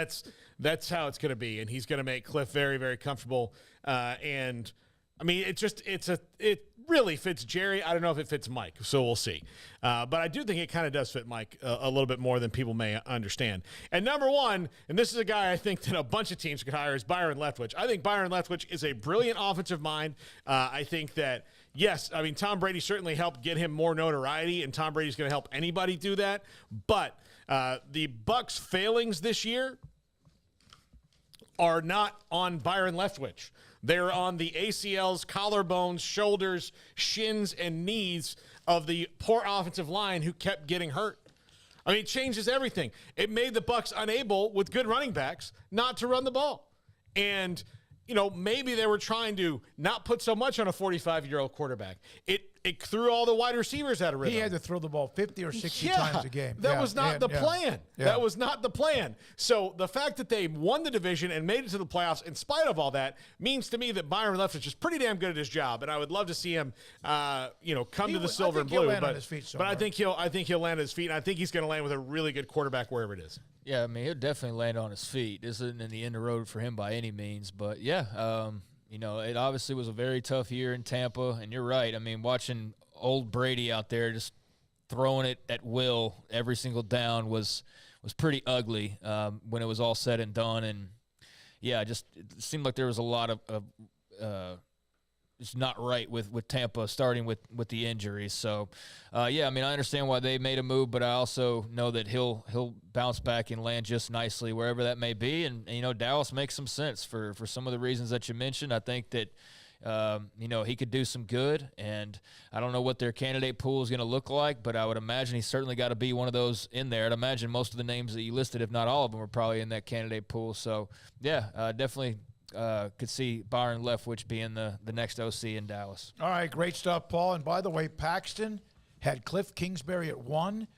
that's how it's going to be, and he's going to make Cliff very, very comfortable. And I mean, it really fits Jerry. I don't know if it fits Mike, so we'll see. But I do think it kind of does fit Mike a little bit more than people may understand. And number one, and this is a guy I think that a bunch of teams could hire, is Byron Leftwich. I think Byron Leftwich is a brilliant offensive mind. I think that, yes, I mean, Tom Brady certainly helped get him more notoriety, and Tom Brady's going to help anybody do that. But the Bucs' failings this year are not on Byron Leftwich. They're on the ACLs, collarbones, shoulders, shins, and knees of the poor offensive line who kept getting hurt. I mean, it changes everything. It made the Bucs unable, with good running backs, not to run the ball. And, you know, maybe they were trying to not put so much on a 45-year-old quarterback. It threw all the wide receivers out of rhythm. He had to throw the ball 50 or 60 times a game. That was not the plan. Yeah. That was not the plan. So the fact that they won the division and made it to the playoffs in spite of all that means to me that Byron Leftwich is pretty damn good at his job, and I would love to see him, come to the silver and blue. But I think he'll land on his feet, and I think he's going to land with a really good quarterback wherever it is. Yeah, I mean, he'll definitely land on his feet. This isn't in the end of the road for him by any means, but yeah, it obviously was a very tough year in Tampa, and you're right. I mean, watching old Brady out there just throwing it at will every single down was pretty ugly when it was all said and done. And yeah, it seemed like there was a lot of it's not right with Tampa starting with the injuries. So yeah, I mean, I understand why they made a move, but I also know that he'll bounce back and land just nicely wherever that may be. And Dallas makes some sense for some of the reasons that you mentioned. I think that he could do some good, and I don't know what their candidate pool is going to look like, but I would imagine he's certainly got to be one of those in there. I'd imagine most of the names that you listed, if not all of them, are probably in that candidate pool. So yeah, definitely could see Byron Leftwich being the next OC in Dallas. All right, great stuff, Paul. And by the way, Paxton had Cliff Kingsbury at 1.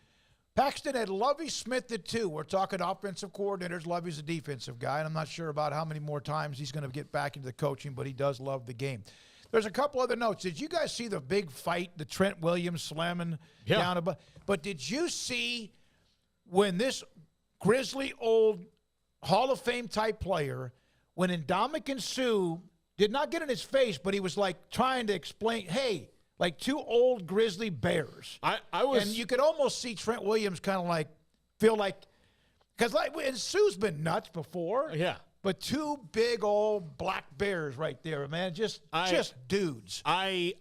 Paxton had Lovie Smith at 2. We're talking offensive coordinators. Lovie's a defensive guy, and I'm not sure about how many more times he's going to get back into the coaching, but he does love the game. There's a couple other notes. Did you guys see the big fight, the Trent Williams slamming down? But did you see when this grizzly old Hall of Fame type player, when Ndamukong Suh did not get in his face, but he was like trying to explain, hey, like two old grizzly bears. And you could almost see Trent Williams kind of like feel like, because and Sue's been nuts before. Yeah. But two big old black bears right there, man. Just dudes. I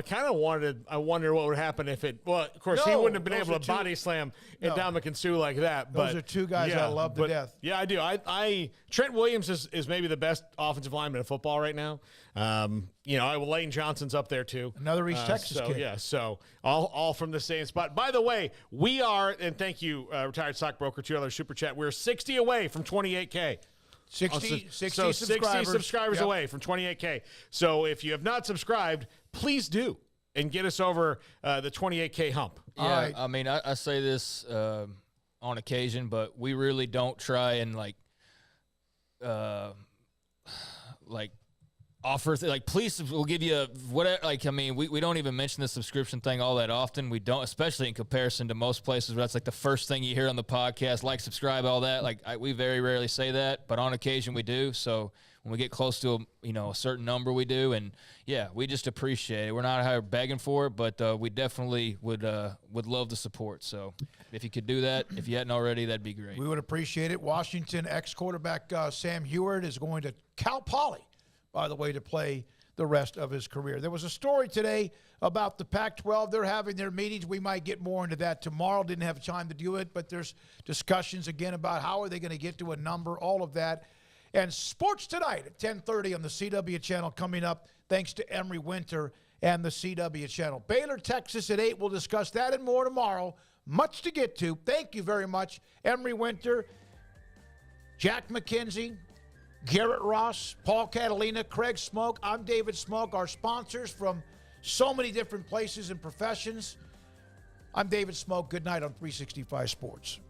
kind of wonder what would happen if it. Well, of course, he wouldn't have been able to body slam Ndamukong Suh like that. Those are two guys I love to death. Yeah, I do. Trent Williams is maybe the best offensive lineman in football right now. Lane Johnson's up there too. Another East Texas kid. Yeah, so all from the same spot. By the way, we are, and thank you, retired stockbroker, $2 super chat. We're 60 away from 28K. 60 subscribers away from 28K. So if you have not subscribed, please do and get us over the 28K hump. Yeah, right. I mean, I say this on occasion, but we really don't try and offer please, we'll give you whatever. We don't even mention the subscription thing all that often. We don't, especially in comparison to most places where that's like the first thing you hear on the podcast, subscribe, all that. We very rarely say that, but on occasion we do. So when we get close to a certain number, we do. And yeah, we just appreciate it. We're not out here begging for it, but we definitely would love the support. So if you could do that, if you hadn't already, that'd be great. We would appreciate it. Washington ex-quarterback Sam Heward is going to Cal Poly, by the way, to play the rest of his career. There was a story today about the Pac-12. They're having their meetings. We might get more into that tomorrow. Didn't have time to do it, but there's discussions again about how are they going to get to a number, all of that. And Sports Tonight at 10:30 on the CW channel coming up, thanks to Emery Winter and the CW channel. Baylor, Texas at 8. We'll discuss that and more tomorrow. Much to get to. Thank you very much, Emery Winter, Jack McKenzie, Garrett Ross, Paul Catalina, Craig Smoak. I'm David Smoak. Our sponsors from so many different places and professions. I'm David Smoak. Good night on 365 Sports.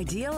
ideal